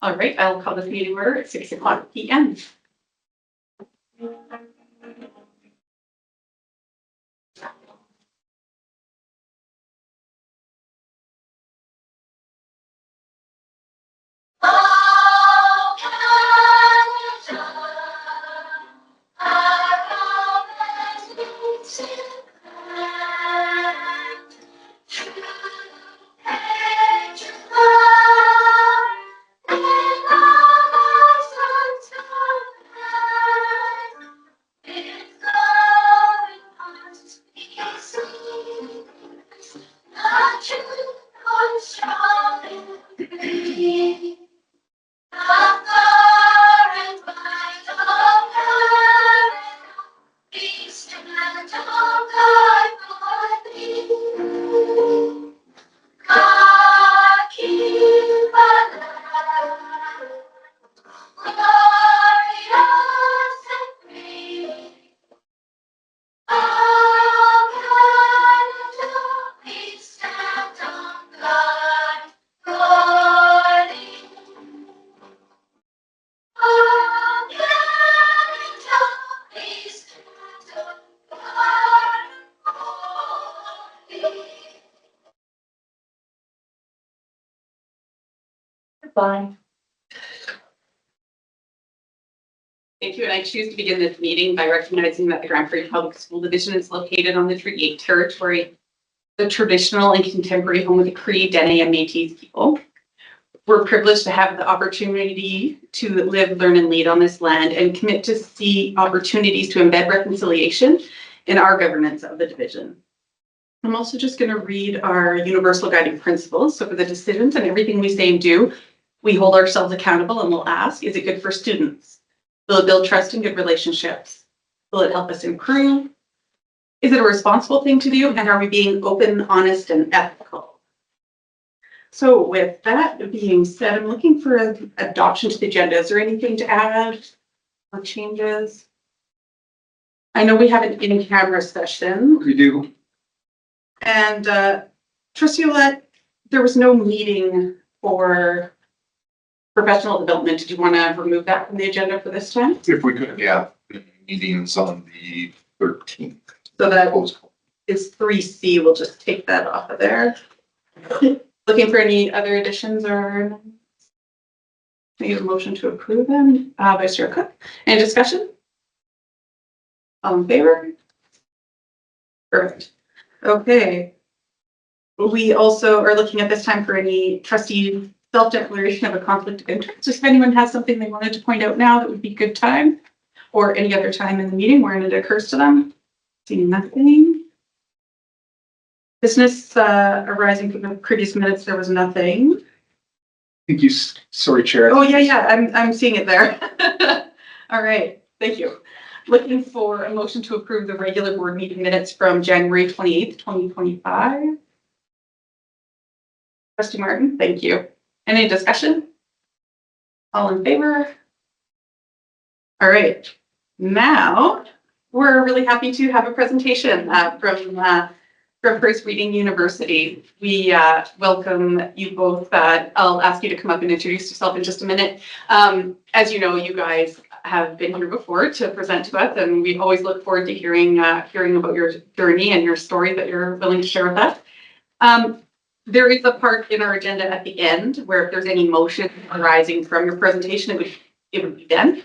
All right, I'll call this meeting order at 6:00 p.m. Bye. Thank you, and I choose to begin this meeting by recognizing that the Grand Prairie Public School Division is located on the Treaty 8 territory, the traditional and contemporary home of the Cree, Dene, and Métis people. We're privileged to have the opportunity to live, learn, and lead on this land and commit to see opportunities to embed reconciliation in our governance of the division. I'm also just going to read our universal guiding principles. So for the decisions and everything we say and do, we hold ourselves accountable and we'll ask, is it good for students? Will it build trust and good relationships? Will it help us improve? Is it a responsible thing to do? And are we being open, honest, and ethical? So with that being said, I'm looking for an adoption to the agenda. Is there anything to add or changes? I know we have an in-camera session. We do. And Trustee Ouellette, there was no meeting for professional development. Did you want to remove that from the agenda for this time? If we could, yeah. The meeting's on the 13th. So that is 3C. We'll just take that off of there. Looking for any other additions or need a motion to approve them? Vice Chair Cook. Any discussion? All in favor? Perfect. Okay. We also are looking at this time for any trustee self-declaration of a conflict of interest. If anyone has something they wanted to point out now, that would be a good time, or any other time in the meeting where it occurs to them. Seeing nothing. Business arising from the previous minutes, there was nothing. Thank you. Sorry, Chair. Oh yeah, I'm seeing it there. All right, thank you. Looking for a motion to approve the regular board meeting minutes from January 28th, 2025. Trustee Martin, thank you. Any discussion? All in favor? All right, now we're really happy to have a presentation from First Reading University. We welcome you both. I'll ask you to come up and introduce yourself in just a minute. As you know, you guys have been here before to present to us, and we always look forward to hearing about your journey and your story that you're willing to share with us. There is a part in our agenda at the end where if there's any motion arising from your presentation, it would be then.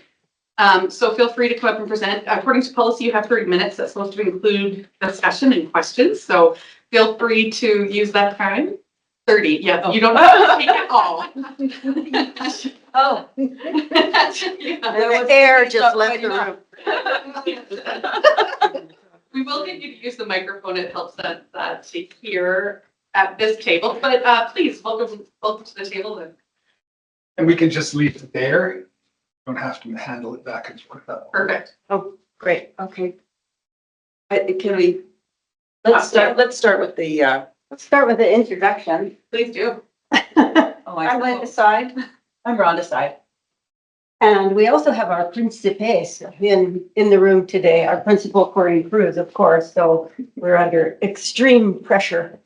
So feel free to come up and present. According to policy, you have 30 minutes. That's supposed to include discussion and questions. So feel free to use that time. 30, yeah. Oh. You don't have to take it all. Oh. The air just left the room. We will get you to use the microphone. It helps that to hear at this table. But please, welcome to the table. And we can just leave it there. Don't have to handle it back and forth. Perfect. Oh, great. Okay. Can we? Let's start with the. Let's start with the introduction. Please do. I'm Linda Side. I'm Rhonda Side. And we also have our principes in the room today. Our principal, Corinne Cruz, of course. So we're under extreme pressure.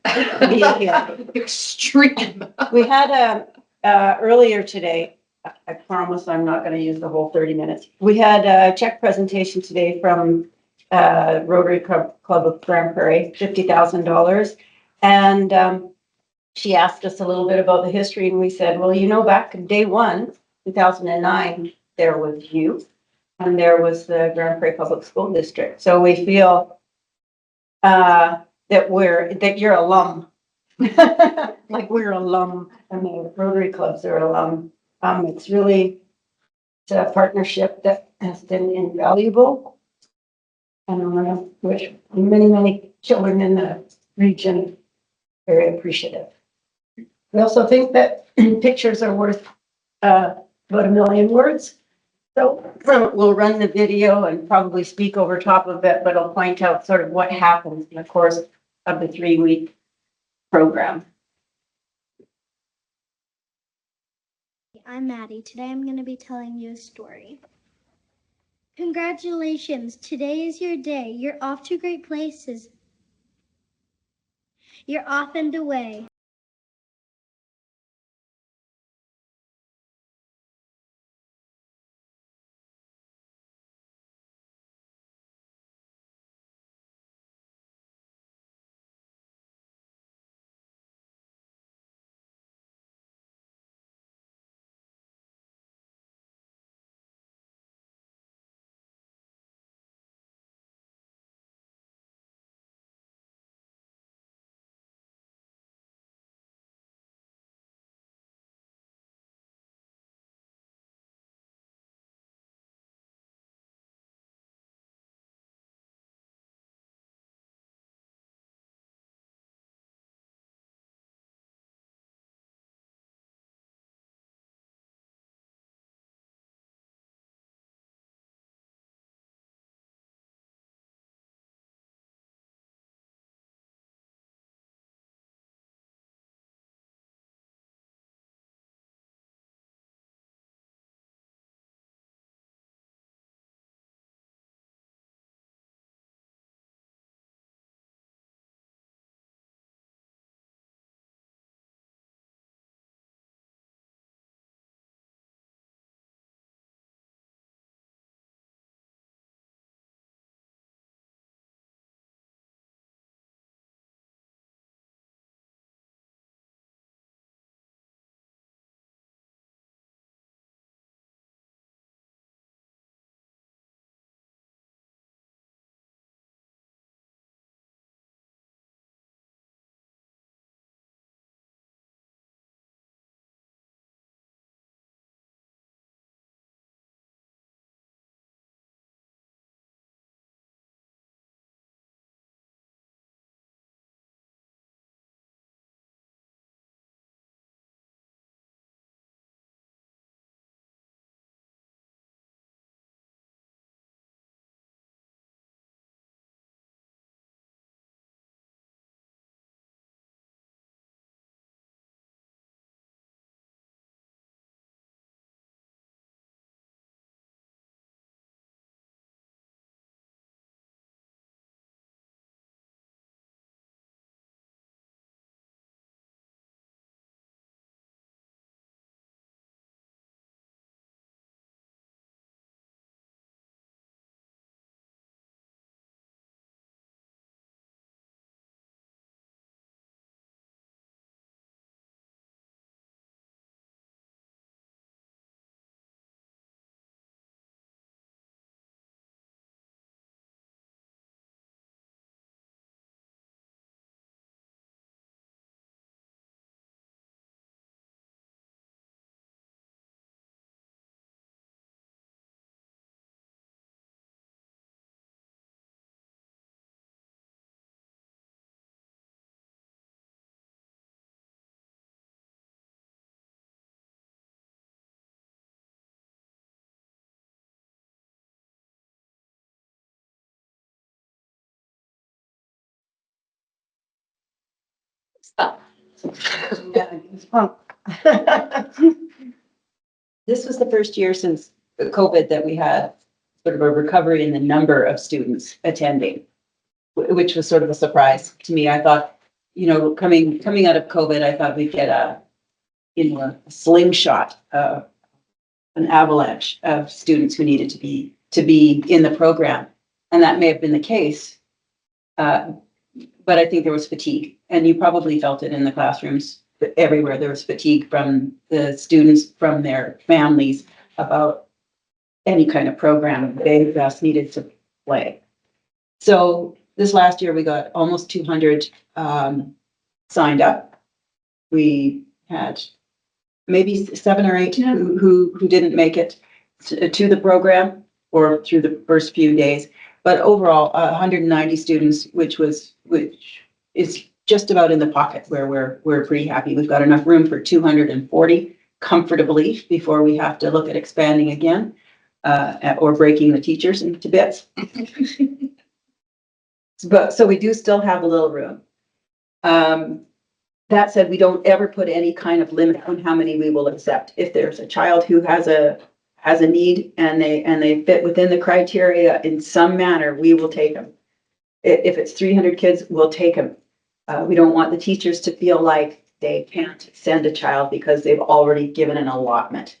Extreme. We had earlier today I promise I'm not gonna use the whole 30 minutes. We had a check presentation today from Rotary Club of Grand Prairie, $50,000. And she asked us a little bit about the history, and we said, well, you know, back in day one, 2009, there was you, and there was the Grand Prairie Public School District. So we feel that you're alum. Like we're alum, and the Rotary clubs are alum. It's really, it's a partnership that has been invaluable. And I want to wish many, many children in the region very appreciative. We also think that pictures are worth about 1,000,000 words. So we'll run the video and probably speak over top of it, but I'll point out sort of what happens in the course of the 3-week program. I'm Maddie. Today I'm going to be telling you a story. Congratulations, today is your day. You're off to great places. You're off and away. This was the first year since COVID that we had sort of a recovery in the number of students attending, which was sort of a surprise to me. I thought, you know, coming out of COVID, I thought we'd get a slingshot an avalanche of students who needed to be in the program. And that may have been the case. But I think there was fatigue, and you probably felt it in the classrooms. Everywhere there was fatigue from the students, from their families about any kind of program they just needed to play. So this last year, we got almost 200 signed up. We had maybe 7 or 8 who didn't make it to the program or through the first few days. But overall, 190 students, which is just about in the pocket where we're pretty happy. We've got enough room for 240 comfortably before we have to look at expanding again, or breaking the teachers into bits. But so we do still have a little room. That said, we don't ever put any kind of limit on how many we will accept. If there's a child who has a need and they fit within the criteria in some manner, we will take them. If it's 300 kids, we'll take them. We don't want the teachers to feel like they can't send a child because they've already given an allotment.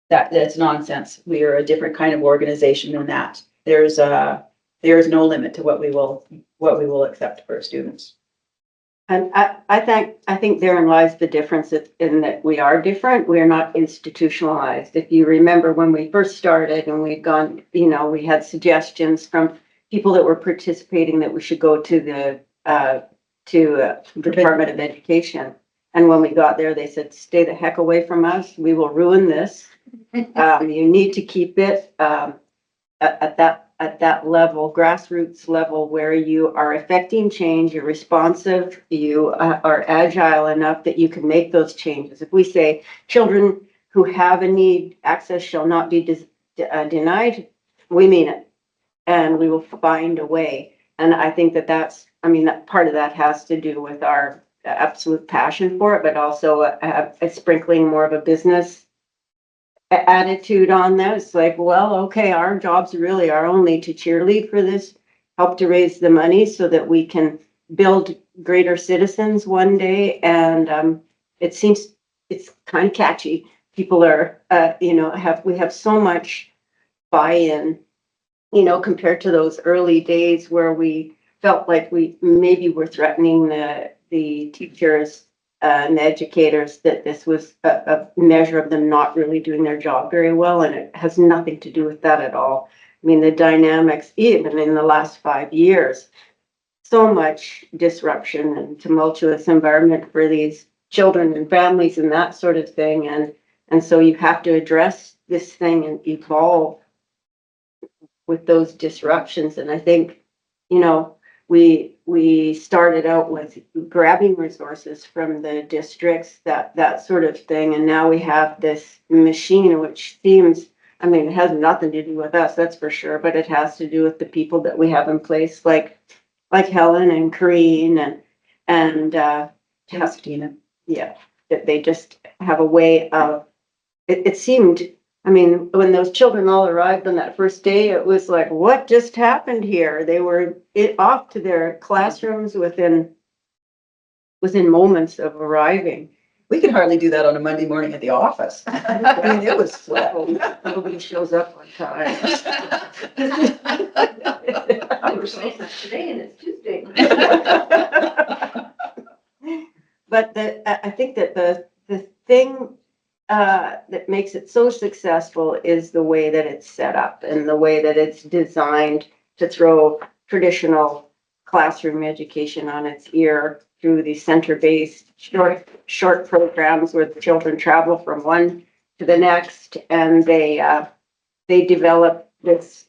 That's nonsense. We are a different kind of organization than that. There is no limit to what we will accept for students. And I think therein lies the difference in that we are different. We are not institutionalized. If you remember when we first started and we'd gone, we had suggestions from people that were participating that we should go to the Department of Education. And when we got there, they said, stay the heck away from us. We will ruin this. You need to keep it at that level, grassroots level, where you are affecting change, you're responsive, you are agile enough that you can make those changes. If we say children who have a need, access shall not be denied, we mean it. And we will find a way. And I think that that part of that has to do with our absolute passion for it, but also a sprinkling more of a business attitude on that. It's like, well, okay, our jobs really are only to cheerlead for this, help to raise the money so that we can build greater citizens one day. And it seems it's kind of catchy. People are, we have so much buy-in, compared to those early days where we felt like we maybe were threatening the teachers and the educators, that this was a measure of them not really doing their job very well. And it has nothing to do with that at all. I mean, the dynamics, even in the last 5 years, so much disruption and tumultuous environment for these children and families and that sort of thing. And so you have to address this thing and evolve with those disruptions. And I think, we started out with grabbing resources from the districts, that sort of thing. And now we have this machine, which seems, it has nothing to do with us, that's for sure, but it has to do with the people that we have in place, like Helen and Corrine and Justina. Yeah, that they just have a way of, it seemed, when those children all arrived on that first day, it was like, what just happened here? They were off to their classrooms within moments of arriving. We could hardly do that on a Monday morning at the office. It was sweat. Nobody shows up on time. Today and it's Tuesday. But I think that the thing that makes it so successful is the way that it's set up and the way that it's designed to throw traditional classroom education on its ear through these center-based short programs where the children travel from one to the next, and they develop this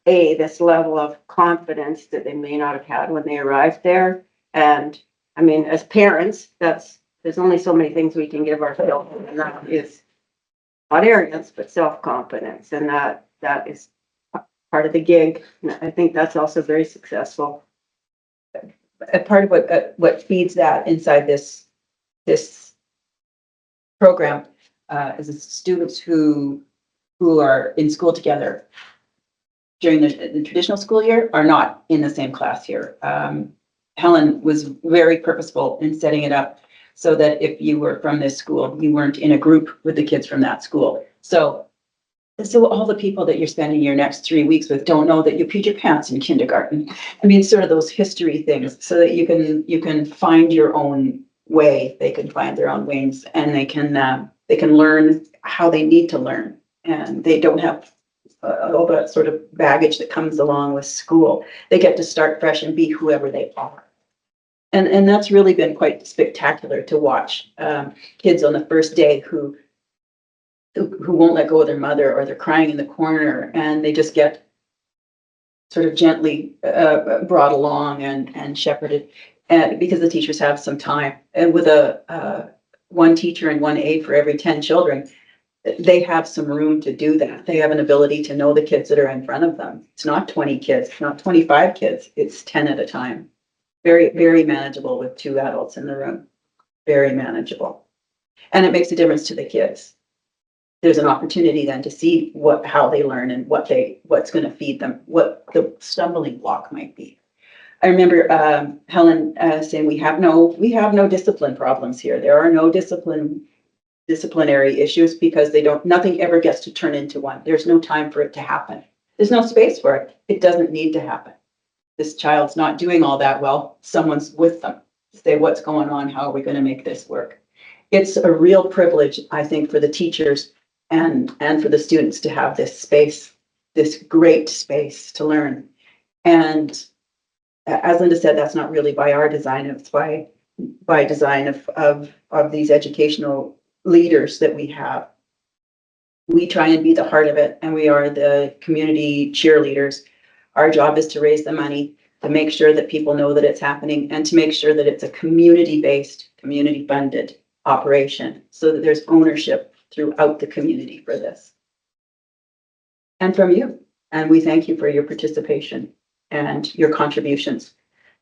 this level of confidence that they may not have had when they arrived there. And as parents, there's only so many things we can give our children, and that is not arrogance, but self-confidence. And that is part of the gig. And I think that's also very successful. A part of what feeds that inside this program is the students who are in school together during the traditional school year are not in the same class here. Helen was very purposeful in setting it up so that if you were from this school, you weren't in a group with the kids from that school. So all the people that you're spending your next 3 weeks with don't know that you peed your pants in kindergarten. I mean, sort of those history things, so that you can find your own way. They can find their own wings, and they can learn how they need to learn, and they don't have all that sort of baggage that comes along with school. They get to start fresh and be whoever they are. And that's really been quite spectacular to watch, kids on the first day who won't let go of their mother, or they're crying in the corner, and they just get sort of gently brought along and shepherded, and because the teachers have some time, and with a one teacher and one aide for every 10 children, they have some room to do that. They have an ability to know the kids that are in front of them. It's not 20 kids, it's not 25 kids, it's 10 at a time. Very, very manageable with 2 adults in the room. Very manageable. And it makes a difference to the kids. There's an opportunity then to see how they learn, and what's going to feed them, what the stumbling block might be. I remember Helen saying we have no discipline problems here. There are no disciplinary issues, because nothing ever gets to turn into one. There's no time for it to happen. There's no space for it. It doesn't need to happen. This child's not doing all that well. Someone's with them. Say, what's going on? How are we going to make this work? It's a real privilege, I think, for the teachers and for the students to have this space, this great space to learn. And as Linda said, that's not really by our design. It's by design of these educational leaders that we have. We try and be the heart of it, and we are the community cheerleaders. Our job is to raise the money, to make sure that people know that it's happening, and to make sure that it's a community-based, community-funded operation, so that there's ownership throughout the community for this. And from you. And we thank you for your participation and your contributions.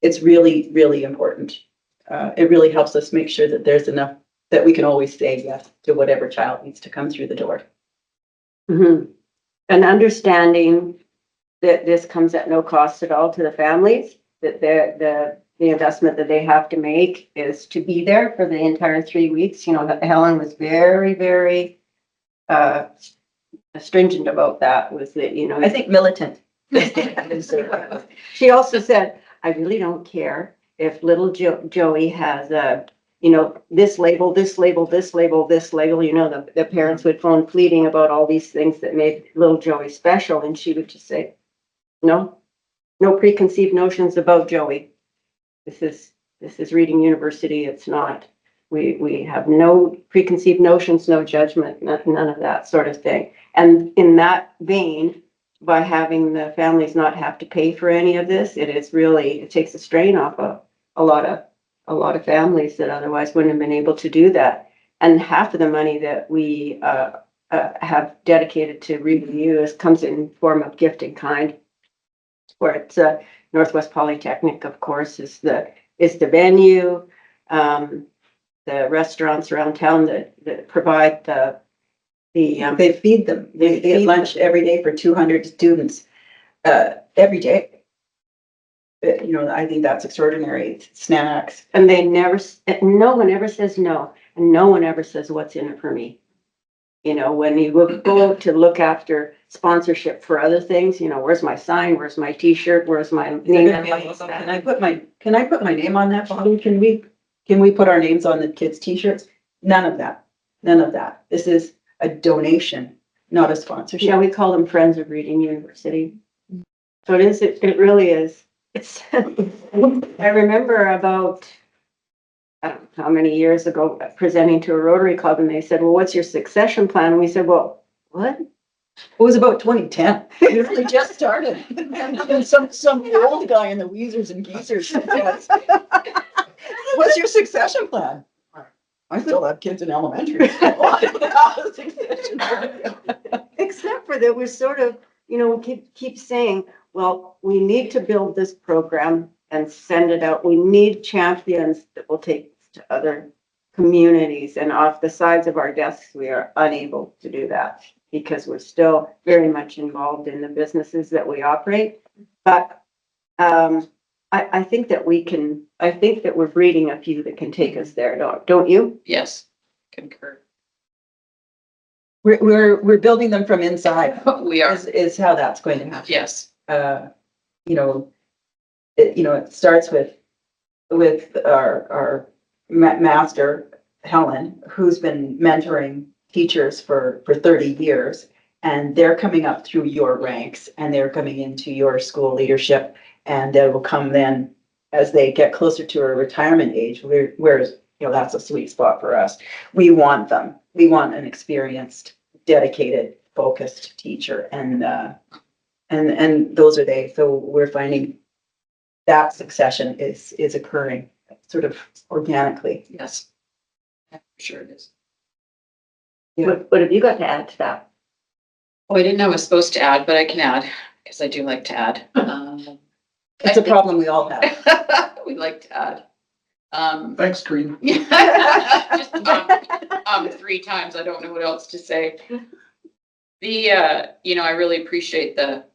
It's really, really important. It really helps us make sure that there's enough, that we can always say yes to whatever child needs to come through the door. Mm-hmm. And understanding that this comes at no cost at all to the families, that the investment that they have to make is to be there for the entire 3 weeks. You know, that Helen was very, very stringent about that, was that, you know, I think militant. she also said, I really don't care if little Joey has this label, this label, this label, this label. You know, the parents would phone pleading about all these things that made little Joey special, and she would just say, no preconceived notions about Joey. This is Reading University. It's not. We have no preconceived notions, no judgment, none of that sort of thing. And in that vein, by having the families not have to pay for any of this, it takes a strain off of a lot of families that otherwise wouldn't have been able to do that. And half of the money that we have dedicated to Reading U comes in form of gift in kind, where it's Northwest Polytechnic, of course, is the venue. The restaurants around town that provide They feed them. They get lunch every day for 200 students, every day. You know, I think that's extraordinary. Snacks. and no one ever says no, and no one ever says what's in it for me. You know, when you go to look after sponsorship for other things, you know, where's my sign? Where's my T-shirt? Where's my name? Can I put my name on that bottle? Can we put our names on the kids' T-shirts? None of that. None of that. This is a donation, not a sponsorship. Yeah, we call them Friends of Reading University. So it really is. It's, I remember about, I don't know how many years ago, presenting to a Rotary Club, and they said, well, what's your succession plan? And we said, well, what? It was about 2010. It really just started. And some old guy in the Weezers and Geezers says, what's your succession plan? I still have kids in elementary school. Except for that we're sort of, you know, we keep saying, well, we need to build this program and send it out. We need champions that will take this to other communities, and off the sides of our desks, we are unable to do that because we're still very much involved in the businesses that we operate. But I think that we're breeding a few that can take us there, don't you? Yes, concur. We're building them from inside. We are. Is how that's going to happen. Yes. You know, it starts with our master, Helen, who's been mentoring teachers for 30 years. And they're coming up through your ranks and they're coming into your school leadership. And they will come then as they get closer to a retirement age, whereas, that's a sweet spot for us. We want them. We want an experienced, dedicated, focused teacher. And those are they. So we're finding that succession is occurring sort of organically. Yes. Sure it is. Yeah. What have you got to add to that? Oh, I didn't know I was supposed to add, but I can add, because I do like to add. It's a problem we all have. We like to add. Thanks, Green. Just 3 times, I don't know what else to say. I really appreciate the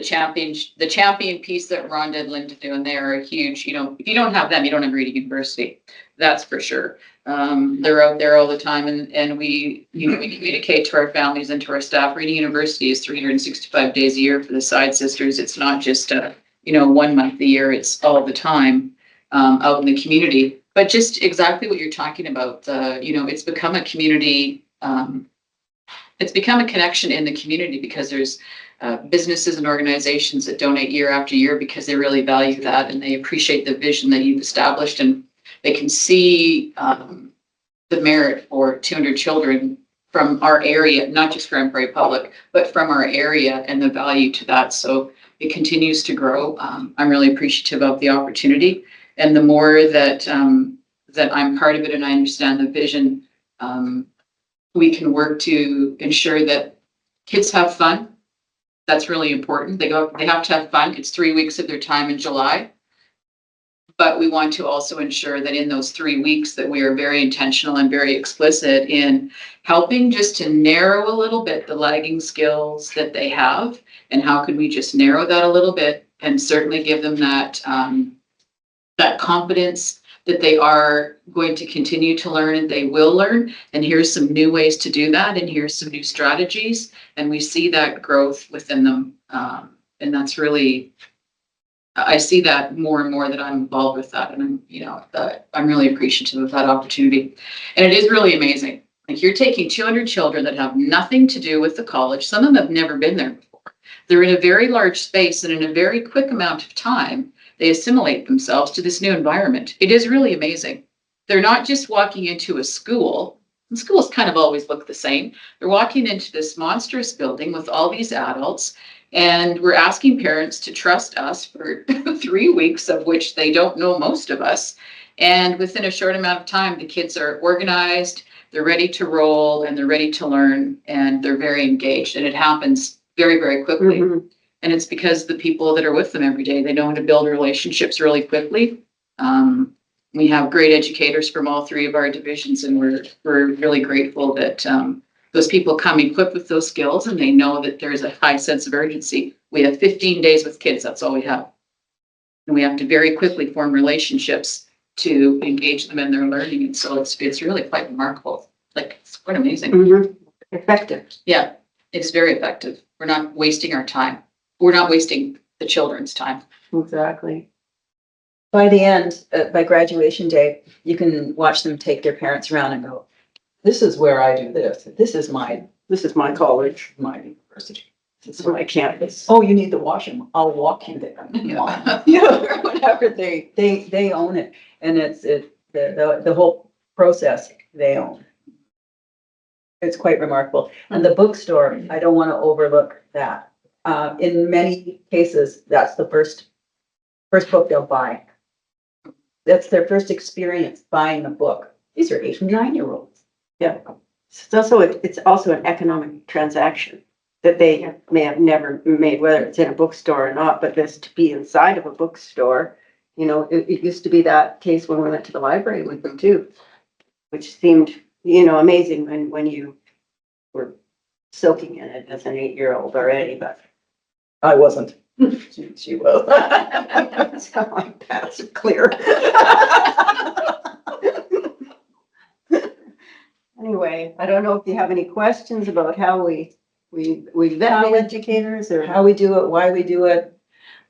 champion piece that Rhonda and Linda do, and they are a huge, if you don't have them, you don't have Reading University. That's for sure. They're out there all the time and we communicate to our families and to our staff. Reading University is 365 days a year for the Side Sisters. It's not just 1 month a year, it's all the time out in the community. But just exactly what you're talking about, it's become a community, it's become a connection in the community because there's businesses and organizations that donate year after year because they really value that and they appreciate the vision that you've established, and they can see the merit for 200 children from our area, not just Grand Prairie Public, but from our area, and the value to that. So it continues to grow. I'm really appreciative of the opportunity, and the more that that I'm part of it and I understand the vision, we can work to ensure that kids have fun. That's really important. They have to have fun. It's 3 weeks of their time in July. But we want to also ensure that in those 3 weeks that we are very intentional and very explicit in helping just to narrow a little bit the lagging skills that they have, and how can we just narrow that a little bit and certainly give them that that confidence that they are going to continue to learn and they will learn. And here's some new ways to do that. And here's some new strategies. And we see that growth within them. And that's really, I see that more and more that I'm involved with that. And I'm really appreciative of that opportunity. And it is really amazing. Like, you're taking 200 children that have nothing to do with the college. Some of them have never been there before. They're in a very large space, and in a very quick amount of time, they assimilate themselves to this new environment. It is really amazing. They're not just walking into a school, and schools kind of always look the same. They're walking into this monstrous building with all these adults, and we're asking parents to trust us for 3 weeks, of which they don't know most of us. And within a short amount of time, the kids are organized, they're ready to roll, and they're ready to learn, and they're very engaged. And it happens very, very quickly. Mm-hmm. And it's because the people that are with them every day, they know how to build relationships really quickly. We have great educators from all 3 of our divisions, and we're really grateful that those people come equipped with those skills, and they know that there's a high sense of urgency. We have 15 days with kids, that's all we have. And we have to very quickly form relationships to engage them in their learning. And so it's really quite remarkable. Like, it's quite amazing. Mm-hmm. Effective. Yeah, it's very effective. We're not wasting our time. We're not wasting the children's time. Exactly. By the end, by graduation day, you can watch them take their parents around and go, this is where I do this. This is my college, my university. This is my campus. Oh, you need the washroom. I'll walk you there. Yeah. Whatever, they own it. And it's the whole process they own. It's quite remarkable. And the bookstore, I don't want to overlook that. In many cases, that's the first book they'll buy. That's their first experience buying a book. These are 8 and 9-year-olds. Yeah. It's also an economic transaction that they may have never made, whether it's in a bookstore or not, but this to be inside of a bookstore, it used to be that case when we went to the library with them too, which seemed, amazing when you were soaking in it as an 8-year-old already, but I wasn't. She will. So that's clear. Anyway, I don't know if you have any questions about how we vet our educators or How we do it, why we do it.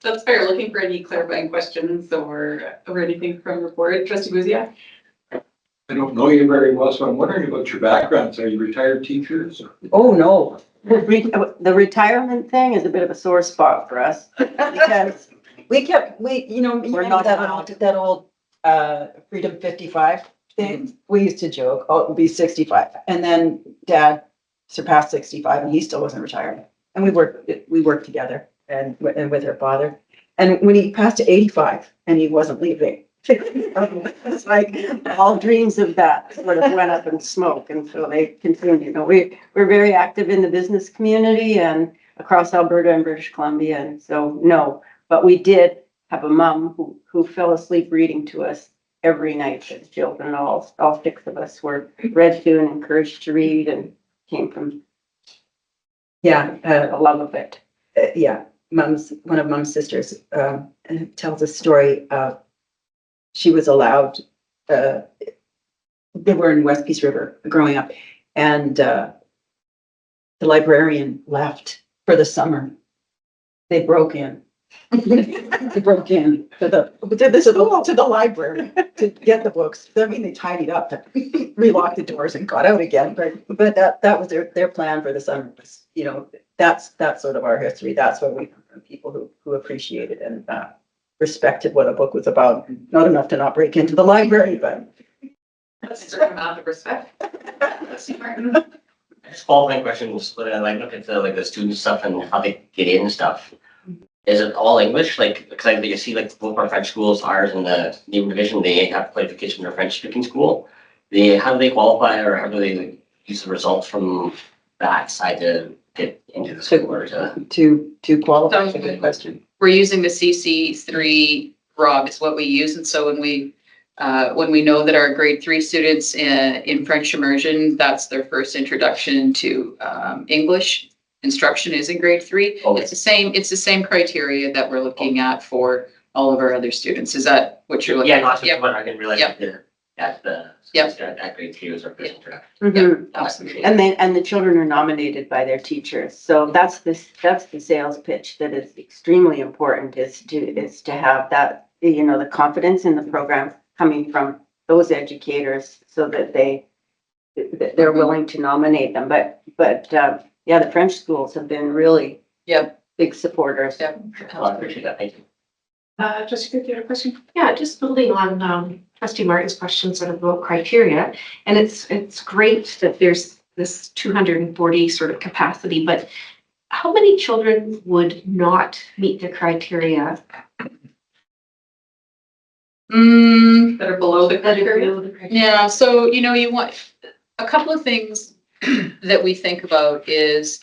That's fair. Looking for any clarifying questions or anything from the board. Trustee Buzia? I don't know you very well, so I'm wondering about your backgrounds. Are you retired teachers? Oh, no. the retirement thing is a bit of a sore spot for us. Because you know, We're remember not that allowed. old, Freedom 55 thing? We used to joke, oh, it'll be 65. And then Dad surpassed 65 and he still wasn't retired. And we worked together and with her father. And when he passed to 85 and he wasn't leaving, it's like, All dreams of that sort of went up in smoke, and so they continued. You know, we're very active in the business community and across Alberta and British Columbia, and so no. But we did have a mom who fell asleep reading to us every night as children. All six of us were read to and encouraged to read, and came from yeah, a love of it. yeah, one of Mom's sisters tells a story of she was allowed, they were in West Peace River growing up, and the librarian left for the summer. They broke in. They broke in to the library to get the books. I mean, they tidied up, relocked the doors and got out again. But that was their plan for the summer was, you know, that's sort of our history. That's what we come from, people who appreciated and respected what a book was about. Not enough to not break into the library, but. That's a certain amount of respect. Trustee Martin? Just qualifying questions, when I like look at the student stuff and how they get in and stuff. Is it all English? Like, because you see like both our French schools, ours and the neighbor division, they have qualification in a French speaking school. How do they qualify or how do they use the results from that side to get into the school or To qualify, So- it's a good question. We're using the CC3, Rob, is what we use. And so when we know that our grade 3 students in French immersion, that's their first introduction to English instruction is in grade 3. Okay. It's the same criteria that we're looking at for all of our other students. Is that what you're looking Yeah, at? not just Yep. what I didn't realize Yep. Yep. that grade 3 was our first introduction. Mhm. Absolutely. And the children are nominated by their teachers. So that's the sales pitch that is extremely important is to have that, you know, the confidence in the program coming from those educators so that they're willing to nominate them. But yeah, the French schools have been really Yep. big supporters. Yep. Oh, I appreciate that. Thank you. Trustee Cook, you had a question? Yeah, just building on trustee Martin's question sort of about criteria. And it's great that there's this 240 sort of capacity, but how many children would not meet the criteria? That are below the That are criteria? below the criteria? Yeah, so, you know, you want, a couple of things that we think about is,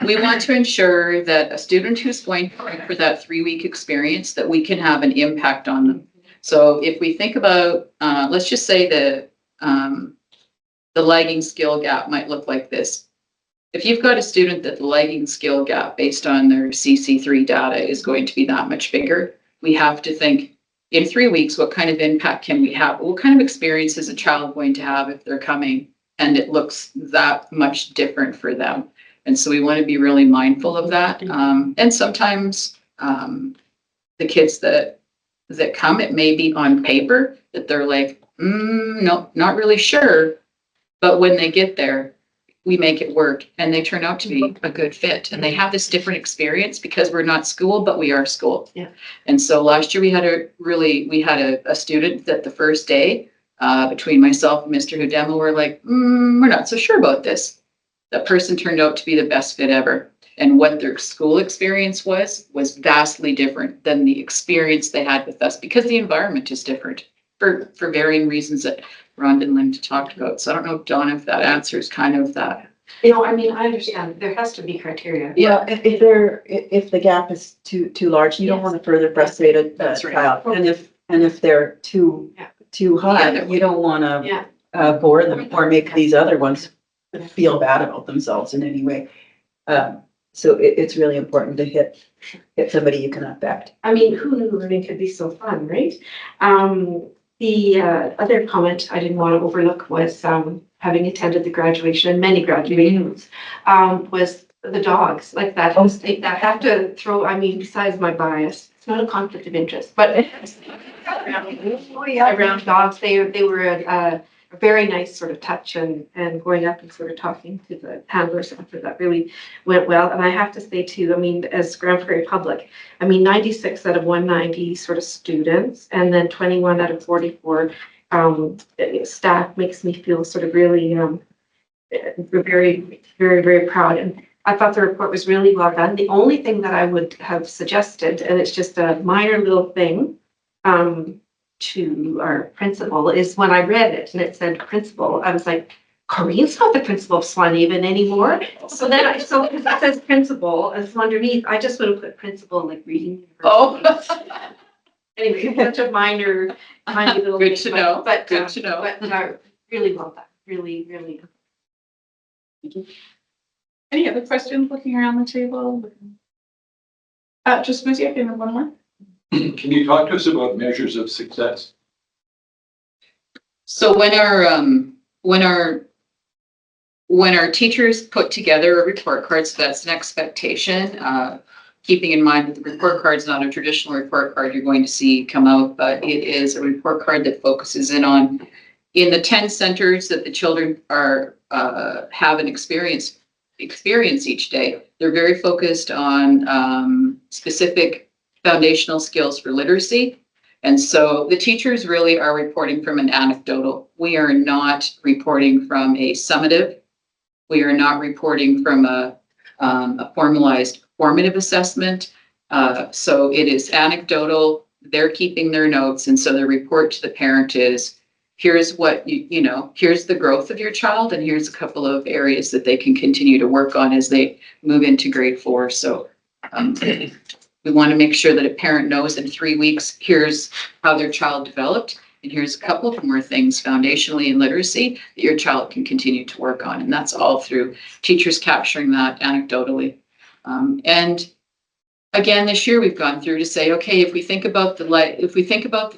we want to ensure that a student who's going for that 3-week experience, that we can have an impact on them. So if we think about, let's just say the lagging skill gap might look like this. If you've got a student that the lagging skill gap based on their CC3 data is going to be that much bigger, we have to think, in 3 weeks, what kind of impact can we have? What kind of experience is a child going to have if they're coming and it looks that much different for them? And so we want to be really mindful of that. And sometimes the kids that come, it may be on paper that they're like, no, not really sure. But when they get there, we make it work and they turn out to be a good fit. And they have this different experience because we're not school, but we are school. Yeah. And so last year we had a student that the first day, between myself and Mr. Hudema, we're like, we're not so sure about this. That person turned out to be the best fit ever. And what their school experience was vastly different than the experience they had with us because the environment is different for varying reasons that Rhonda and Linda talked about. So I don't know, Donna, if that answers kind of that. You know, I mean, I understand there has to be criteria. Yeah. Well, if the gap is too large, you don't Yes. want to further frustrate a That's right. child. And if they're too high, Yeah. you don't want to Yeah. bore them or make these other ones feel bad about themselves in any way. So it's really important to hit somebody you can affect. I mean, who knew learning could be so fun, right? The other comment I didn't want to overlook was having attended the graduation and many graduations, was the dogs, like that. I have to throw, I mean, besides my bias, it's not a conflict of interest, but around dogs, they were a very nice sort of touch and going up and sort of talking to the handlers after that really went well. And I have to say too, I mean, as Grand Prairie Public, I mean, 96 out of 190 sort of students, and then 21 out of 44 staff makes me feel sort of really very, very, very proud. And I thought the report was really well done. The only thing that I would have suggested, and it's just a minor little thing, to our principal, is when I read it and it said principal, I was like, Corinne's not the principal of Swanhaven anymore. So then it says principal, and so underneath, I just would have put principal like reading. Oh. Anyway, such a minor little. Good thing, to know, But good to know. But really well done, really, really. Any other questions looking around the table? Just Lucy, I can have one more. Can you talk to us about measures of success? So when our teachers put together a report card, so that's an expectation, keeping in mind that the report card is not a traditional report card you're going to see come out, but it is a report card that focuses in the 10 centers that the children are have an experience each day. They're very focused on specific foundational skills for literacy. And so the teachers really are reporting from an anecdotal. We are not reporting from a summative. We are not reporting from a formalized formative assessment. So it is anecdotal. They're keeping their notes. And so the report to the parent is, here's what, here's the growth of your child, and here's a couple of areas that they can continue to work on as they move into grade 4. So we want to make sure that a parent knows in 3 weeks, here's how their child developed, and here's a couple of more things foundationally in literacy that your child can continue to work on. And that's all through teachers capturing that anecdotally. And again, this year we've gone through to say, okay, if we think about the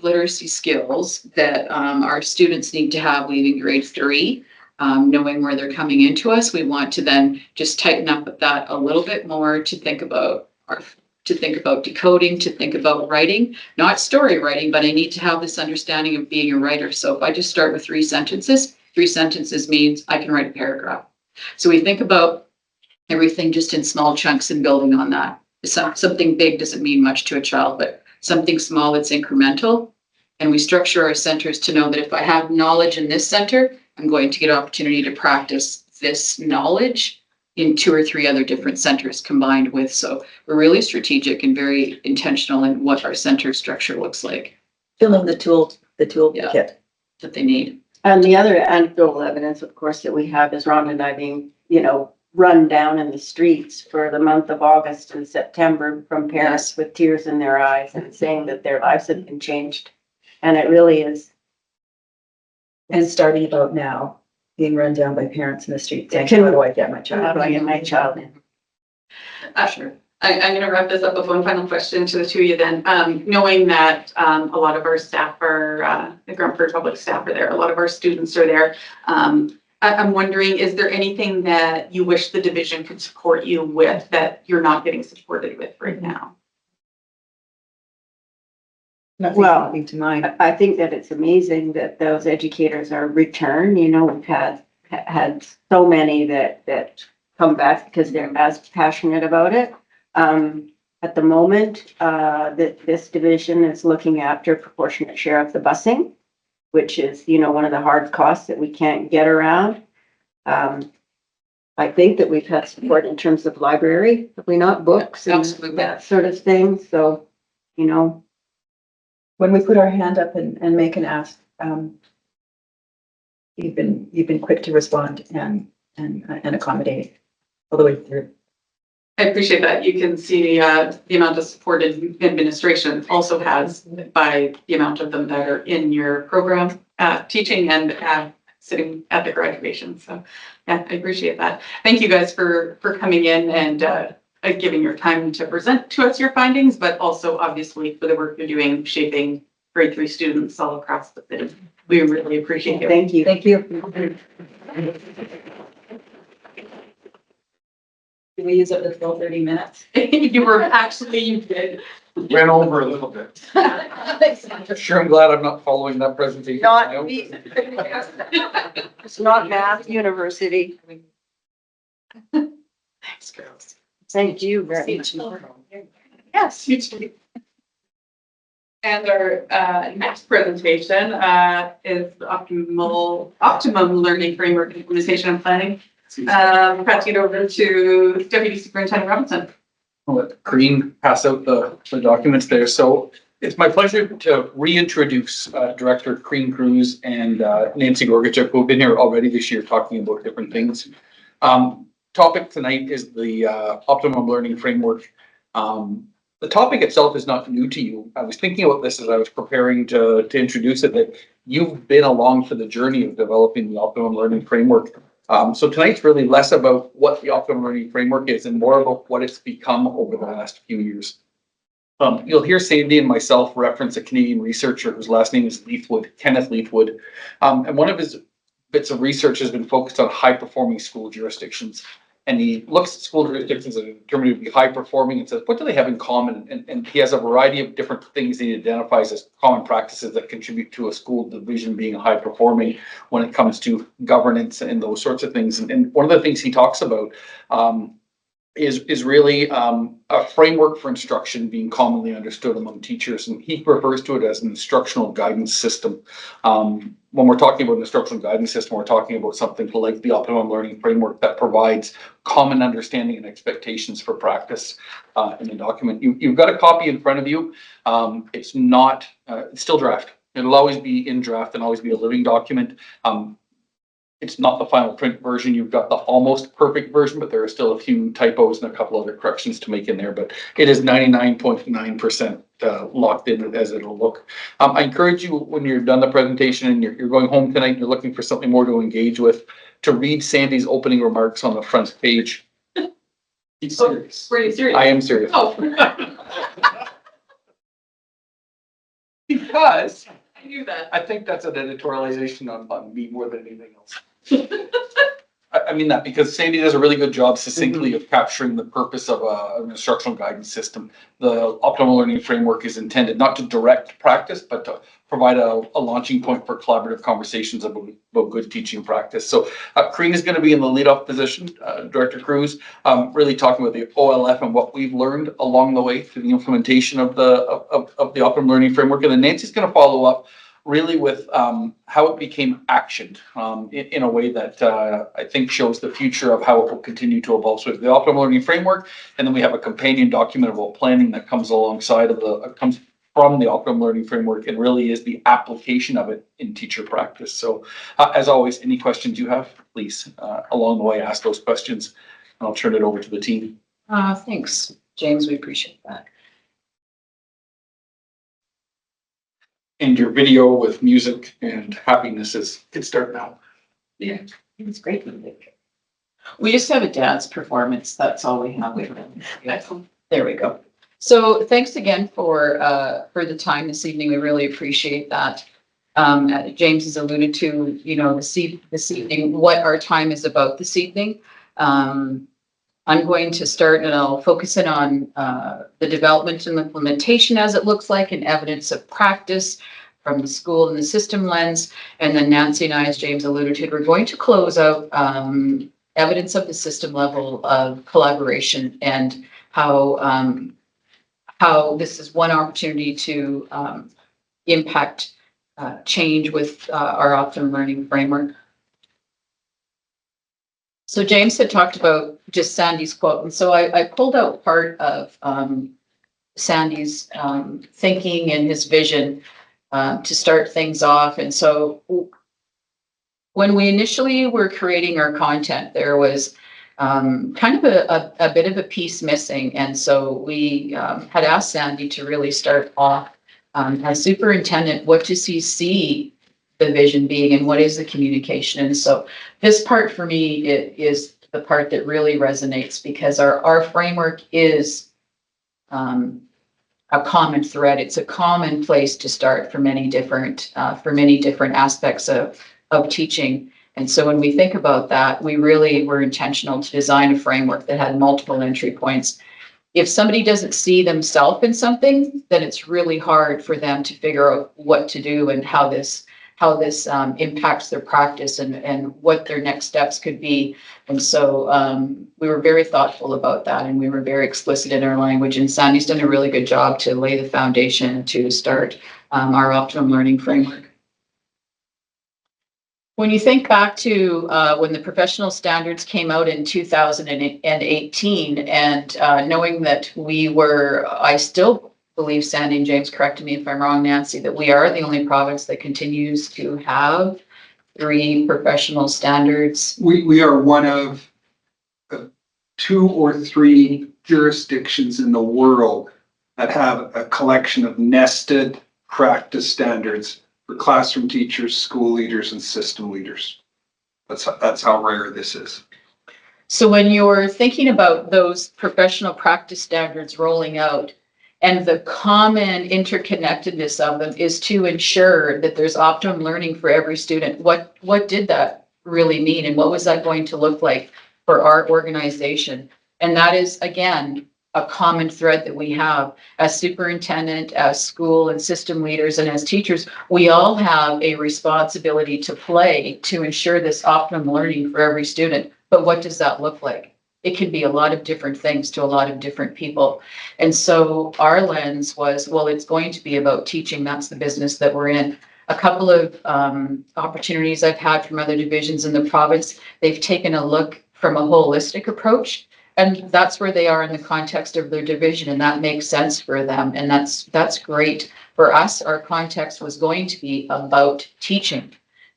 literacy skills that our students need to have leaving grade 3, knowing where they're coming into us, we want to then just tighten up that a little bit more to think about decoding, to think about writing, not story writing, but I need to have this understanding of being a writer. So if I just start with 3 sentences means I can write a paragraph. So we think about everything just in small chunks and building on that. Something big doesn't mean much to a child, but something small that's incremental. And we structure our centers to know that if I have knowledge in this center, I'm going to get opportunity to practice this knowledge in 2 or 3 other different centers combined with. So we're really strategic and very intentional in what our center structure looks like. Fill in the tool Yeah. kit That they need. And the other anecdotal evidence, of course, that we have is Rhonda and I being, run down in the streets for the month of August and September from parents with tears in their eyes and saying that their lives have been changed. And it really is. and starting about now, being run down by parents in the street saying, Can- how do I get my child? How do I get my child in? Sure. I'm going to wrap this up with one final question to the two of you then. Knowing that a lot of our staff are, the Grand Prairie Public staff are there, a lot of our students are there. I'm wondering, is there anything that you wish the division could support you with that you're not getting supported with right now? Nothing Well, coming to mind. I think that it's amazing that those educators are returned. We've had so many that come back because they're as passionate about it. At the moment, this division is looking after proportionate share of the busing, which is, one of the hard costs that we can't get around. I think that we've had support in terms of library, have we not, books and Absolutely. that sort of thing. So, When we put our hand up and make an ask, you've been quick to respond and accommodate all the way through. I appreciate that. You can see the amount of support administration also has by the amount of them that are in your program, teaching and sitting at the graduation. So yeah, I appreciate that. Thank you guys for coming in and giving your time to present to us your findings, but also obviously for the work you're doing shaping grade 3 students all across the city. We really appreciate it. Thank you. Thank you. Did we use up the full 30 minutes? You did. Ran over a little bit. Sure, I'm glad I'm not following that presentation. Not me. It's not math university. Thanks, girls. Thank you very much. Yes, you too. And our next presentation is the optimum learning framework implementation and planning. Passing it over to Deputy Superintendent Robinson. I'll let Corinne pass out the documents there. So it's my pleasure to reintroduce Director Corinne Cruz and Nancy Gorgachev, who have been here already this year talking about different things. Topic tonight is the optimum learning framework. The topic itself is not new to you. I was thinking about this as I was preparing to introduce it, that you've been along for the journey of developing the optimum learning framework. So tonight's really less about what the optimum learning framework is and more about what it's become over the last few years. You'll hear Sandy and myself reference a Canadian researcher whose last name is Leithwood, Kenneth Leithwood. And one of his bits of research has been focused on high performing school jurisdictions. And he looks at school jurisdictions that are determined to be high performing and says, what do they have in common? And he has a variety of different things that he identifies as common practices that contribute to a school division being high performing when it comes to governance and those sorts of things. And one of the things he talks about is really a framework for instruction being commonly understood among teachers. And he refers to it as an instructional guidance system. When we're talking about an instructional guidance system, we're talking about something like the optimum learning framework that provides common understanding and expectations for practice in the document. You've got a copy in front of you. It's not, it's still draft. It'll always be in draft and always be a living document. It's not the final print version. You've got the almost perfect version, but there are still a few typos and a couple other corrections to make in there, but it is 99.9% locked in as it'll look. I encourage you when you're done the presentation and you're going home tonight, and you're looking for something more to engage with, to read Sandy's opening remarks on the front page. He's serious. Were you serious? I am serious. Oh. Because I knew that. I think that's an editorialization on me more than anything else. I mean that because Sandy does a really good job succinctly of capturing the purpose of an instructional guidance system. The optimal learning framework is intended not to direct practice, but to provide a launching point for collaborative conversations about good teaching practice. So Corinne is going to be in the lead-off position, Director Cruz, really talking about the OLF and what we've learned along the way through the implementation of the optimum learning framework. And then Nancy's going to follow up really with how it became actioned in a way that I think shows the future of how it will continue to evolve. So the optimal learning framework, and then we have a companion document about planning that comes alongside of comes from the optimum learning framework and really is the application of it in teacher practice. So as always, any questions you have, please along the way ask those questions, and I'll turn it over to the team. Thanks, James. We appreciate that. And your video with music and happiness can start now. Yeah, it's great. We just have a dance performance. That's all we have. Excellent. There we go. So thanks again for the time this evening. We really appreciate that. James has alluded to, this evening, what our time is about this evening. I'm going to start and I'll focus in on the development and implementation as it looks like and evidence of practice from the school and the system lens. And then Nancy and I, as James alluded to, we're going to close out evidence of the system level of collaboration and how this is one opportunity to impact change with our optimum learning framework. So James had talked about just Sandy's quote, and so I pulled out part of Sandy's thinking and his vision to start things off. And so when we initially were creating our content, there was kind of a bit of a piece missing. And so we had asked Sandy to really start off as superintendent, what does he see the vision being and what is the communication? And so this part for me is the part that really resonates because our framework is a common thread. It's a common place to start for many different aspects of teaching. And so when we think about that, we really were intentional to design a framework that had multiple entry points. If somebody doesn't see themselves in something, then it's really hard for them to figure out what to do and how this impacts their practice and what their next steps could be. And so we were very thoughtful about that, and we were very explicit in our language. And Sandy's done a really good job to lay the foundation to start our optimum learning framework. When you think back to when the professional standards came out in 2018, and knowing that I still believe, Sandy and James, correct me if I'm wrong, Nancy, that we are the only province that continues to have 3 professional standards. We are one of 2 or 3 jurisdictions in the world that have a collection of nested practice standards for classroom teachers, school leaders, and system leaders. That's how rare this is. So when you're thinking about those professional practice standards rolling out, and the common interconnectedness of them is to ensure that there's optimum learning for every student. What did that really mean? And what was that going to look like for our organization? And that is, again, a common thread that we have as superintendent, as school and system leaders, and as teachers. We all have a responsibility to play to ensure this optimum learning for every student. But what does that look like? It can be a lot of different things to a lot of different people. And so our lens was, well, it's going to be about teaching. That's the business that we're in. A couple of opportunities I've had from other divisions in the province, they've taken a look from a holistic approach. And that's where they are in the context of their division. And that makes sense for them. And that's great. For us, our context was going to be about teaching.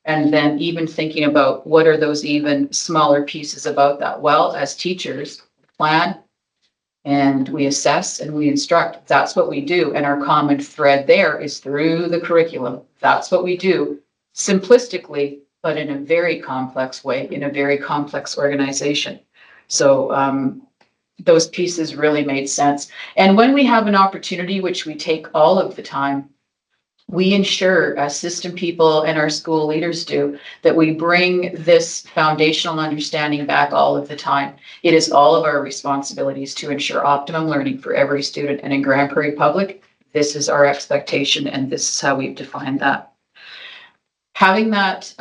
And then even thinking about what are those even smaller pieces about that? Well, as teachers, plan and we assess and we instruct. That's what we do. And our common thread there is through the curriculum. That's what we do simplistically, but in a very complex way, in a very complex organization. So those pieces really made sense. And when we have an opportunity, which we take all of the time, we ensure as system people and our school leaders do that we bring this foundational understanding back all of the time. It is all of our responsibilities to ensure optimum learning for every student. And in Grand Prairie Public, this is our expectation, and this is how we've defined that. Having that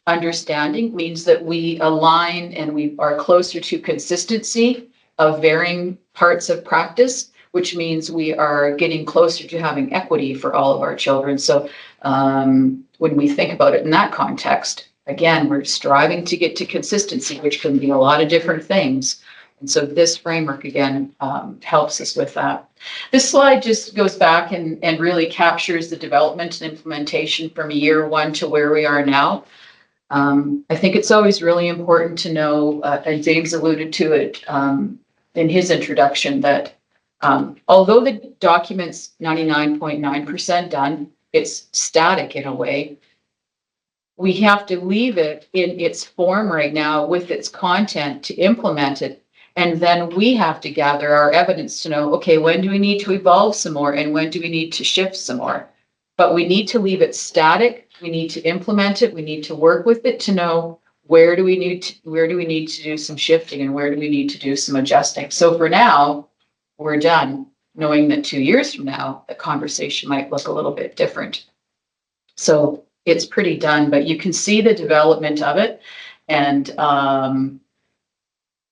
understanding means that we align and we are closer to consistency of varying parts of practice, which means we are getting closer to having equity for all of our children. So when we think about it in that context, again, we're striving to get to consistency, which can be a lot of different things. And so this framework, again, helps us with that. This slide just goes back and really captures the development and implementation from year 1 to where we are now. I think it's always really important to know, and James alluded to it in his introduction, that although the document's 99.9% done, it's static in a way. We have to leave it in its form right now with its content to implement it. And then we have to gather our evidence to know, okay, when do we need to evolve some more and when do we need to shift some more? But we need to leave it static. We need to implement it. We need to work with it to know where do we need to do some shifting and where do we need to do some adjusting. So for now, we're done, knowing that 2 years from now, the conversation might look a little bit different. So it's pretty done, but you can see the development of it. And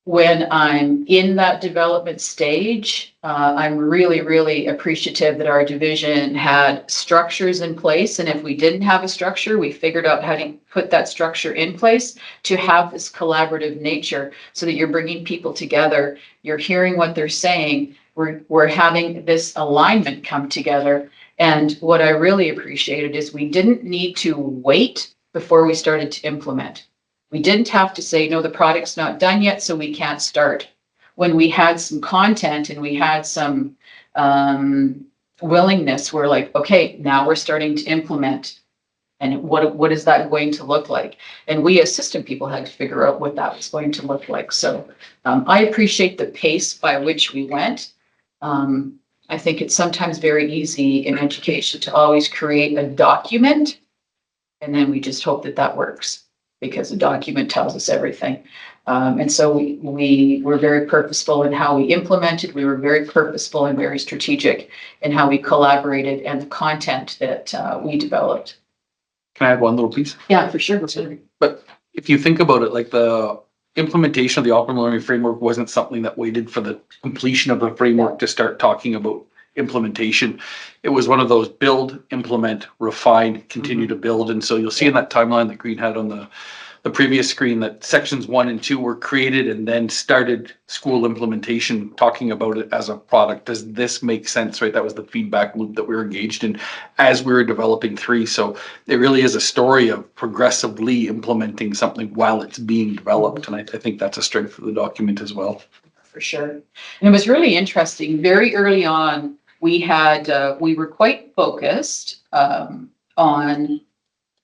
when I'm in that development stage, I'm really, really appreciative that our division had structures in place. And if we didn't have a structure, we figured out how to put that structure in place to have this collaborative nature so that you're bringing people together. You're hearing what they're saying. We're having this alignment come together. And what I really appreciated is we didn't need to wait before we started to implement. We didn't have to say, no, the product's not done yet, so we can't start. When we had some content and we had some willingness, we're like, okay, now we're starting to implement. And what is that going to look like? And we as system people had to figure out what that was going to look like. So I appreciate the pace by which we went. I think it's sometimes very easy in education to always create a document. And then we just hope that that works because a document tells us everything. And so we were very purposeful in how we implemented. We were very purposeful and very strategic in how we collaborated and the content that we developed. Can I add one little piece? Yeah, for sure. But if you think about it, like the implementation of the optimal learning framework wasn't something that waited for the completion of the framework to start talking about implementation. It was one of those build, implement, refine, continue to build. And so you'll see in that timeline that Green had on the previous screen that sections 1 and 2 were created and then started school implementation, talking about it as a product. Does this make sense? Right? That was the feedback loop that we were engaged in as we were developing 3. So it really is a story of progressively implementing something while it's being developed. And I think that's a strength of the document as well. For sure. And it was really interesting. Very early on, we were quite focused on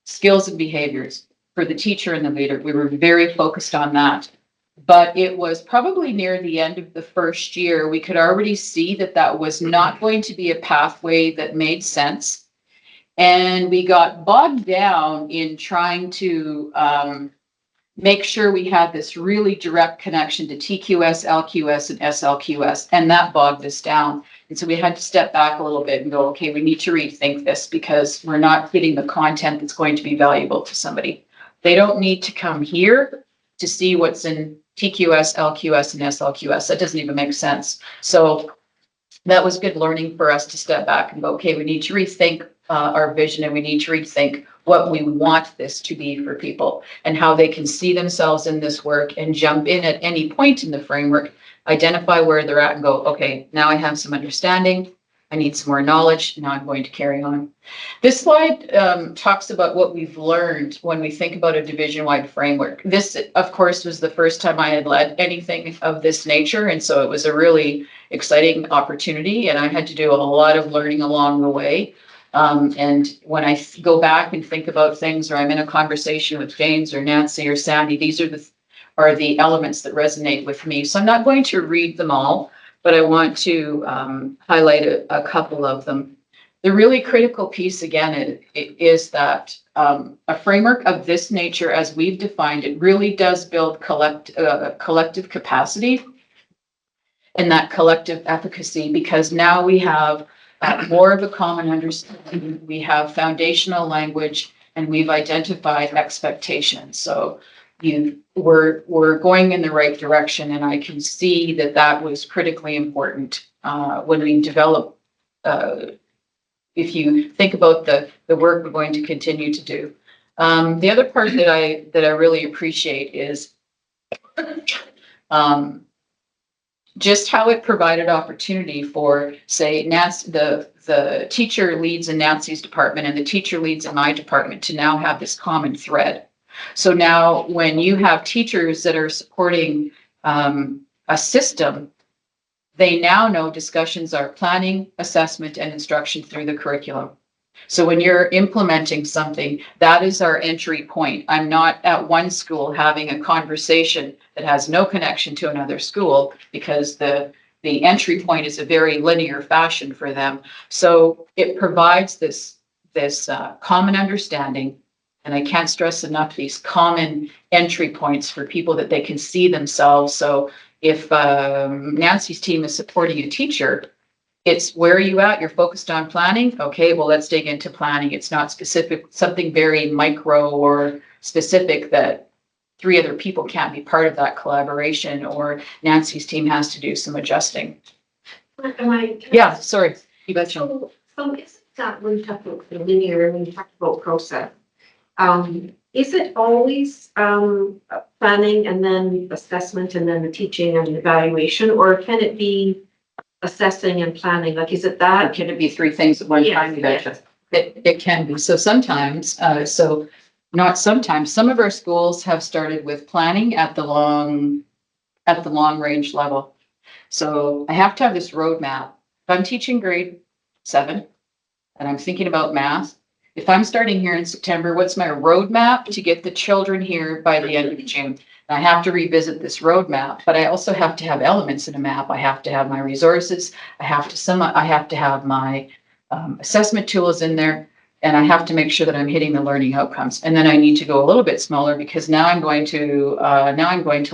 skills and behaviors for the teacher and the leader. We were very focused on that. But it was probably near the end of the first year, we could already see that that was not going to be a pathway that made sense. And we got bogged down in trying to make sure we had this really direct connection to TQS, LQS, and SLQS, and that bogged us down. And so we had to step back a little bit and go, okay, we need to rethink this because we're not getting the content that's going to be valuable to somebody. They don't need to come here to see what's in TQS, LQS, and SLQS. That doesn't even make sense. So that was good learning for us to step back and go, okay, we need to rethink our vision and we need to rethink what we want this to be for people and how they can see themselves in this work and jump in at any point in the framework, identify where they're at and go, okay, now I have some understanding. I need some more knowledge. Now I'm going to carry on. This slide talks about what we've learned when we think about a division-wide framework. This, of course, was the first time I had led anything of this nature. And so it was a really exciting opportunity. And I had to do a lot of learning along the way. And when I go back and think about things, or I'm in a conversation with James or Nancy or Sandy, these are the elements that resonate with me. So I'm not going to read them all, but I want to highlight a couple of them. The really critical piece, again, is that a framework of this nature, as we've defined it, really does build collective capacity and that collective efficacy, because now we have more of a common understanding. We have foundational language and we've identified expectations. So we're going in the right direction, and I can see that that was critically important when we develop. If you think about the work we're going to continue to do, the other part that I really appreciate is just how it provided opportunity for, say, Nancy, the teacher leads in Nancy's department and the teacher leads in my department to now have this common thread. So now when you have teachers that are supporting a system, they now know discussions are planning, assessment, and instruction through the curriculum. So when you're implementing something, that is our entry point. I'm not at one school having a conversation that has no connection to another school because the entry point is a very linear fashion for them. So it provides this common understanding. And I can't stress enough these common entry points for people that they can see themselves. So if Nancy's team is supporting a teacher, it's where are you at? You're focused on planning. Okay, well, let's dig into planning. It's not specific, something very micro or specific that 3 other people can't be part of that collaboration, or Nancy's team has to do some adjusting. Yeah, sorry. You betcha. So is that when you talk about the linear, when you talk about process, is it always planning and then assessment and then the teaching and evaluation, or can it be assessing and planning? Like, is it that? Or can it be 3 things at one time? You betcha. It can be. So sometimes, not sometimes, some of our schools have started with planning at the long range level. So I have to have this roadmap. If I'm teaching grade 7 and I'm thinking about math, If I'm starting here in September, what's my roadmap to get the children here by the end of June? And I have to revisit this roadmap, but I also have to have elements in a map. I have to have my resources. I have to have my assessment tools in there. And I have to make sure that I'm hitting the learning outcomes. And then I need to go a little bit smaller because now I'm going to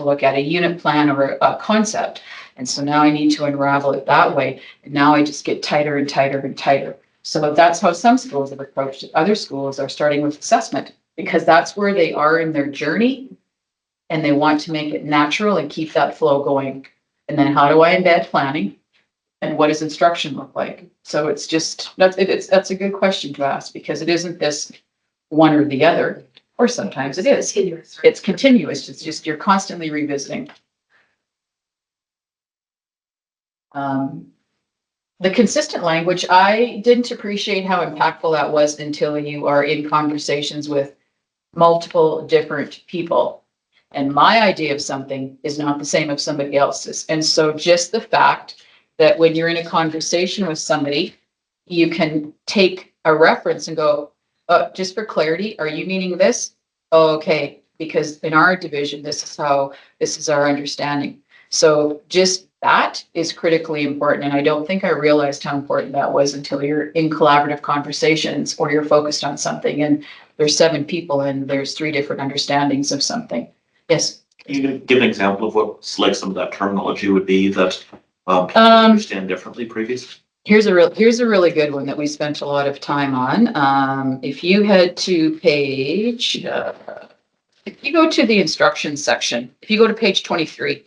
look at a unit plan or a concept. And so now I need to unravel it that way. And now I just get tighter and tighter and tighter. So that's how some schools have approached it. Other schools are starting with assessment because that's where they are in their journey. And they want to make it natural and keep that flow going. And then how do I embed planning? And what does instruction look like? So it's just, that's a good question to ask because it isn't this one or the other, or sometimes it is. It's continuous. It's just, you're constantly revisiting. The consistent language, I didn't appreciate how impactful that was until you are in conversations with multiple different people. And my idea of something is not the same as somebody else's. And so just the fact that when you're in a conversation with somebody, you can take a reference and go, just for clarity, are you meaning this? Oh, okay, because in our division, this is our understanding. So just that is critically important. And I don't think I realized how important that was until you're in collaborative conversations or you're focused on something and there's 7 people and there's 3 different understandings of something. Yes. Can you give an example of what like some of that terminology would be that people understand differently previously? Here's a really good one that we spent a lot of time on. If you head to page, if you go to the instructions section, if you go to page 23,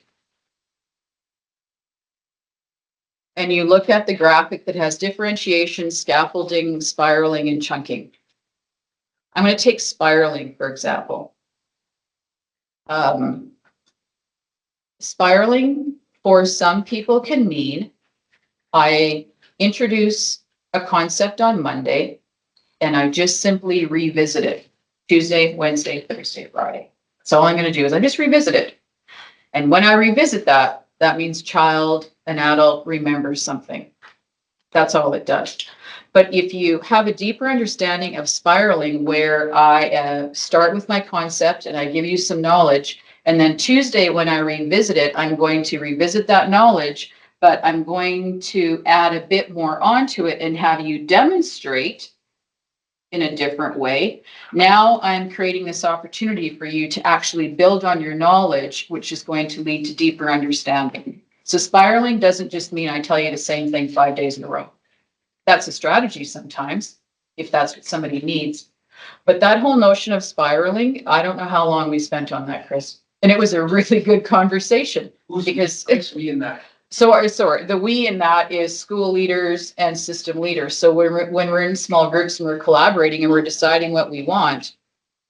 and you look at the graphic that has differentiation, scaffolding, spiraling, and chunking. I'm going to take spiraling, for example. Spiraling for some people can mean I introduce a concept on Monday and I just simply revisit it Tuesday, Wednesday, Thursday, Friday. So all I'm going to do is I just revisit it. And when I revisit that, that means an adult remembers something. That's all it does. But if you have a deeper understanding of spiraling where I start with my concept and I give you some knowledge, and then Tuesday when I revisit it, I'm going to revisit that knowledge, but I'm going to add a bit more onto it and have you demonstrate in a different way. Now I'm creating this opportunity for you to actually build on your knowledge, which is going to lead to deeper understanding. So spiraling doesn't just mean I tell you the same thing 5 days in a row. That's a strategy sometimes, if that's what somebody needs. But that whole notion of spiraling, I don't know how long we spent on that, Chris. And it was a really good conversation. Because we in that? So, sorry, the we in that is school leaders and system leaders. So when we're in small groups and we're collaborating and we're deciding what we want,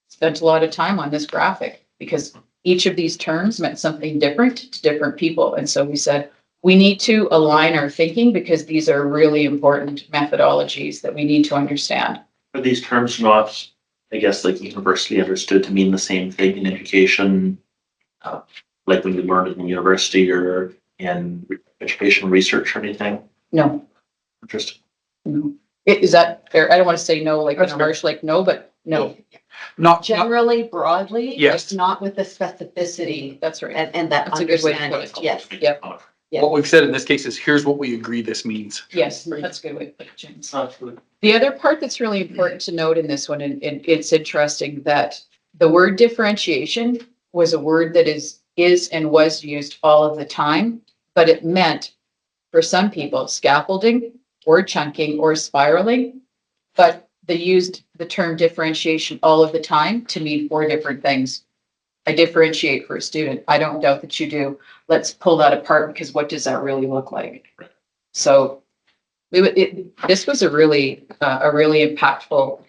spent a lot of time on this graphic because each of these terms meant something different to different people. And so we said, we need to align our thinking because these are really important methodologies that we need to understand. Are these terms not, I guess, like universally understood to mean the same thing in education? Like when you learned it in university or in education research or anything? No. Interesting. No. Is that fair? I don't want to say no, like That's in a harsh, like no, but no. Not Generally, broadly. Yes. But not with the specificity That's right. and that That's a good way to understanding. put it. Yes. Yep. Yeah. what we've said in this case is here's what we agree this means. Yes, that's a good way to put it, James. Absolutely. The other part that's really important to note in this one, and it's interesting that the word differentiation was a word that is and was used all of the time, but it meant for some people scaffolding or chunking or spiraling, but they used the term differentiation all of the time to mean 4 different things. I differentiate for a student. I don't doubt that you do. Let's pull that apart because what does that really look like? So this was a really impactful,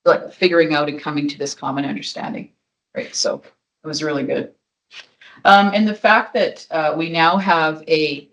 like figuring out and coming to this common understanding, right? So it was really good. And the fact that we now have a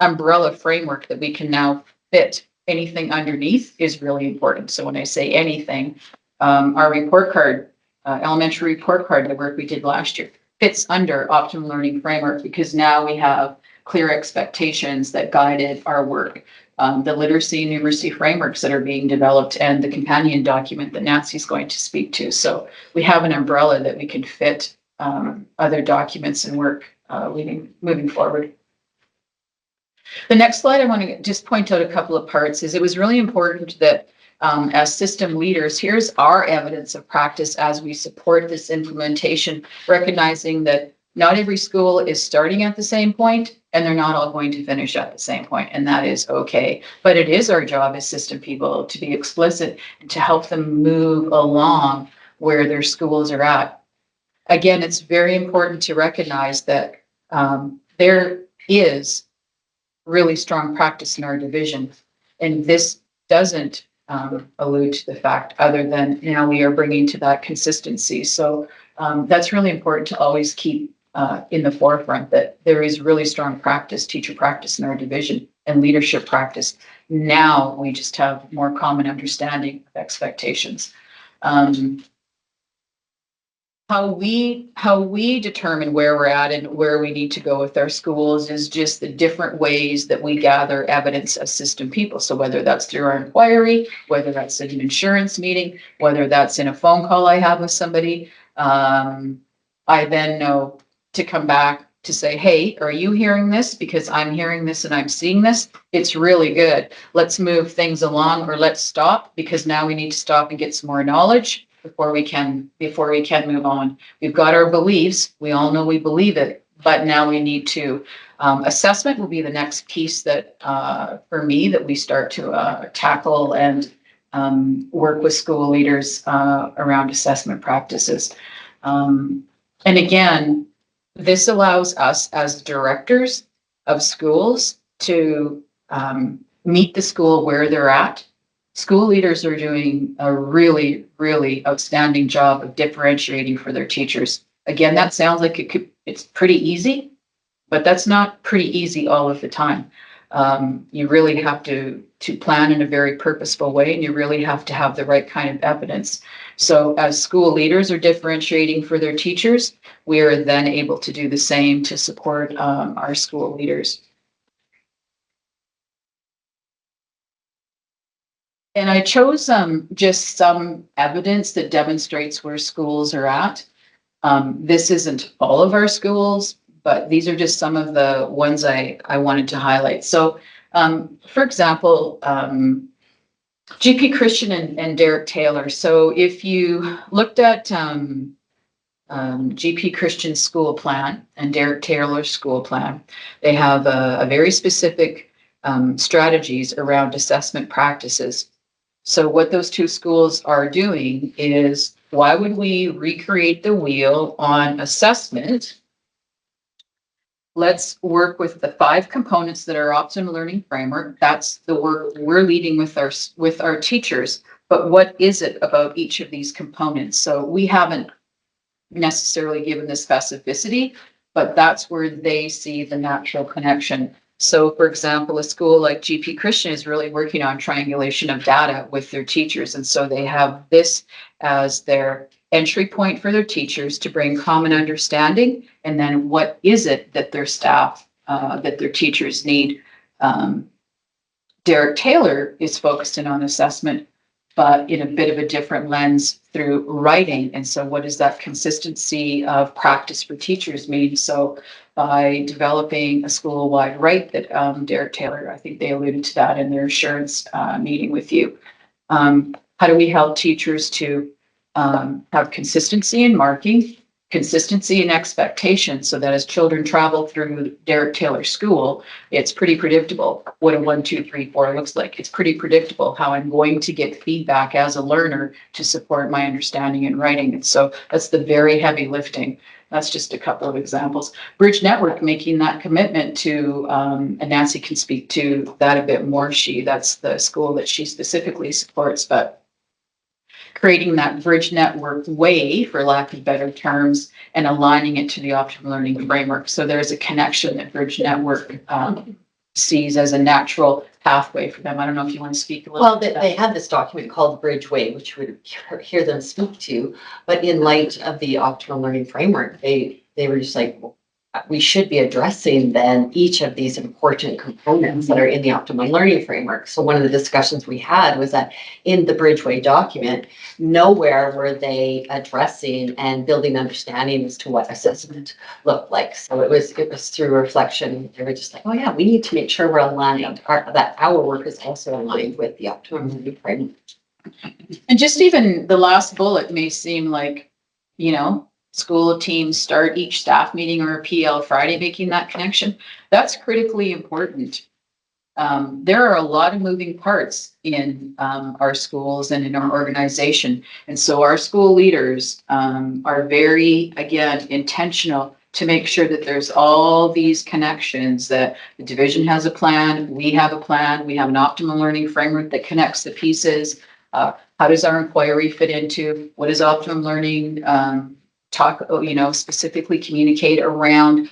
umbrella framework that we can now fit anything underneath is really important. So when I say anything, our report card, elementary report card, the work we did last year, fits under optimum learning framework because now we have clear expectations that guided our work. The literacy and numeracy frameworks that are being developed and the companion document that Nancy's going to speak to. So we have an umbrella that we can fit other documents and work moving forward. The next slide, I want to just point out a couple of parts. Is it was really important that as system leaders, here's our evidence of practice as we support this implementation, recognizing that not every school is starting at the same point and they're not all going to finish at the same point, and that is okay. But it is our job as system people to be explicit and to help them move along where their schools are at. Again, it's very important to recognize that there is really strong practice in our division, and this doesn't allude to the fact other than now we are bringing to that consistency. So that's really important to always keep in the forefront, that there is really strong practice, teacher practice in our division and leadership practice. Now we just have more common understanding of expectations. How we determine where we're at and where we need to go with our schools is just the different ways that we gather evidence as system people. So whether that's through our inquiry, whether that's in an insurance meeting, whether that's in a phone call I have with somebody, I then know to come back to say, hey, are you hearing this? Because I'm hearing this and I'm seeing this. It's really good. Let's move things along, or let's stop, because now we need to stop and get some more knowledge before we can move on. We've got our beliefs. We all know we believe it, but now we need to, assessment will be the next piece that, for me, that we start to tackle and work with school leaders around assessment practices. And again, this allows us as directors of schools to meet the school where they're at. School leaders are doing a really, really outstanding job of differentiating for their teachers. Again, that sounds like it's pretty easy, but that's not pretty easy all of the time. You really have to plan in a very purposeful way, and you really have to have the right kind of evidence. So as school leaders are differentiating for their teachers, we are then able to do the same to support our school leaders. And I chose just some evidence that demonstrates where schools are at. This isn't all of our schools, but these are just some of the ones I wanted to highlight. So, for example, GP Christian and Derek Taylor. So if you looked at GP Christian's school plan and Derek Taylor's school plan, they have a very specific strategies around assessment practices. So what those two schools are doing is, why would we recreate the wheel on assessment? Let's work with the 5 components that are Optimum Learning Framework. That's the work we're leading with our teachers. But what is it about each of these components? So we haven't necessarily given the specificity, but that's where they see the natural connection. So for example, a school like GP Christian is really working on triangulation of data with their teachers. And so they have this as their entry point for their teachers to bring common understanding. And then what is it that their staff, that their teachers need? Derek Taylor is focused in on assessment, but in a bit of a different lens through writing. And so what does that consistency of practice for teachers mean? So by developing a school-wide write that Derek Taylor, I think they alluded to that in their assurance meeting with you. How do we help teachers to have consistency in marking, consistency in expectation, so that as children travel through Derek Taylor School, it's pretty predictable what a 1, 2, 3, 4 looks like. It's pretty predictable how I'm going to get feedback as a learner to support my understanding in writing. And so that's the very heavy lifting. That's just a couple of examples. Bridge Network making that commitment to, and Nancy can speak to that a bit more. That's the school that she specifically supports, but creating that bridge network way, for lack of better terms, and aligning it to the Optimum Learning Framework. So there's a connection that Bridge Network sees as a natural pathway for them. I don't know if you want to speak a little Well, bit to that. they had this document called the Bridgeway, which would hear them speak to, but in light of the Optimum Learning Framework, they were just like, we should be addressing then each of these important components that are in the optimum learning framework. So one of the discussions we had was that in the Bridgeway document, nowhere were they addressing and building understanding as to what assessment looked like. So it was through reflection. They were just like, oh yeah, we need to make sure we're aligned, that our work is also aligned with the optimum learning framework. And just even the last bullet may seem like, you know, school teams start each staff meeting or a PL Friday, making that connection. That's critically important. There are a lot of moving parts in our schools and in our organization. And so our school leaders are very, again, intentional to make sure that there's all these connections, that the division has a plan, we have a plan, we have an optimal learning framework that connects the pieces. How does our inquiry fit into what is optimum learning? Specifically communicate around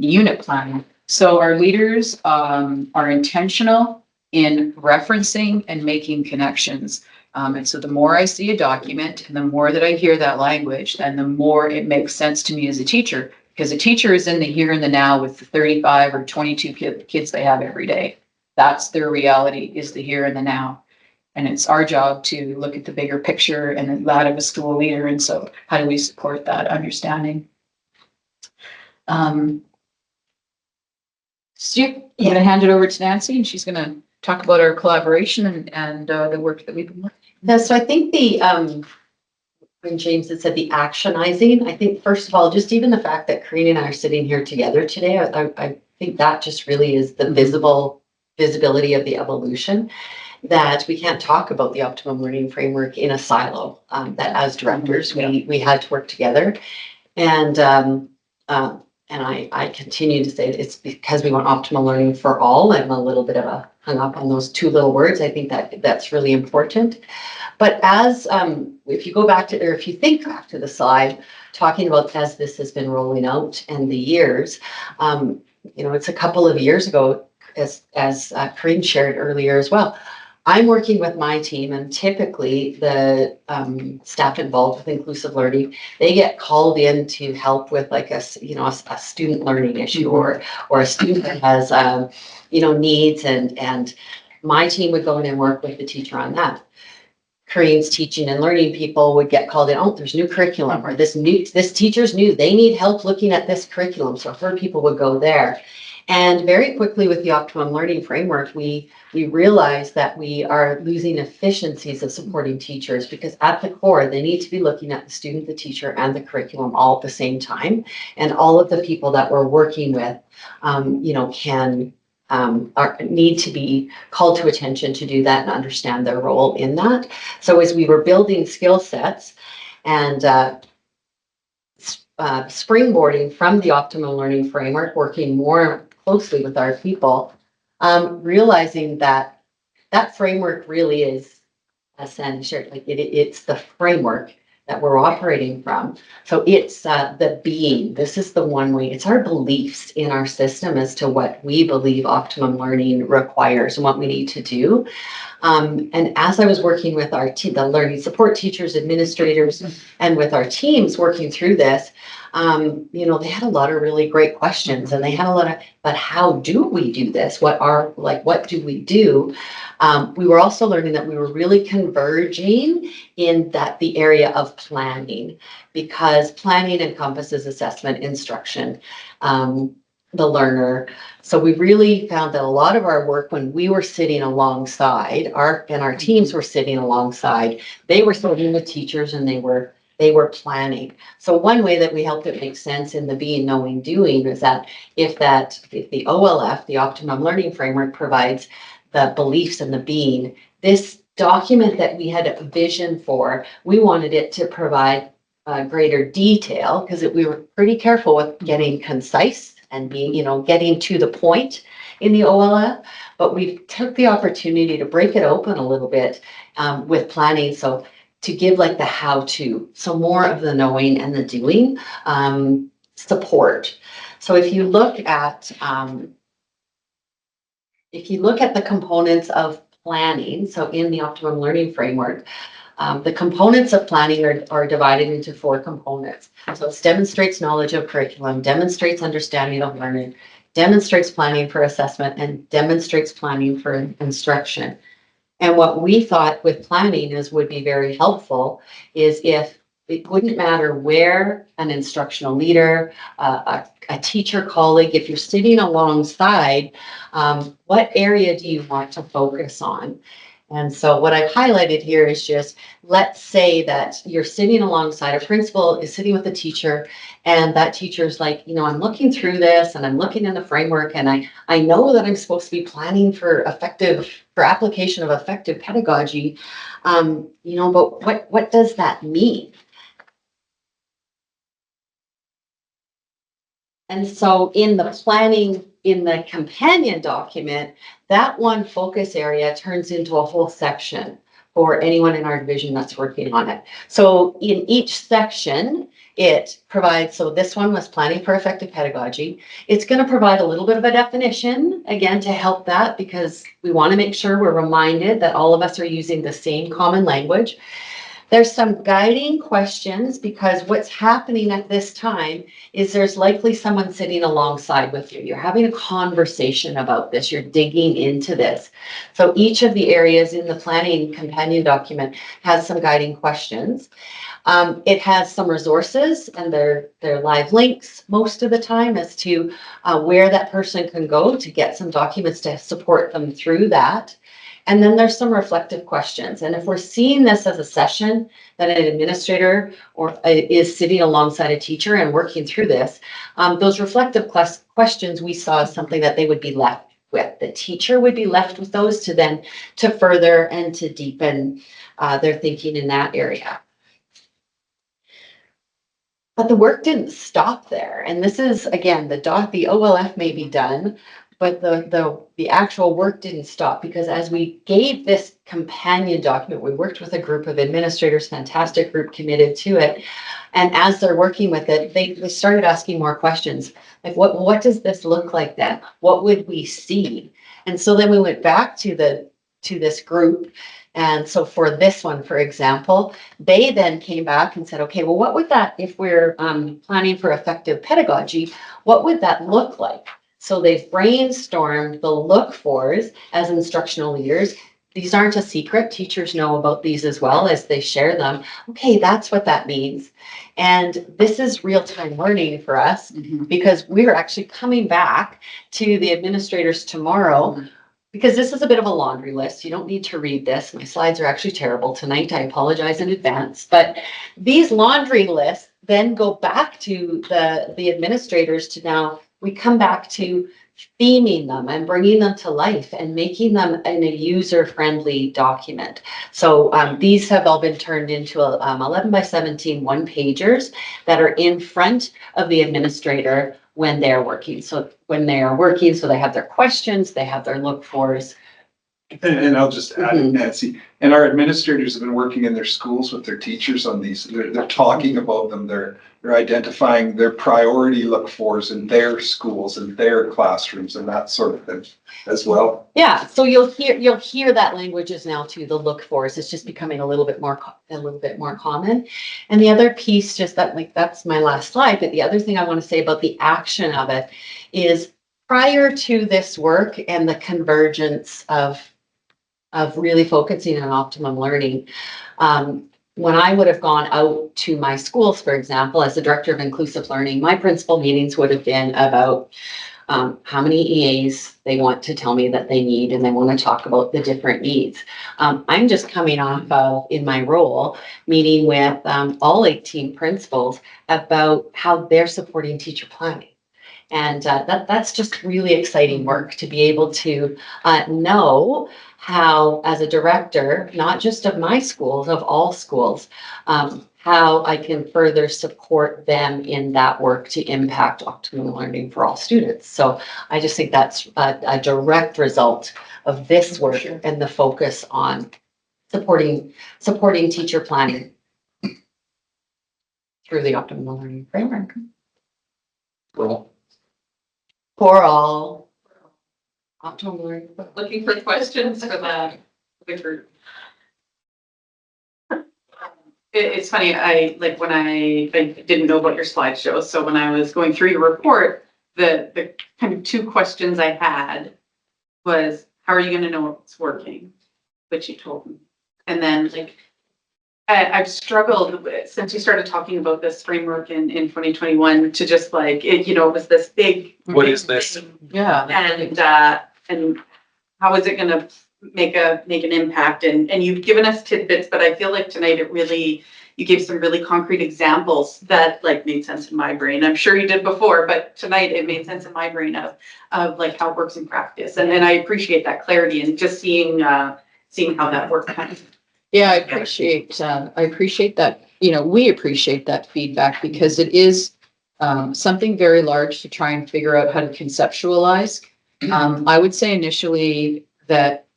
unit planning. So our leaders are intentional in referencing and making connections. And so the more I see a document and the more that I hear that language, and the more it makes sense to me as a teacher, because a teacher is in the here and the now with the 35 or 22 kids they have every day. That's their reality, is the here and the now. And it's our job to look at the bigger picture and that of a school leader. And so how do we support that understanding? So I'm going to hand it over to Nancy, and she's going to talk about our collaboration and the work that we've been working. Yeah, so I think when James had said the actionizing, I think first of all, just even the fact that Karina and I are sitting here together today, I think that just really is the visibility of the evolution, that we can't talk about the optimum learning framework in a silo, that as directors, we had to work together. And I continue to say it's because we want optimal learning for all. I'm a little bit of a hung up on those two little words. I think that's really important. But as if you go back to, or if you think back to the slide, talking about as this has been rolling out and the years, it's a couple of years ago, as Corinne shared earlier as well. I'm working with my team, and typically the staff involved with inclusive learning, they get called in to help with like a student learning issue or a student that has needs, and my team would go in and work with the teacher on that. Korean's teaching and learning people would get called in. Oh, there's new curriculum, or this teacher's new. They need help looking at this curriculum. So her people would go there. And very quickly with the optimum learning framework, we realized that we are losing efficiencies of supporting teachers, because at the core, they need to be looking at the student, the teacher, and the curriculum all at the same time. And all of the people that we're working with, need to be called to attention to do that and understand their role in that. So as we were building skill sets and springboarding from the optimal learning framework, working more closely with our people, realizing that framework really is, as Sandy shared, like it's the framework that we're operating from. So it's the being. This is the one way. It's our beliefs in our system as to what we believe optimum learning requires and what we need to do. And as I was working with our team, the learning support teachers, administrators, and with our teams working through this, they had a lot of really great questions, and they had a lot of, but how do we do this? What do we do? We were also learning that we were really converging in the area of planning, because planning encompasses assessment, instruction, the learner. So we really found that a lot of our work, when we were sitting alongside our teams were sitting alongside, they were sitting with teachers and they were planning. So one way that we helped it make sense in the being, knowing, doing is that if the OLF, the optimum learning framework, provides the beliefs and the being, this document that we had a vision for, we wanted it to provide greater detail, because we were pretty careful with getting concise and being, getting to the point in the OLF, but we took the opportunity to break it open a little bit with planning. So to give like the how-to, so more of the knowing and the doing support. So if you look at the components of planning, so in the optimum learning framework, The components of planning are divided into 4 components. So it demonstrates knowledge of curriculum, demonstrates understanding of learning, demonstrates planning for assessment, and demonstrates planning for instruction. And what we thought with planning is would be very helpful is if it wouldn't matter where an instructional leader, a teacher colleague, if you're sitting alongside, what area do you want to focus on? And so what I've highlighted here is just, let's say that you're sitting alongside a principal is sitting with a teacher, and that teacher's like, you know, I'm looking through this and I'm looking in the framework, and I know that I'm supposed to be planning for application of effective pedagogy. You know, but what does that mean? And so in the planning, in the companion document, that one focus area turns into a whole section for anyone in our division that's working on it. So in each section, it provides, so this one was planning for effective pedagogy. It's going to provide a little bit of a definition, again, to help that, because we want to make sure we're reminded that all of us are using the same common language. There's some guiding questions, because what's happening at this time is there's likely someone sitting alongside with you. You're having a conversation about this. You're digging into this. So each of the areas in the planning companion document has some guiding questions. It has some resources, and they're live links most of the time as to where that person can go to get some documents to support them through that. And then there's some reflective questions. And if we're seeing this as a session that an administrator or is sitting alongside a teacher and working through this, those reflective questions we saw as something that they would be left with. The teacher would be left with those to further and to deepen their thinking in that area. But the work didn't stop there. And this is, again, the OLF may be done, but the actual work didn't stop, because as we gave this companion document, we worked with a group of administrators, fantastic group committed to it. And as they're working with it, they started asking more questions. Like, what does this look like then? What would we see? And so then we went back to this group. And so for this one, for example, they then came back and said, okay, well, what would that, if we're planning for effective pedagogy, what would that look like? So they've brainstormed the look-fors as instructional leaders. These aren't a secret. Teachers know about these as well as they share them. Okay, that's what that means. And this is real-time learning for us, because we're actually coming back to the administrators tomorrow, because this is a bit of a laundry list. You don't need to read this. My slides are actually terrible tonight. I apologize in advance. But these laundry lists then go back to the administrators to now, we come back to theming them and bringing them to life and making them in a user-friendly document. So these have all been turned into 11 by 17 one-pagers that are in front of the administrator when they're working. So when they are working, so they have their questions, they have their look-fors. And I'll just add, Nancy, and our administrators have been working in their schools with their teachers on these. They're talking about them. They're identifying their priority look-fors in their schools and their classrooms and that sort of thing as well. Yeah, so you'll hear that language is now to the look-fors. It's just becoming a little bit more common. And the other piece, just that, like, that's my last slide, but the other thing I want to say about the action of it is, prior to this work and the convergence of really focusing on optimum learning, when I would have gone out to my schools, for example, as the director of inclusive learning, my principal meetings would have been about how many EAs they want to tell me that they need, and they want to talk about the different needs. I'm just coming off of, in my role, meeting with all 18 principals about how they're supporting teacher planning. And that's just really exciting work to be able to know how, as a director, not just of my schools, of all schools, how I can further support them in that work to impact optimal learning for all students. So I just think that's a direct result of this work and the focus on supporting teacher planning through the optimal learning framework. Well, For all optimal learning. Looking for questions for the group. It's funny, when I didn't know about your slideshow, so when I was going through your report, the kind of two questions I had was, how are you gonna know it's working? Which you told me. And then I've struggled since you started talking about this framework in 2021 to just it was this big. What is this? thing. Yeah. And how is it gonna make an impact? And you've given us tidbits, but I feel like tonight you gave some really concrete examples that made sense in my brain. I'm sure you did before, but tonight it made sense in my brain of how it works in practice. And I appreciate that clarity and just seeing how that works. Yeah, I appreciate that, we appreciate that feedback because it is something very large to try and figure out how to conceptualize. I would say initially that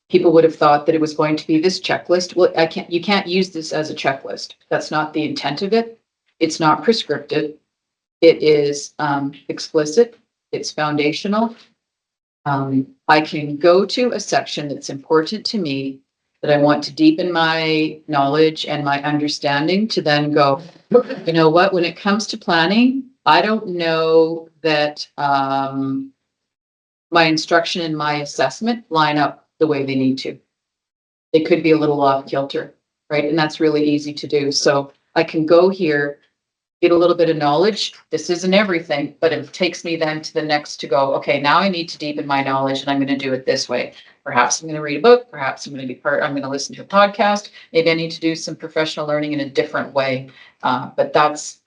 people would have thought that it was going to be this checklist. Well, you can't use this as a checklist. That's not the intent of it. It's not prescriptive. It is explicit. It's foundational. I can go to a section that's important to me that I want to deepen my knowledge and my understanding to then go, you know what, when it comes to planning, I don't know that my instruction and my assessment line up the way they need to. They could be a little off kilter, right? And that's really easy to do. So I can go here, get a little bit of knowledge. This isn't everything, but it takes me then to the next to go, okay, now I need to deepen my knowledge and I'm going to do it this way. Perhaps I'm going to read a book. Perhaps I'm going to listen to a podcast. Maybe I need to do some professional learning in a different way. But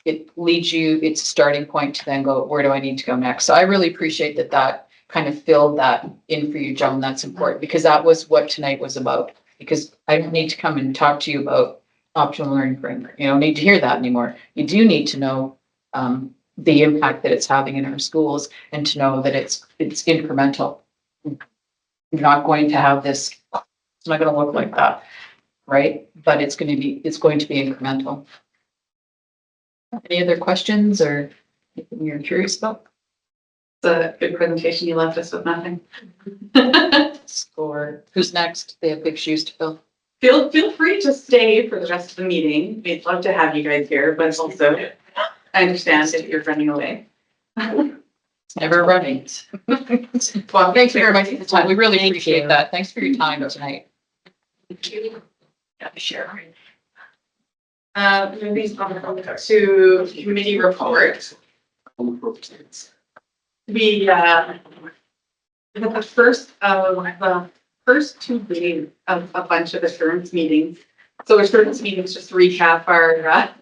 it leads you, it's a starting point to then go, where do I need to go next? So I really appreciate that kind of filled that in for you, Joan. That's important because that was what tonight was about. Because I don't need to come and talk to you about optional learning framework. You don't need to hear that anymore. You do need to know the impact that it's having in our schools and to know that it's incremental. You're not going to have this, it's not going to look like that, right? But it's going to be incremental. Any other questions or anything you're curious about? It's a good presentation. You left us with nothing. Score. Who's next? They have big shoes to fill. Feel free to stay for the rest of the meeting. We'd love to have you guys here, but also I understand if you're running away. Never running. Well, thanks very much for the time. We really appreciate that. Thanks for your time tonight. Yeah, sure. Moving on to committee reports. We had the first 2 days of a bunch of assurance meetings. So assurance meetings, just to recap, are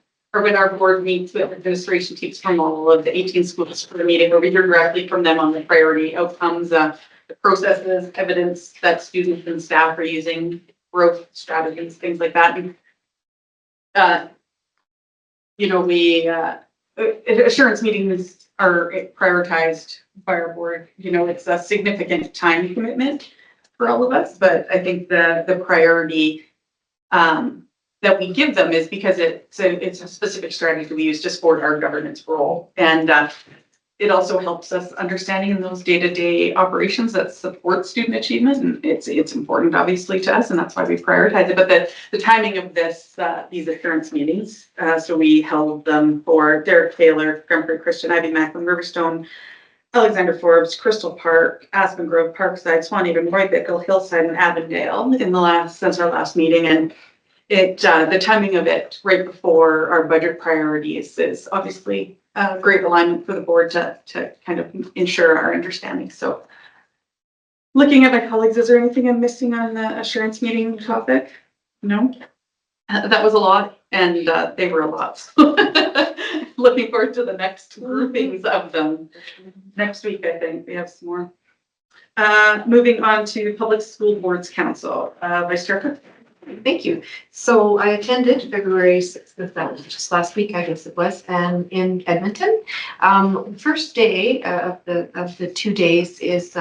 when our board meets with administration teams from all of the 18 schools for the meeting, where we hear directly from them on the priority outcomes, the processes, evidence that students and staff are using, growth strategies, things like that. And, assurance meetings are prioritized by our board. It's a significant time commitment for all of us, but I think the priority that we give them is because it's a specific strategy we use to support our governance role. And it also helps us understanding in those day-to-day operations that support student achievement. And it's important, obviously, to us, and that's why we prioritize it. But the timing of these assurance meetings, so we held them for Derek Taylor, Grand Prairie Christian, Ivy Macklin, Riverstone, Alexander Forbes, Crystal Park, Aspen Grove, Parkside, Swanhaven, Roy Bickle, Hillside, and Avondale since our last meeting. And the timing of it right before our budget priorities is obviously a great alignment for the board to kind of ensure our understanding. So looking at my colleagues, is there anything I'm missing on the assurance meeting topic? No? That was a lot, and they were a lot. Looking forward to the next groupings of them. Next week, I think we have some more. Moving on to Public School Boards Council. Vice Chair Cook. Thank you. So I attended February 6th and 7th, just last week, I guess it was, and in Edmonton. First day of the 2 days is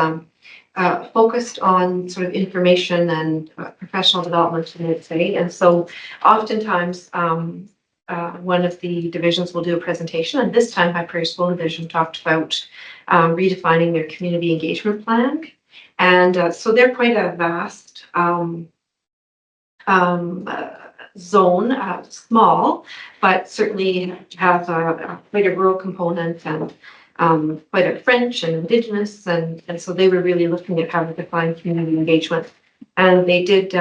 focused on sort of information and professional development, I would say. And so oftentimes one of the divisions will do a presentation, and this time High Prairie School Division talked about redefining their community engagement plan. And so they're quite a vast zone, small, but certainly has quite a rural component and quite a French and Indigenous, and so they were really looking at how to define community engagement. And they did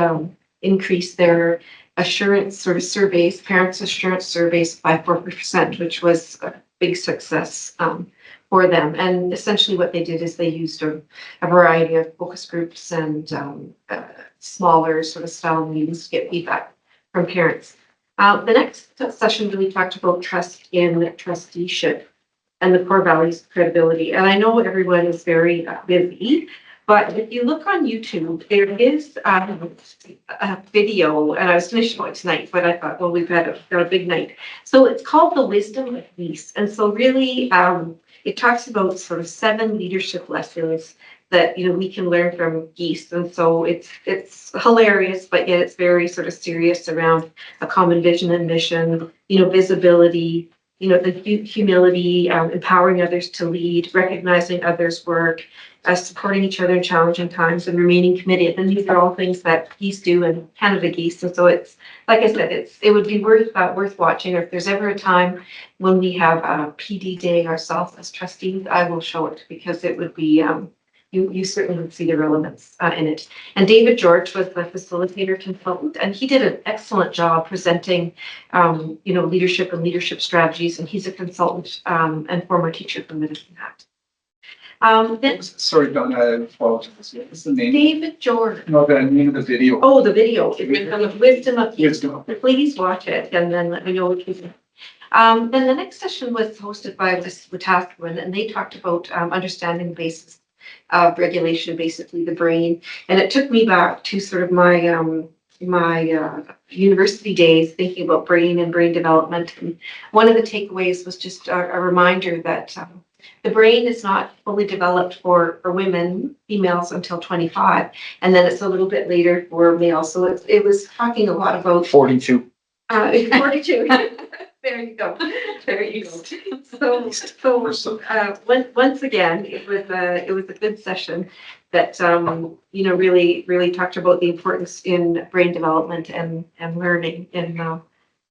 increase their assurance sort of surveys, parents' assurance surveys by 4%, which was a big success for them. And essentially what they did is they used a variety of focus groups and smaller sort of style meetings to get feedback from parents. The next session really talked about trust in trusteeship and the core values of credibility. And I know everyone is very busy, but if you look on YouTube, there is a video, and I was going to show it tonight, but I thought, well, we've got a big night. So it's called The Wisdom of Geese. And so really, it talks about sort of 7 leadership lessons that, you know, we can learn from geese. And so it's hilarious, but yet it's very sort of serious around a common vision and mission, you know, visibility, you know, the humility, empowering others to lead, recognizing others' work, supporting each other in challenging times, and remaining committed. And these are all things that geese do in Canada Geese. And so it's, like I said, it would be worth watching. Or if there's ever a time when we have a PD day ourselves as trustees, I will show it, because it would be, you certainly would see the relevance in it. And David George was the facilitator consultant, and he did an excellent job presenting, you know, leadership and leadership strategies. And he's a consultant and former teacher from Medicine Hat. Then Sorry, Donna, I apologize. What's the name? David George. No, the name of the video. Oh, the video. It was on the Wisdom of Geese. Wisdom. Please watch it and then let me know what you think. Then the next session was hosted by Wetaskiwin, and they talked about understanding the basis of regulation, basically the brain. And it took me back to sort of my university days, thinking about brain and brain development. And one of the takeaways was just a reminder that the brain is not fully developed for women, females, until 25, and then it's a little bit later for males. So it was talking a lot about 42. 42. There you go. There you go. So once again, it was a good session that you know, really talked about the importance in brain development and learning in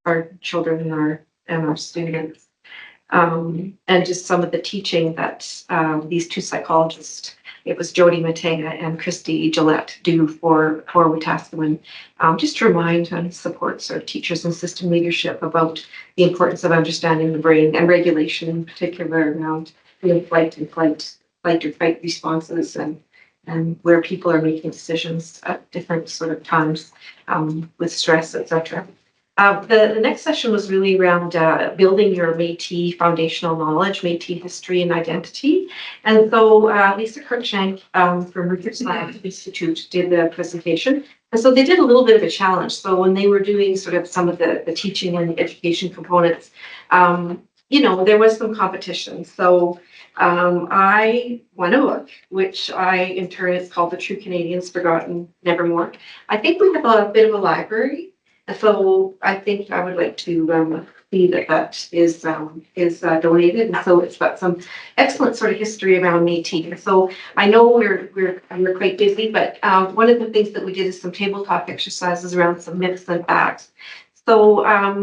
our children and our students. And just some of the teaching that these 2 psychologists, it was Jody Matega and Christy Gillette, do for Wetaskiwin, just to remind and support sort of teachers and system leadership about the importance of understanding the brain and regulation, in particular around, you know, flight or fight responses, and where people are making decisions at different sort of times with stress, etc. The next session was really around building your Métis foundational knowledge, Métis history and identity. And so Lisa Cruikshank from Rupert Science Institute did the presentation. And so they did a little bit of a challenge. So when they were doing sort of some of the teaching and the education components, you know, there was some competition. So I won a book, which in turn is called The True Canadians Forgotten Nevermore. I think we have a bit of a library. So I think I would like to see that is donated. And so it's got some excellent sort of history around Métis. So I know we're quite busy, but one of the things that we did is some tabletop exercises around some myths and facts. So a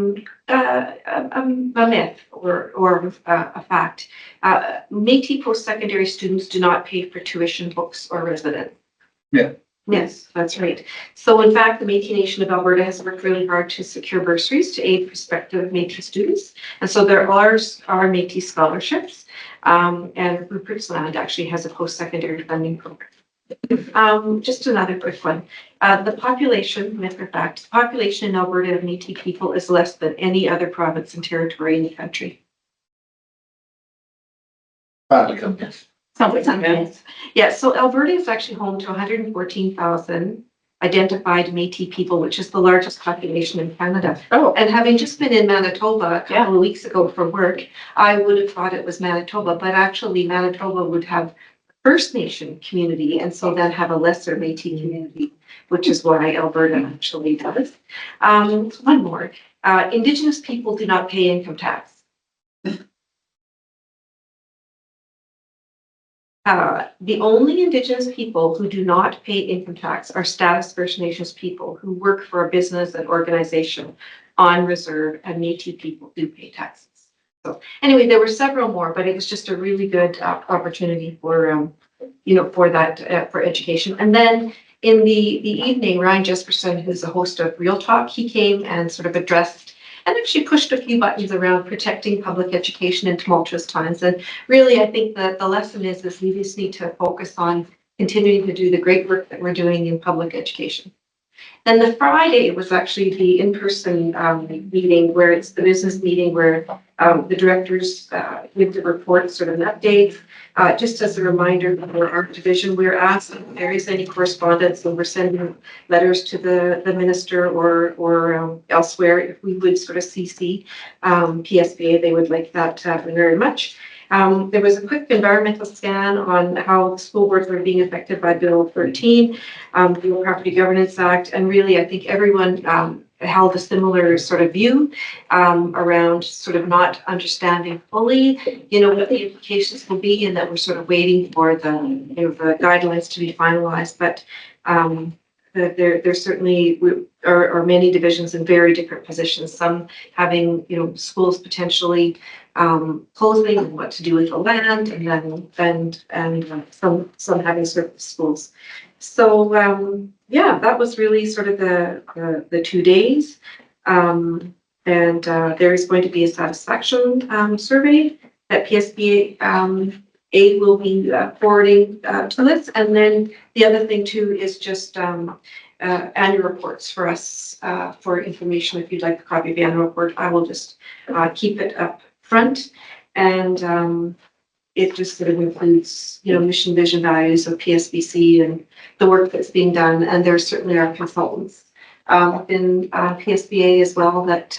myth or a fact: Métis post-secondary students do not pay for tuition, books, or residence. Yeah. Yes, that's right. So in fact, the Métis Nation of Alberta has worked really hard to secure bursaries to aid prospective Métis students. And so there are Métis scholarships, and Rupert's Land actually has a post-secondary funding program. Just another quick one. The population, myth or fact, the population in Alberta of Métis people is less than any other province and territory in the country. Yeah, so Alberta is actually home to 114,000 identified Métis people, which is the largest population in Canada. Oh. And having just been in Manitoba a couple of weeks ago for work, I would have thought it was Manitoba, but actually Manitoba would have First Nation community, and so then have a lesser Métis community, which is why Alberta actually does. One more. Indigenous people do not pay income tax. The only Indigenous people who do not pay income tax are status First Nations people who work for a business and organization on reserve, and Métis people do pay taxes. So anyway, there were several more, but it was just a really good opportunity for, for that, for education. And then in the evening, Ryan Jesperson, who's the host of Real Talk, he came and sort of addressed and actually pushed a few buttons around protecting public education in tumultuous times. And really, I think that the lesson is we just need to focus on continuing to do the great work that we're doing in public education. Then the Friday was actually the in-person meeting, where it's the business meeting where the directors give the report, sort of an update. Just as a reminder for our division, we're asked if there is any correspondence, and we're sending letters to the minister or elsewhere. If we would sort of CC PSBA, they would like that very much. There was a quick environmental scan on how school boards were being affected by Bill 13, the Property Governance Act, and really I think everyone held a similar sort of view around sort of not understanding fully, what the implications will be, and that we're sort of waiting for the guidelines to be finalized. But there certainly are many divisions in very different positions. Some having schools potentially closing and what to do with the land, and some having surface schools. So yeah, that was really sort of the 2 days. And there is going to be a satisfaction survey that PSBA will be forwarding to this. And then the other thing too is just annual reports for us for information. If you'd like a copy of the annual report, I will just keep it up front. And it just sort of includes, mission, vision, values of PSBC and the work that's being done. And there certainly are consultants in PSBA as well that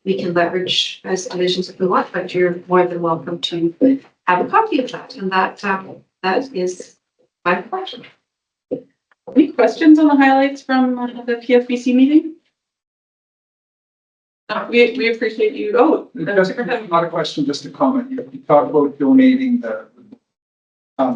we can leverage as divisions if we want, but you're more than welcome to have a copy of that. And that is my pleasure. Any questions on the highlights from the PFBC meeting? We appreciate you. Oh, Just not a question, just a comment. You talked about donating the,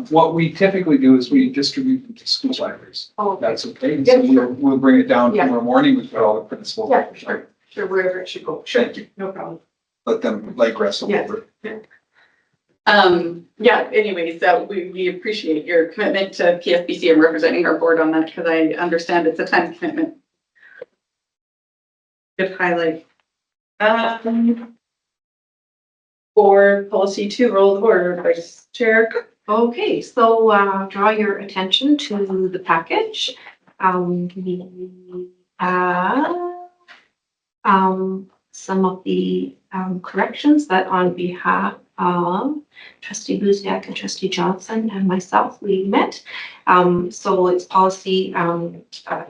what we typically do is we distribute them to school libraries. Oh, That's okay. So we'll bring it down tomorrow morning with all the principals. Yeah, sure, wherever it should go. Sure, Thank you. no problem. Let them wrestle Yes. over it. Yeah, anyways, we appreciate your commitment to PFBC and representing our board on that, because I understand it's a time commitment. Good highlight. For policy 2, roll the board, Vice Chair. Okay, so draw your attention to the package. We have some of the corrections that on behalf of Trustee Buziak and Trustee Johnson and myself, we met. So it's policy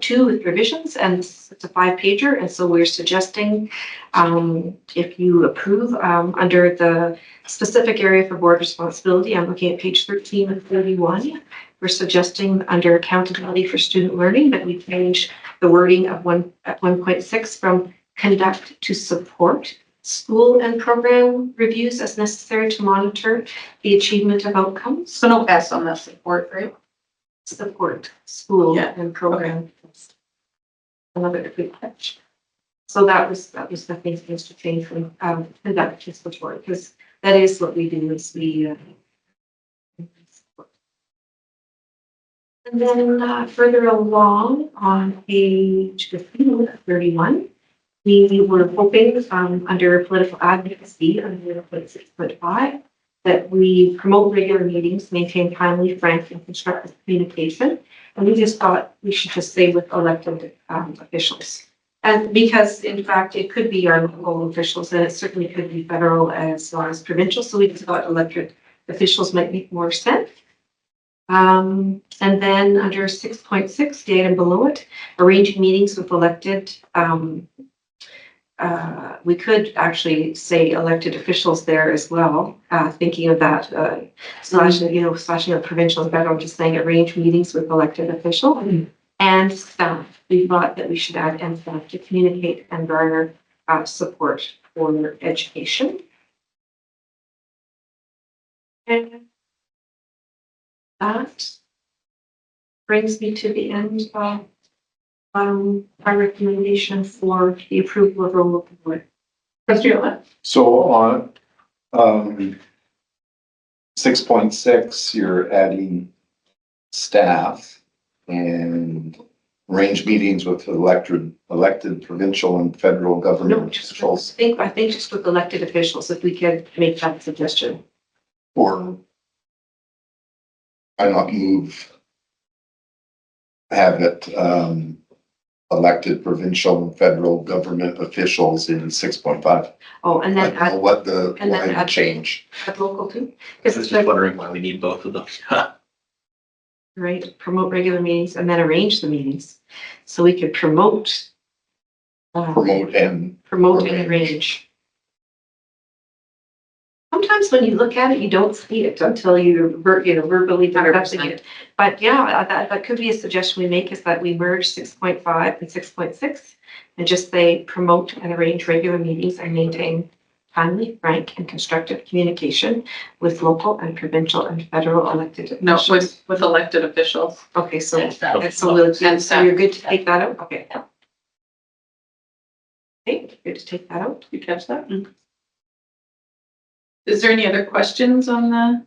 2 with revisions, and it's a 5-pager. And so we're suggesting if you approve under the specific area for board responsibility, I'm looking at page 13 and 31. We're suggesting under accountability for student learning that we change the wording of 1.6 from conduct to support school and program reviews as necessary to monitor the achievement of outcomes. So no S on the support, right? Support school and program. Another good catch. So that was the thing to change from conduct to support, because that is what we do is we and then further along on page 31, we were hoping under political advocacy under 6.5 that we promote regular meetings, maintain timely, frank, and constructive communication. And we just thought we should just say with elected officials. And because in fact, it could be our local officials, and it certainly could be federal as well as provincial. So we just thought elected officials might make more sense. And then under 6.6, the item below it, arranging meetings with elected, we could actually say elected officials there as well, thinking of that, slashing the provincial and federal, just saying arrange meetings with elected officials and staff. We thought that we should add and staff to communicate and garner support for education. And that brings me to the end of our recommendation for the approval of role of the board. Trustee Ola? So on, 6.6, you're adding staff and arrange meetings with elected provincial and federal No, government just, officials I think just with elected officials, if we could make that suggestion. or I not move, have it, elected provincial and federal government officials in 6.5. Oh, and I then don't know add, what the and then line add- change. add local too. I was just wondering why we need both of those. Right, promote regular meetings and then arrange the meetings. So we could promote. Promote and Promote and arrange. Sometimes when you look at it, you don't see it until you verbally discussing it. But yeah, that could be a suggestion we make, is that we merge 6.5 and 6.6 and just say promote and arrange regular meetings and maintain timely, frank, and constructive communication with local and provincial and federal elected No, officials. with elected officials. Okay, so, And staff. so we'll, And so you're good to take that out? Okay. Yeah. Okay, good to take that out. You catch that? Is there any other questions on the?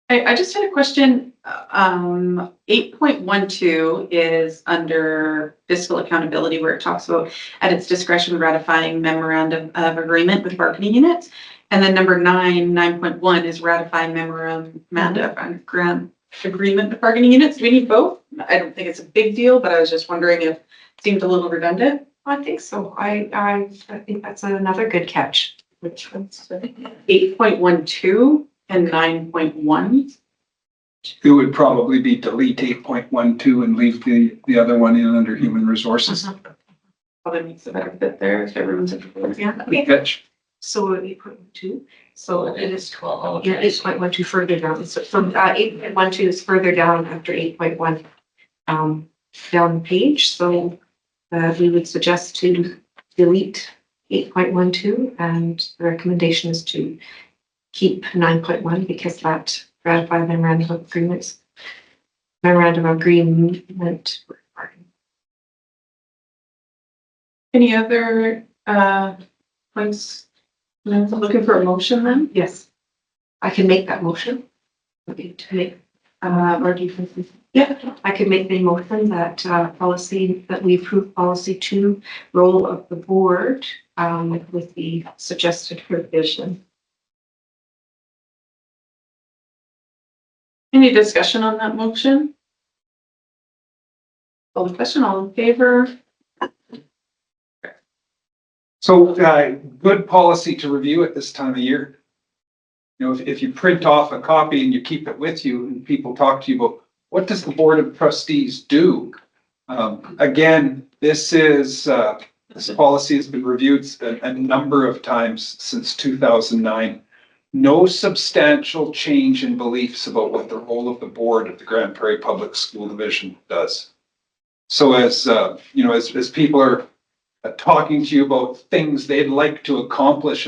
I just had a question. 8.12 is under fiscal accountability, where it talks about at its discretion ratifying memorandum of agreement with bargaining units. And then number 9.1 is ratifying memorandum of agreement with bargaining units. Do we need both? I don't think it's a big deal, but I was just wondering if it seemed a little redundant. I think so. I think that's another good catch. Which one's 8.12 and 9.1? It would probably be delete 8.12 and leave the other one in under human resources. Probably makes a better fit there if everyone's in favor. Yeah. Good catch. So 8.12, so it is 12. yeah, 8.12 further down. So 8.12 is further down after 8.1 down the page. So we would suggest to delete 8.12 and the recommendation is to keep 9.1 because that ratified memorandum of agreement. Any other points? No, looking for a motion then? Yes, I can make that motion. Okay, to make, Or do you think? yeah, I could make the motion that policy, that we approve policy 2, role of the board, with the suggested revision. Any discussion on that motion? Call the question, all in favor? So, good policy to review at this time of year. You know, if you print off a copy and you keep it with you and people talk to you about, what does the Board of Trustees do? Again, this policy has been reviewed a number of times since 2009. No substantial change in beliefs about what the role of the board of the Grand Prairie Public School Division does. So as people are talking to you about things they'd like to accomplish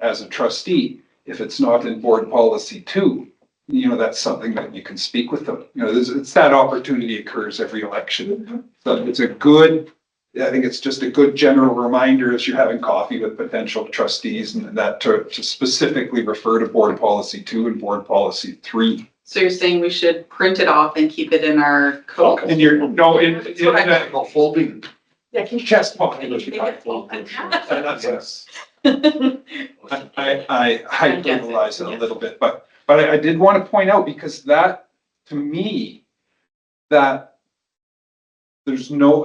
as a trustee, if it's not in board policy 2, that's something that you can speak with them. It's that opportunity occurs every election. So I think it's just a good general reminder as you're having coffee with potential trustees and that to specifically refer to board policy 2 and board policy 3. So you're saying we should print it off and keep it in our code? And Folding. Yeah, can chest pocket. Yes. I hyperbolize it a little bit, but I did want to point out, because that, to me, that there's no,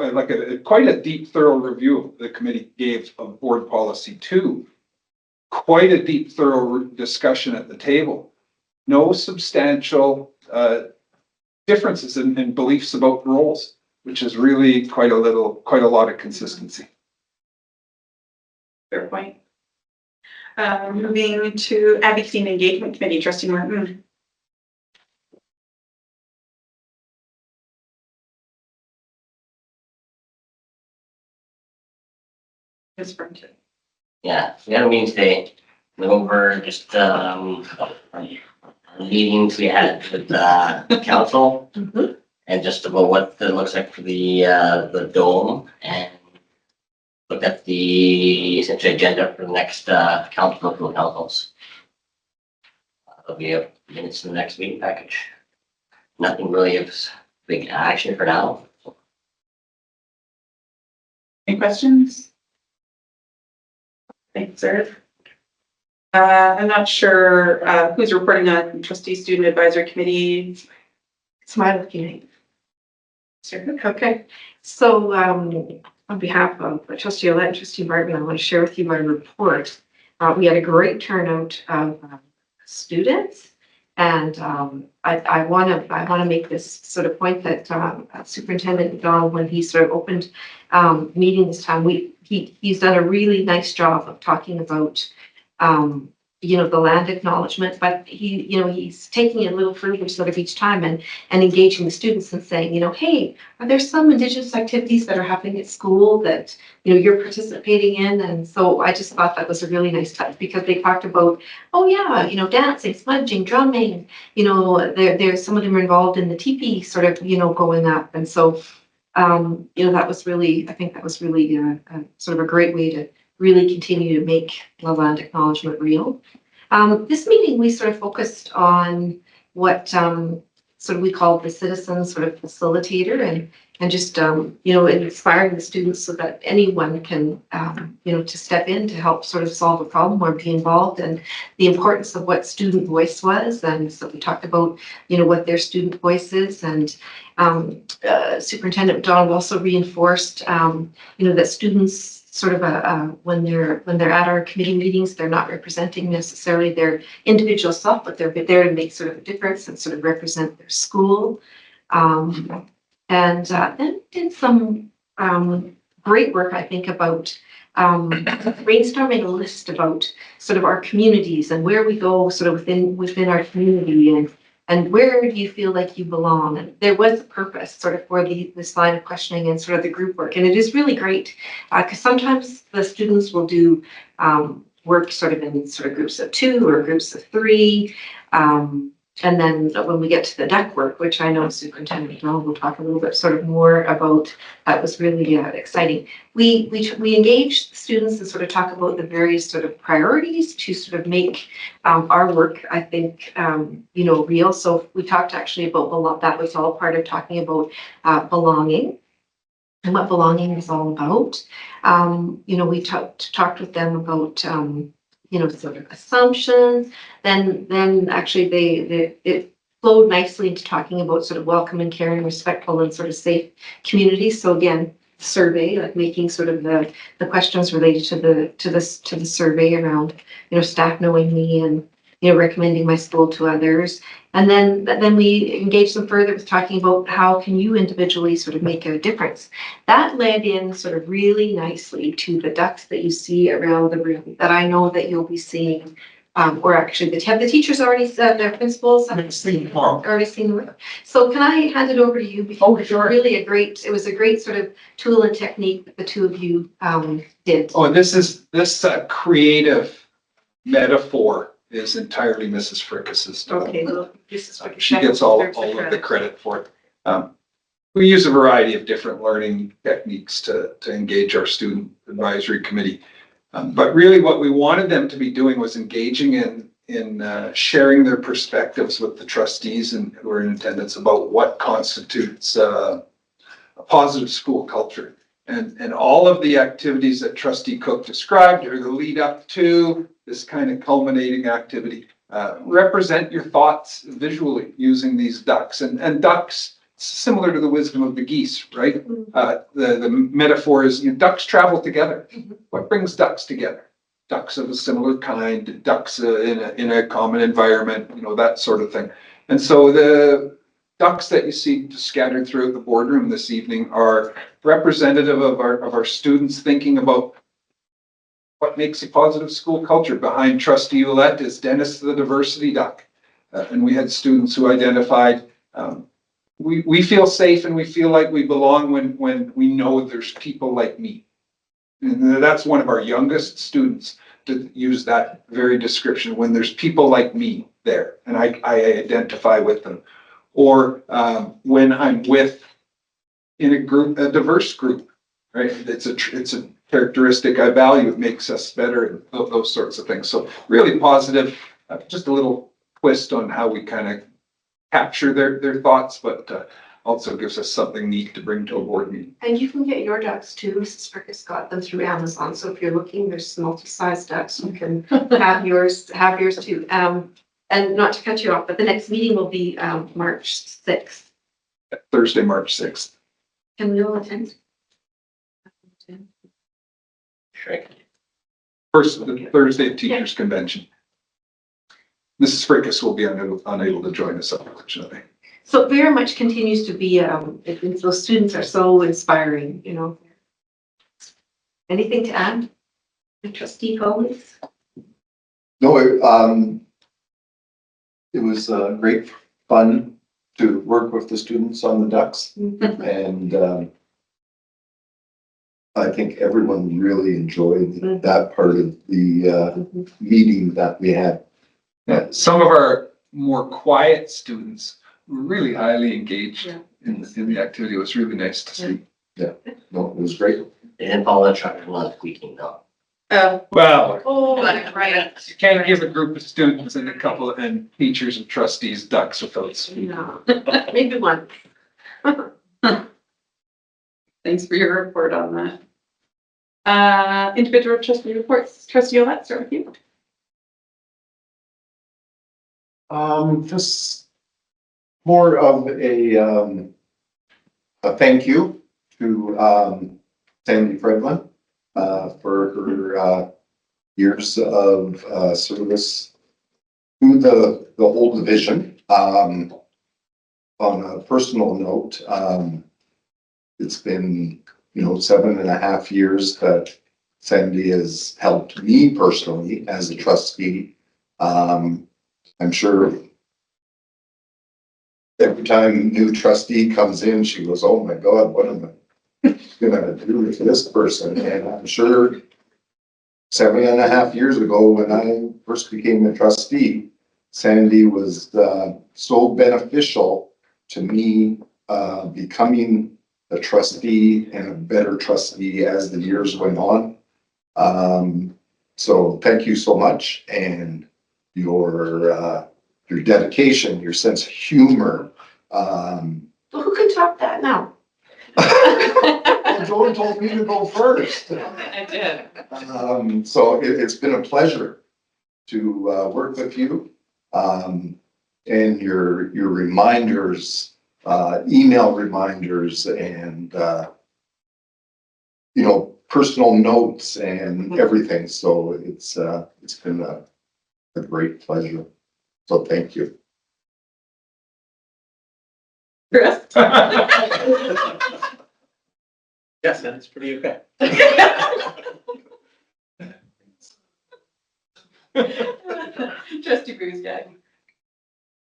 quite a deep, thorough review the committee gave of board policy 2. Quite a deep, thorough discussion at the table. No substantial differences in beliefs about roles, which is really quite a lot of consistency. Fair point. Moving to Advocacy and Engagement Committee, Trustee Martin. It's printed. Yeah, we had a meeting today, went over just, meetings we had with council. And just about what it looks like for the dome, and looked at the essentially agenda for the next local councils. There'll be a minutes in the next meeting package. Nothing really of big action for now. Any questions? Thanks, sir. I'm not sure who's reporting on trustee student advisory committee. Smile if you need. Okay, so on behalf of Trustee Olet and Trustee Martin, I want to share with you my report. We had a great turnout of students, and I want to make this sort of point that Superintendent Don, when he sort of opened meeting this time, he's done a really nice job of talking about the land acknowledgement, but he's taking it a little further sort of each time and engaging the students and saying, hey, are there some Indigenous activities that are happening at school that, you're participating in? And so I just thought that was a really nice touch, because they talked about, oh yeah, dancing, smudging, drumming, there's some of them are involved in the teepee sort of, going up. And so, that was really, I think that was really sort of a great way to really continue to make the land acknowledgement real. This meeting, we sort of focused on what sort of we call the citizen sort of facilitator, and just inspiring the students so that anyone can to step in to help sort of solve a problem or be involved, and the importance of what student voice was. And so we talked about what their student voice is, and Superintendent Don also reinforced that students sort of when they're at our committee meetings, they're not representing necessarily their individual self, but they're there to make sort of a difference and sort of represent their school. And then did some great work, I think, about brainstorming a list about sort of our communities and where we go sort of within our community, and where do you feel like you belong? And there was a purpose sort of for this line of questioning and sort of the group work. And it is really great because sometimes the students will do work sort of in sort of groups of 2 or groups of 3. And then when we get to the deck work, which I know Superintendent Donald will talk a little bit sort of more about, that was really exciting. We engage students and sort of talk about the various sort of priorities to sort of make our work, I think, real. So we talked actually about that was all part of talking about belonging and what belonging is all about. We talked with them about sort of assumptions. Then actually it flowed nicely into talking about sort of welcome and caring, respectful and sort of safe communities. So again, survey, like making sort of the questions related to the survey around, staff knowing me and, recommending my school to others. And then we engaged them further with talking about how can you individually sort of make a difference. That led in sort of really nicely to the ducks that you see around the room that I know that you'll be seeing, or actually have the teachers already said, their principals already seen them. So can I hand it over to you? Because sure. It was a great sort of tool and technique that the two of you did. Oh, this creative metaphor is entirely Mrs. Fricas's. Okay, well, she gets all of the credit for it. We use a variety of different learning techniques to engage our student advisory committee. But really what we wanted them to be doing was engaging in sharing their perspectives with the trustees and who are in attendance about what constitutes a positive school culture. And all of the activities that Trustee Cook described, or the lead up to this kind of culminating activity, represent your thoughts visually using these ducks. And ducks, similar to the wisdom of the geese, right? The metaphor is ducks travel together. What brings ducks together? Ducks of a similar kind, ducks in a common environment, that sort of thing. And so the ducks that you see scattered throughout the boardroom this evening are representative of our students thinking about what makes a positive school culture. Behind Trustee Olet is Dennis the diversity duck. And we had students who identified, we feel safe and we feel like we belong when we know there's people like me. And that's one of our youngest students to use that very description, when there's people like me there and I identify with them. Or when I'm with in a group, a diverse group, right? It's a characteristic I value. It makes us better and those sorts of things. So really positive, just a little twist on how we kind of capture their thoughts, but also gives us something neat to bring to a board meeting. And you can get your ducks too. Mrs. Frickus got them through Amazon. So if you're looking, there's multi-size ducks. You can have yours too. And not to cut you off, but the next meeting will be March 6th. Thursday, March 6th. Can we all attend? First Thursday Teachers Convention. Mrs. Frickus will be unable to join us, unfortunately. So it very much continues to be, those students are so inspiring, you know. Anything to add? Trustee Collins? No, it was great fun to work with the students on the ducks, and I think everyone really enjoyed that part of the meeting that we had. Yeah, some of our more quiet students were really highly engaged in the activity. It was really nice to see. Yeah, no, it was great. They didn't follow the truck, a lot of squeaking though. Well, Oh, right. you can't give a group of students and a couple and teachers and trustees ducks without speaking. no, maybe one. Thanks for your report on that. Individual trustee reports, trustee Olet, start with you. Just more of a thank you to Sandy Fredlin for her years of service to the whole division. On a personal note, it's been 7.5 years that Sandy has helped me personally as a trustee. I'm sure every time a new trustee comes in, she goes, "Oh my God, what am I gonna do with this person?" And I'm sure 7.5 years ago, when I first became a trustee, Sandy was so beneficial to me becoming a trustee and a better trustee as the years went on. So thank you so much, and your dedication, your sense of humor. Well, who can top that now? Well, Joan told me to go first. I did. So it's been a pleasure to work with you. And your reminders, email reminders, and personal notes and everything. So it's been a great pleasure. So thank you. Chris? Yes, that's pretty okay. Trustee Bruce, yeah.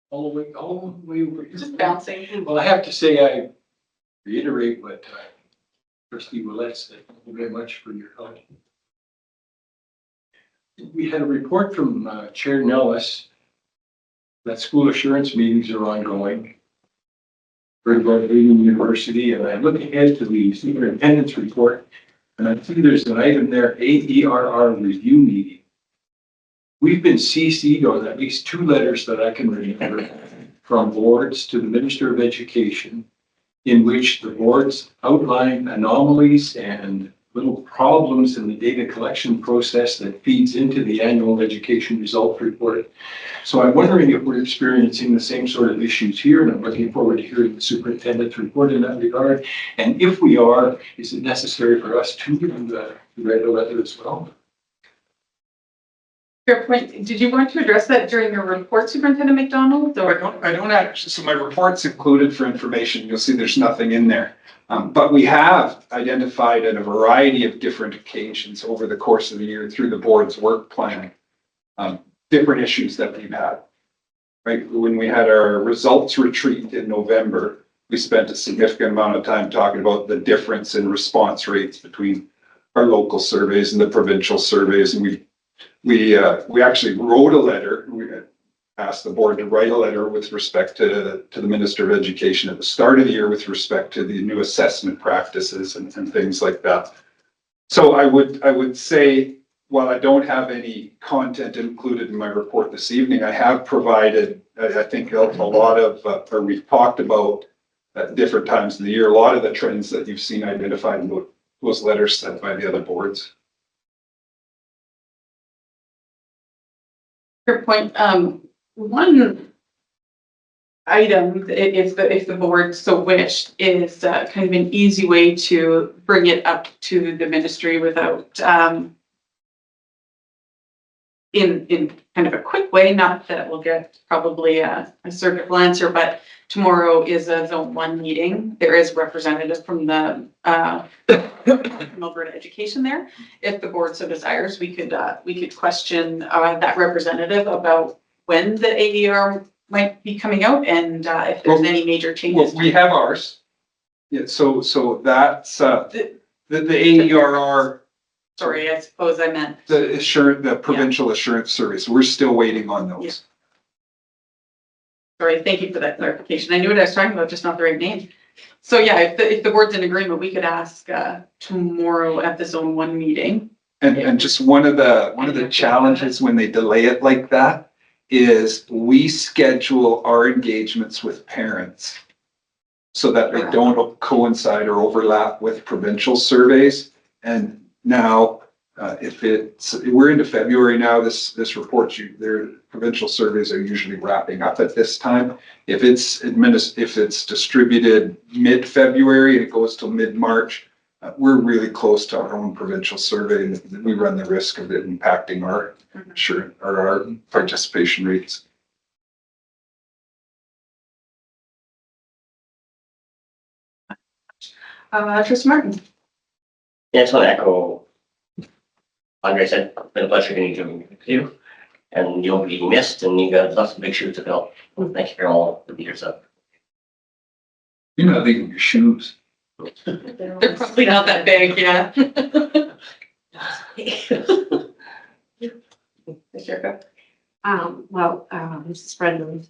All the way over. Just bouncing. Well, I have to say, I reiterate what Trustee Willett said. Thank you very much for your help. We had a report from Chair Nellis that school assurance meetings are ongoing for Brigham University, and I look ahead to the superintendent's report, and I see there's an item there, AERR review meeting. We've been CC'd on at least 2 letters that I can remember from boards to the Minister of Education, in which the boards outline anomalies and little problems in the data collection process that feeds into the annual education result report. So I'm wondering if we're experiencing the same sort of issues here, and I'm looking forward to hearing the superintendent's report in that regard. And if we are, is it necessary for us to write a letter as well? Fair point. Did you want to address that during your report, Superintendent McDonald? Or I don't actually, so my report's included for information. You'll see there's nothing in there. But we have identified at a variety of different occasions over the course of the year through the board's work plan, different issues that we've had. Right, when we had our results retreat in November, we spent a significant amount of time talking about the difference in response rates between our local surveys and the provincial surveys. And we We actually wrote a letter. We asked the board to write a letter with respect to the Minister of Education at the start of the year with respect to the new assessment practices and things like that. So I would say, while I don't have any content included in my report this evening, I have provided, I think, a lot of, or we've talked about at different times in the year, a lot of the trends that you've seen identified in those letters sent by the other boards. Your point, one item, if the board so wished, is kind of an easy way to bring it up to the ministry without, in kind of a quick way, not that we'll get probably a surgical answer, but tomorrow is a Zone 1 meeting. There is representative from the from Alberta Education there. If the board so desires, we could question that representative about when the AER might be coming out and if there's any major Well, changes. we have ours. Yeah, so that's the AERR, Sorry, I suppose I meant. the provincial assurance surveys. We're still waiting on those. Yeah. Sorry, thank you for that clarification. I knew what I was talking about, just not the right name. So yeah, if the board's in agreement, we could ask tomorrow at the Zone 1 meeting. And just one of the challenges when they delay it like that is we schedule our engagements with parents so that they don't coincide or overlap with provincial surveys. And now, we're into February now, this report, their provincial surveys are usually wrapping up at this time. If it's distributed mid-February and it goes till mid-March, we're really close to our own provincial survey, and we run the risk of it impacting our our participation rates. Trustee Martin. Yeah, I just want to echo Andre said, it's been a pleasure getting to meet with you. And you'll be missed and you got lots of big shoes to fill. Thank you for all the years up. You're not leaving your shoes. They're probably not that big, yeah. Mrs. Brendan,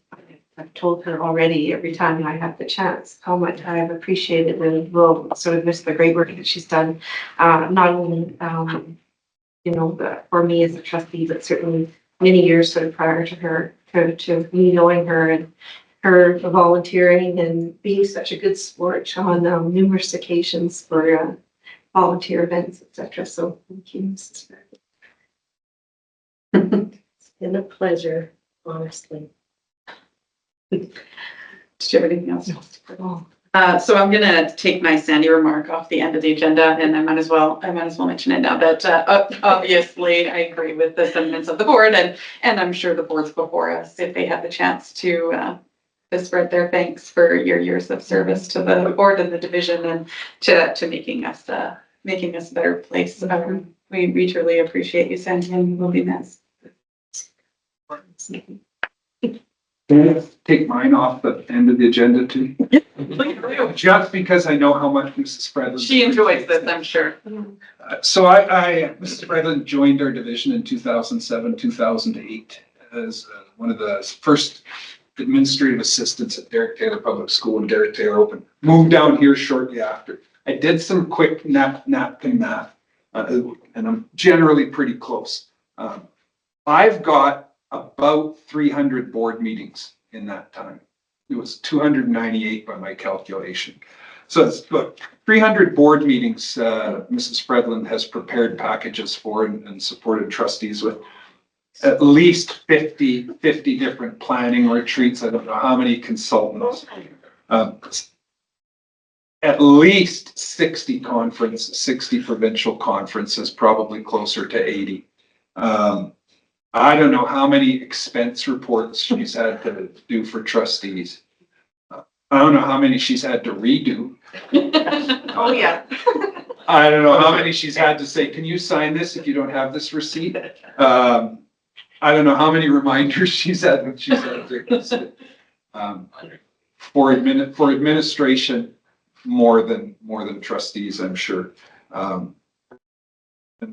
I've told her already every time I have the chance how much I've appreciated and will sort of miss the great work that she's done. Not only, for me as a trustee, but certainly many years sort of prior to her, to me knowing her and her volunteering and being such a good sport on numerous occasions for volunteer events, etc. So thank you, Mrs. Brendan. It's been a pleasure, honestly. Did you have anything else? So I'm gonna take my Sandy remark off the end of the agenda, and I might as well mention it now that obviously I agree with the sentiments of the board, and I'm sure the boards before us, if they had the chance to spread their thanks for your years of service to the board and the division, and to making us a better place. We truly appreciate you, Sandy, and you will be missed. Can I take mine off the end of the agenda too? Just because I know how much Mrs. Fredlin. She enjoys this, I'm sure. So Mrs. Fredlin joined our division in 2007, 2008 as one of the first administrative assistants at Derek Taylor Public School and Derek Taylor Open. Moved down here shortly after. I did some quick napkin math, and I'm generally pretty close. I've got about 300 board meetings in that time. It was 298 by my calculation. So it's about 300 board meetings Mrs. Fredlin has prepared packages for and supported trustees with. At least 50 different planning retreats. I don't know how many consultants. At least 60 provincial conferences, probably closer to 80. I don't know how many expense reports she's had to do for trustees. I don't know how many she's had to redo. Oh, yeah. I don't know how many she's had to say, can you sign this if you don't have this receipt? I don't know how many reminders she's had to for administration, more than trustees, I'm sure.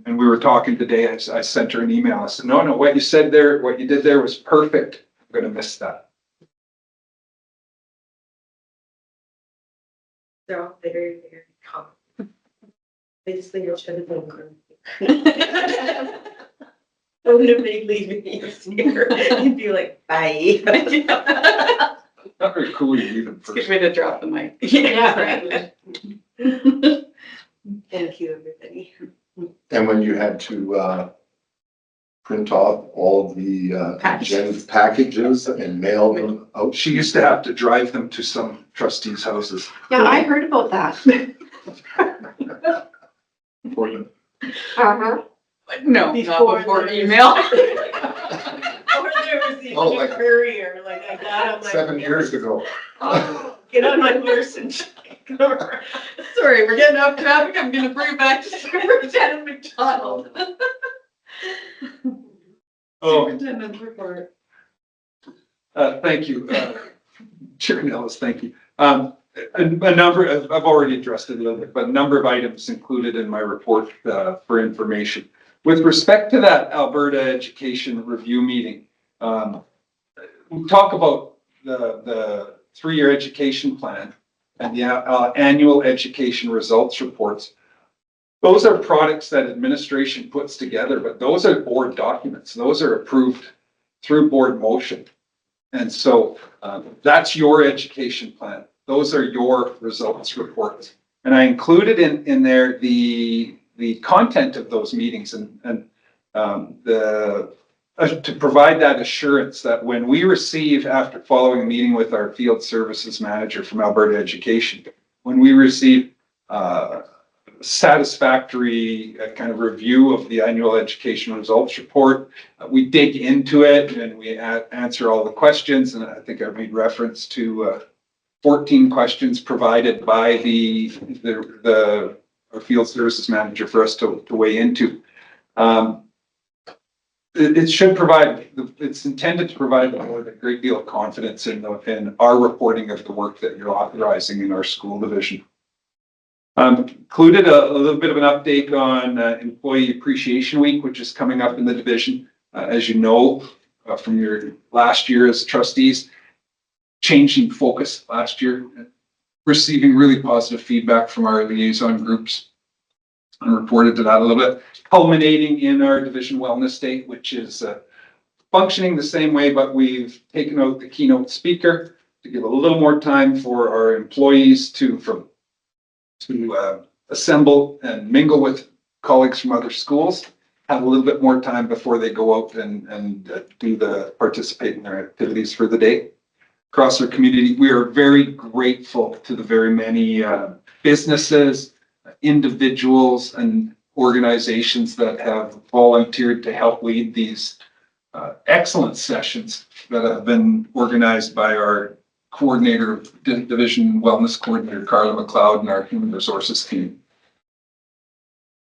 And we were talking today, I sent her an email. I said, no, what you said there, what you did there was perfect. I'm gonna miss that. They're all very, very calm. I just think it should have been good. I would have made leaving easier. You'd be like, bye. Not very cool you leave them Get first. me to drop the mic. Yeah, right. Thank you, everybody. And when you had to, print off all the, agenda packages and mail them out. She used to have to drive them to some trustees' houses. Yeah, I heard about that. For them. Uh-huh. No, not before email. Or there was even Oh, a like courier, like I got on my. 7 years ago. Oh, get on my horse and go around. Sorry, we're getting off traffic. I'm gonna bring it back to Superintendent McDonald. Oh, Superintendent's report. thank you, Chair Nellis, thank you. A number, I've already addressed it a little bit, but a number of items included in my report, for information. With respect to that Alberta Education Review meeting, we talk about the 3-year education plan and the annual education results reports. Those are products that administration puts together, but those are board documents. Those are approved through board motion. And so that's your education plan. Those are your results reports. And I included in there the content of those meetings and to provide that assurance that when we receive, after following a meeting with our field services manager from Alberta Education, when we receive satisfactory kind of review of the annual education results report, we dig into it and we answer all the questions. And I think I made reference to 14 questions provided by our field services manager for us to weigh into. It should provide, it's intended to provide the board a great deal of confidence in our reporting of the work that you're authorizing in our school division. Included a little bit of an update on Employee Appreciation Week, which is coming up in the division. As you know, from your last year as trustees, changing focus last year, receiving really positive feedback from our liaison groups. And reported to that a little bit, culminating in our division wellness day, which is functioning the same way, but we've taken out the keynote speaker to give a little more time for our employees to assemble and mingle with colleagues from other schools, have a little bit more time before they go out and participate in their activities for the day. Across our community, we are very grateful to the very many businesses, individuals, and organizations that have volunteered to help lead these excellent sessions that have been organized by our coordinator, division wellness coordinator, Carla McLeod, and our human resources team.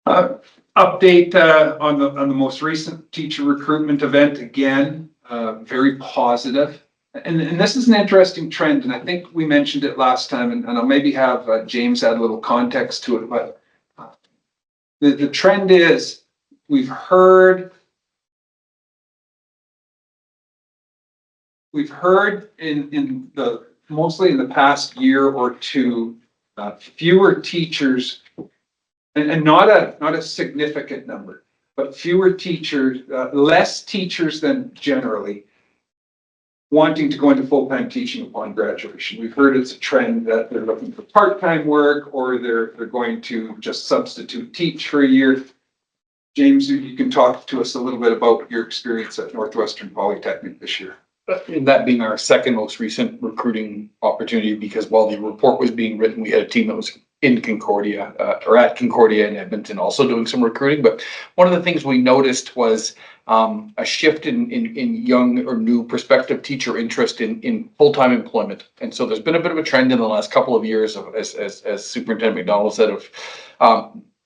Update on the most recent teacher recruitment event, again, very positive. And this is an interesting trend, and I think we mentioned it last time, and I'll maybe have James add a little context to it, but the trend is we've heard mostly in the past year or two, fewer teachers, and not a significant number, but fewer teachers, less teachers than generally wanting to go into full-time teaching upon graduation. We've heard it's a trend that they're looking for part-time work, or they're going to just substitute teach for a year. James, you can talk to us a little bit about your experience at Northwestern Polytechnic this year. That being our second most recent recruiting opportunity, because while the report was being written, we had a team that was in Concordia, or at Concordia and Edmonton, also doing some recruiting. But one of the things we noticed was a shift in young or new prospective teacher interest in full-time employment. And so there's been a bit of a trend in the last couple of years of, as Superintendent McDonald said, of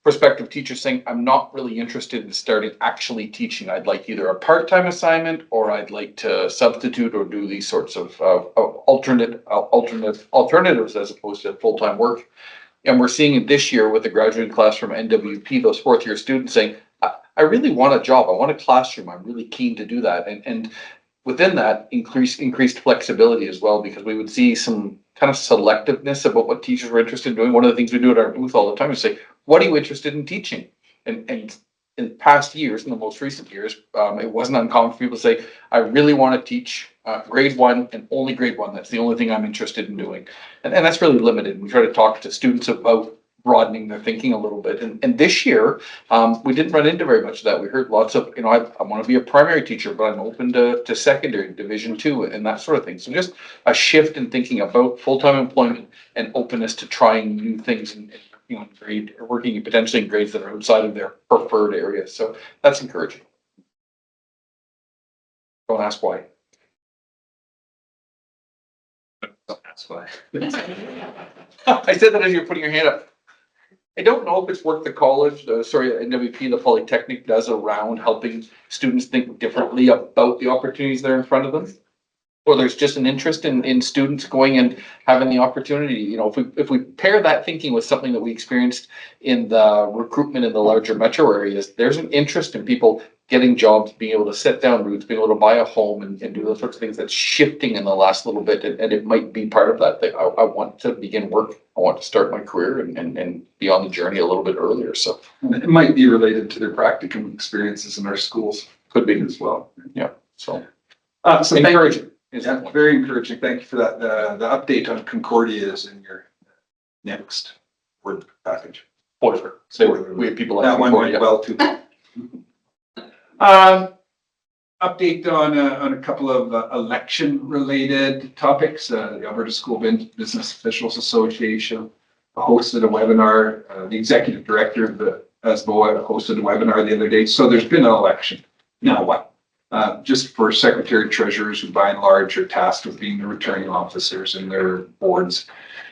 prospective teachers saying, I'm not really interested in starting actually teaching. I'd like either a part-time assignment, or I'd like to substitute or do these sorts of alternatives as opposed to full-time work. And we're seeing it this year with the graduating class from NWP, those fourth year students saying, I really want a job. I want a classroom. I'm really keen to do that. And within that, increased flexibility as well, because we would see some kind of selectiveness about what teachers were interested in doing. One of the things we do at our booth all the time is say, what are you interested in teaching? And in past years, in the most recent years, it wasn't uncommon for people to say, I really want to teach grade 1 and only grade 1. That's the only thing I'm interested in doing. And that's really limited. We try to talk to students about broadening their thinking a little bit. And this year, we didn't run into very much of that. We heard lots of, I want to be a primary teacher, but I'm open to secondary, Division 2 and that sort of thing. So just a shift in thinking about full-time employment and openness to trying new things and grade, or working potentially in grades that are outside of their preferred areas. So that's encouraging. Don't ask why. That's why. I said that as you're putting your hand up. I don't know if it's work the college, NWP, the Polytechnic does around helping students think differently about the opportunities that are in front of them. Or there's just an interest in students going and having the opportunity. If we pair that thinking with something that we experienced in the recruitment in the larger metro areas, there's an interest in people getting jobs, being able to set down roots, being able to buy a home and do those sorts of things. That's shifting in the last little bit. And it might be part of that thing. I want to begin work. I want to start my career and be on the journey a little bit earlier. So It might be related to their practicum experiences in our schools. could be as well. Yeah. So So thank you. encouraging. Yeah, very encouraging. Thank you for that. The update on Concordia is in your next word package. Spoiler. So we have people like That one went Concordia. well too. Update on a couple of election related topics. The Alberta School Business Officials Association hosted a webinar. The executive director of the ASBO hosted a webinar the other day. So there's been an election. Now what? Just for secretary treasurers who by and large are tasked with being the returning officers in their boards,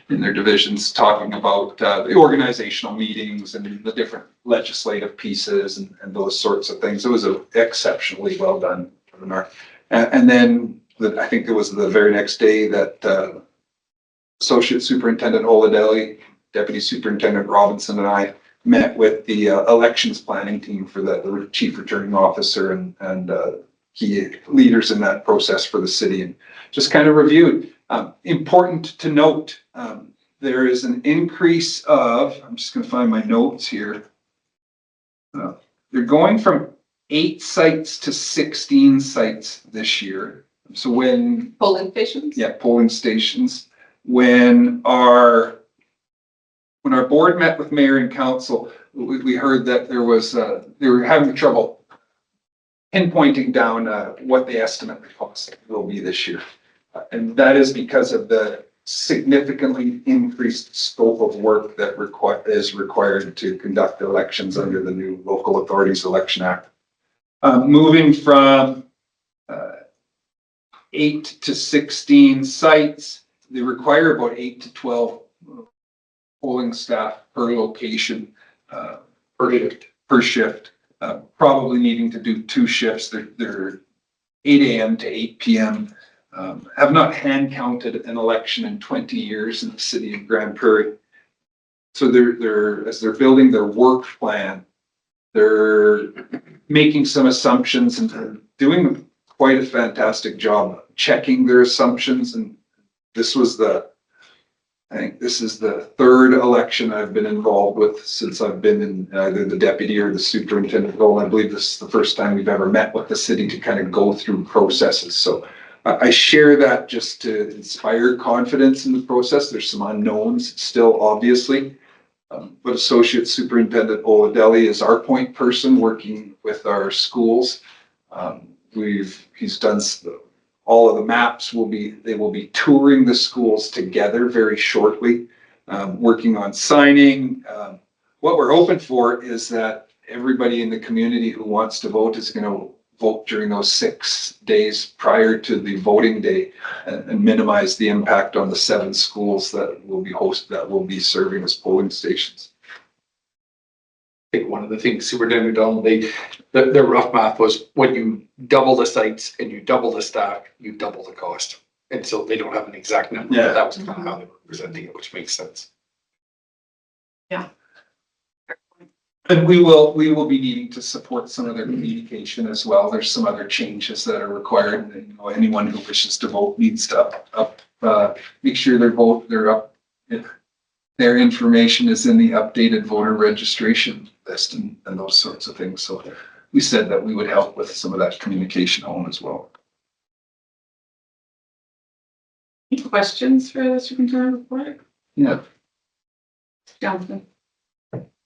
in their divisions, talking about the organizational meetings and the different legislative pieces and those sorts of things. It was an exceptionally well done webinar. And then I think it was the very next day that Associate Superintendent Oladelli, Deputy Superintendent Robinson and I met with the elections planning team for the chief returning officer and key leaders in that process for the city, and just kind of reviewed. Important to note, there is an increase of, I'm just going to find my notes here. They're going from 8 sites to 16 sites this year. So when Polling stations? Yeah, polling stations. When our board met with mayor and council, we heard that they were having trouble pinpointing down what the estimate cost will be this year. And that is because of the significantly increased scope of work that is required to conduct elections under the new Local Authorities Election Act. Moving from 8 to 16 sites, they require about 8 to 12 polling staff per location, per shift, probably needing to do 2 shifts. They're 8 a.m. to 8 p.m. Have not hand counted an election in 20 years in the city of Grand Prairie. So as they're building their work plan, they're making some assumptions and they're doing quite a fantastic job checking their assumptions. And I think this is the 3rd election I've been involved with since I've been in either the deputy or the superintendent role. I believe this is the first time we've ever met with the city to kind of go through processes. So I share that just to inspire confidence in the process. There's some unknowns still, obviously. But Associate Superintendent Oladelli is our point person working with our schools. He's done all of the maps. They will be touring the schools together very shortly, working on signing. What we're hoping for is that everybody in the community who wants to vote is going to vote during those 6 days prior to the voting day and minimize the impact on the 7 schools that will be serving as polling stations. I think one of the things Superintendent Donald, their rough math was when you double the sites and you double the staff, you double the cost. And so they don't have an exact number, but that was kind of how they were presenting it, which makes sense. And we will be needing to support some of their communication as well. There's some other changes that are required. And, you know, anyone who wishes to vote needs to make sure they're up. If their information is in the updated voter registration list and those sorts of things. So we said that we would help with some of that communication home as well. Any questions for the superintendent report? Yeah. Jonathan?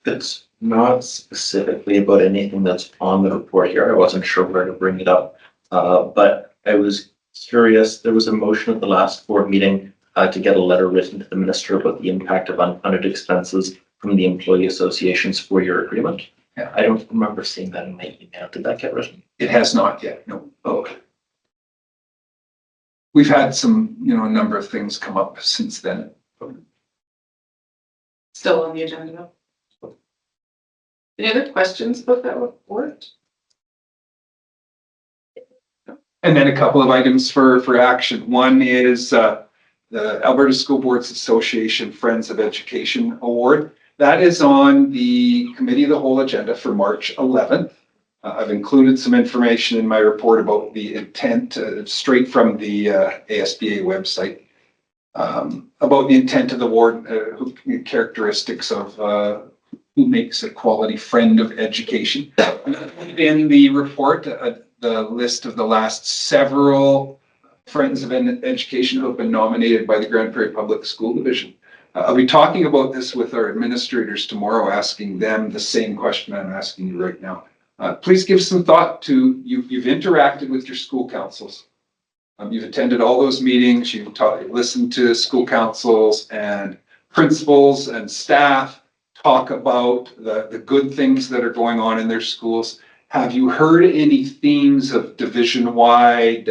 It's not specifically about anything that's on the report here. I wasn't sure where to bring it up. But I was curious, there was a motion at the last board meeting to get a letter written to the minister about the impact of unfunded expenses from the employee associations for your agreement. Yeah. I don't remember seeing that in my email. Did that get written? It has not yet, no. Oh, okay. We've had some, you know, a number of things come up since then. Still on the agenda. Any other questions about that report? And then a couple of items for action. One is the Alberta School Boards Association Friends of Education Award. That is on the Committee of the Whole agenda for March 11th. I've included some information in my report about the intent, straight from the ASBA website, about the intent of the award, characteristics of who makes a quality friend of education. In the report, the list of the last several Friends of Education who have been nominated by the Grand Prairie Public School Division. I'll be talking about this with our administrators tomorrow, asking them the same question I'm asking you right now. Please give some thought to, you've interacted with your school councils. You've attended all those meetings, you've listened to school councils and principals and staff talk about the good things that are going on in their schools. Have you heard any themes of division-wide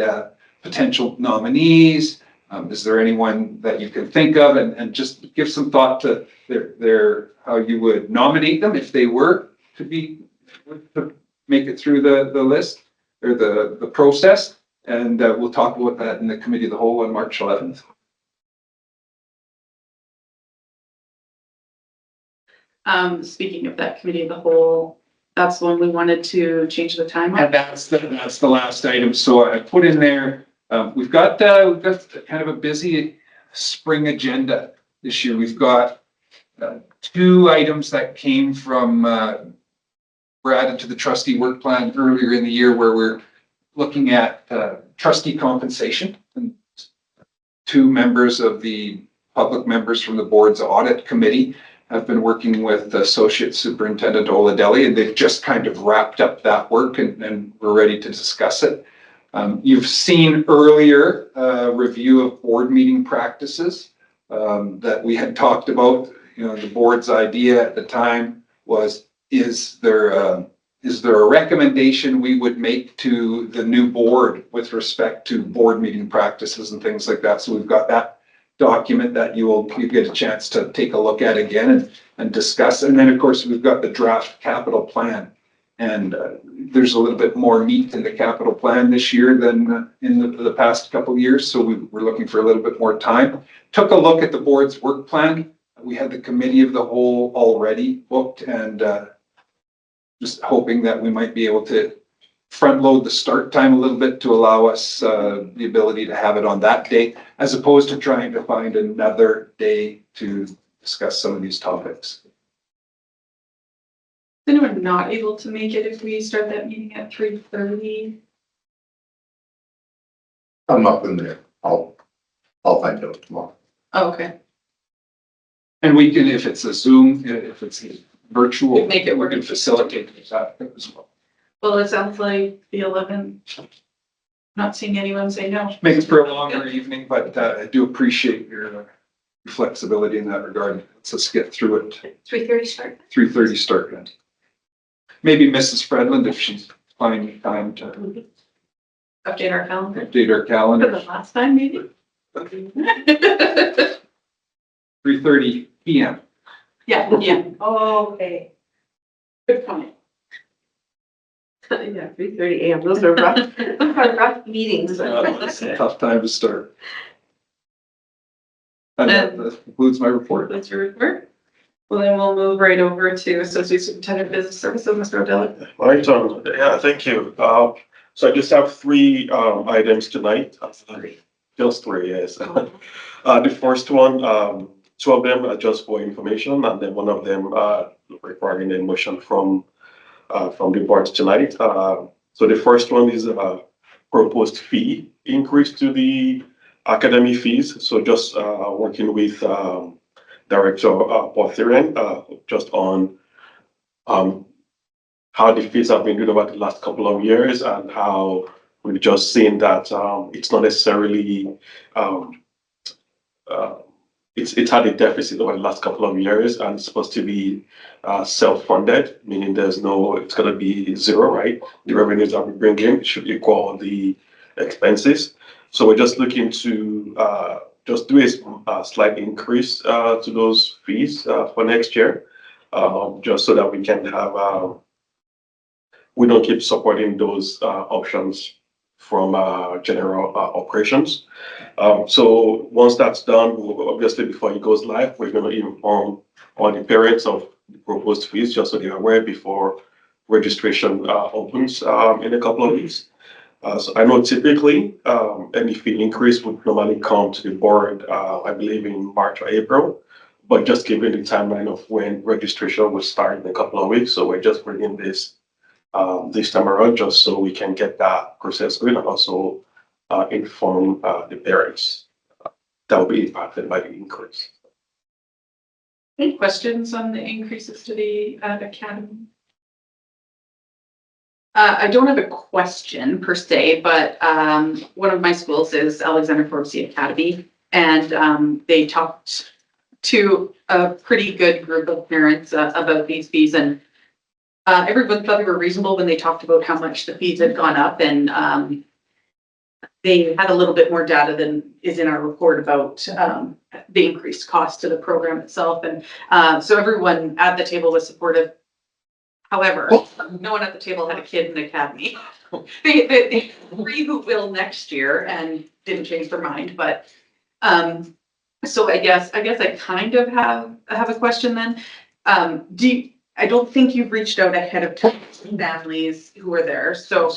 potential nominees? Is there anyone that you can think of, and just give some thought to their how you would nominate them if they were to make it through the list or the process. And we'll talk about that in the Committee of the Whole on March 11th. Speaking of that Committee of the Whole, that's when we wanted to change the time. And that's the last item. So I put in there, we've got kind of a busy spring agenda this year. We've got two items that came from, were added to the trustee work plan earlier in the year, where we're looking at trustee compensation. And two members of the public members from the board's audit committee have been working with Associate Superintendent Oladelli, and they've just kind of wrapped up that work and we're ready to discuss it. You've seen earlier review of board meeting practices that we had talked about. You know, the board's idea at the time was, is there a recommendation we would make to the new board with respect to board meeting practices and things like that? So we've got that document that you get a chance to take a look at again and discuss. And then, of course, we've got the draft capital plan. And there's a little bit more meat in the capital plan this year than in the past couple of years. So we're looking for a little bit more time. Took a look at the board's work plan. We had the Committee of the Whole already booked, and just hoping that we might be able to front load the start time a little bit to allow us the ability to have it on that day, as opposed to trying to find another day to discuss some of these topics. Is anyone not able to make it if we start that meeting at 3:30? I'm up in there. I'll find out tomorrow. Oh, okay. And we can, if it's a Zoom, if it's virtual, We'd make it work. we can facilitate that as well. Well, it sounds like the 11th. Not seeing anyone say no. Make it for a longer evening, but I do appreciate your flexibility in that regard. Let's get through it. 3:30 start. 3:30 start then. Maybe Mrs. Fredland, if she's finding time to Update our calendar. update our For calendar. the last time, maybe? 3:30 PM. Yeah. Okay. Good point. Yeah, 3:30 AM. Those are rough meetings. It's a tough time to start. And that concludes my report. That's your report. Well, then we'll move right over to Associate Superintendent of Business Services, Mr. O'Dell. Right, yeah, thank you. So I just have three items tonight. Just three, yes. The first one, two of them are just for information, and then one of them requiring a motion from the board tonight. So the first one is a proposed fee increase to the academy fees. So just working with Director Portherian, just on how the fees have been doing over the last couple of years and how we've just seen that it's not necessarily it's had a deficit over the last couple of years and it's supposed to be self-funded, meaning it's going to be zero, right? The revenues that we bring in should equal the expenses. So we're just looking to just do a slight increase to those fees for next year, just so that we can have we don't keep supporting those options from general operations. So once that's done, obviously before it goes live, we're going to inform all the parents of the proposed fees, just so they're aware before registration opens in a couple of weeks. So I know typically any fee increase would normally come to the board, I believe in March or April, but just given the timeline of when registration will start in a couple of weeks, so we're just bringing this time around just so we can get that process going and also inform the parents that will be impacted by the increase. Any questions on the increases to the academy? I don't have a question per se, but one of my schools is Alexander Forbes Academy, and they talked to a pretty good group of parents about these fees, and everyone thought they were reasonable when they talked about how much the fees had gone up, and they had a little bit more data than is in our report about the increased cost to the program itself, and so everyone at the table was supportive. However, no one at the table had a kid in the academy. They three who will next year and didn't change their mind, but so I guess I kind of have a question then. I don't think you've reached out ahead of time to families who are there, so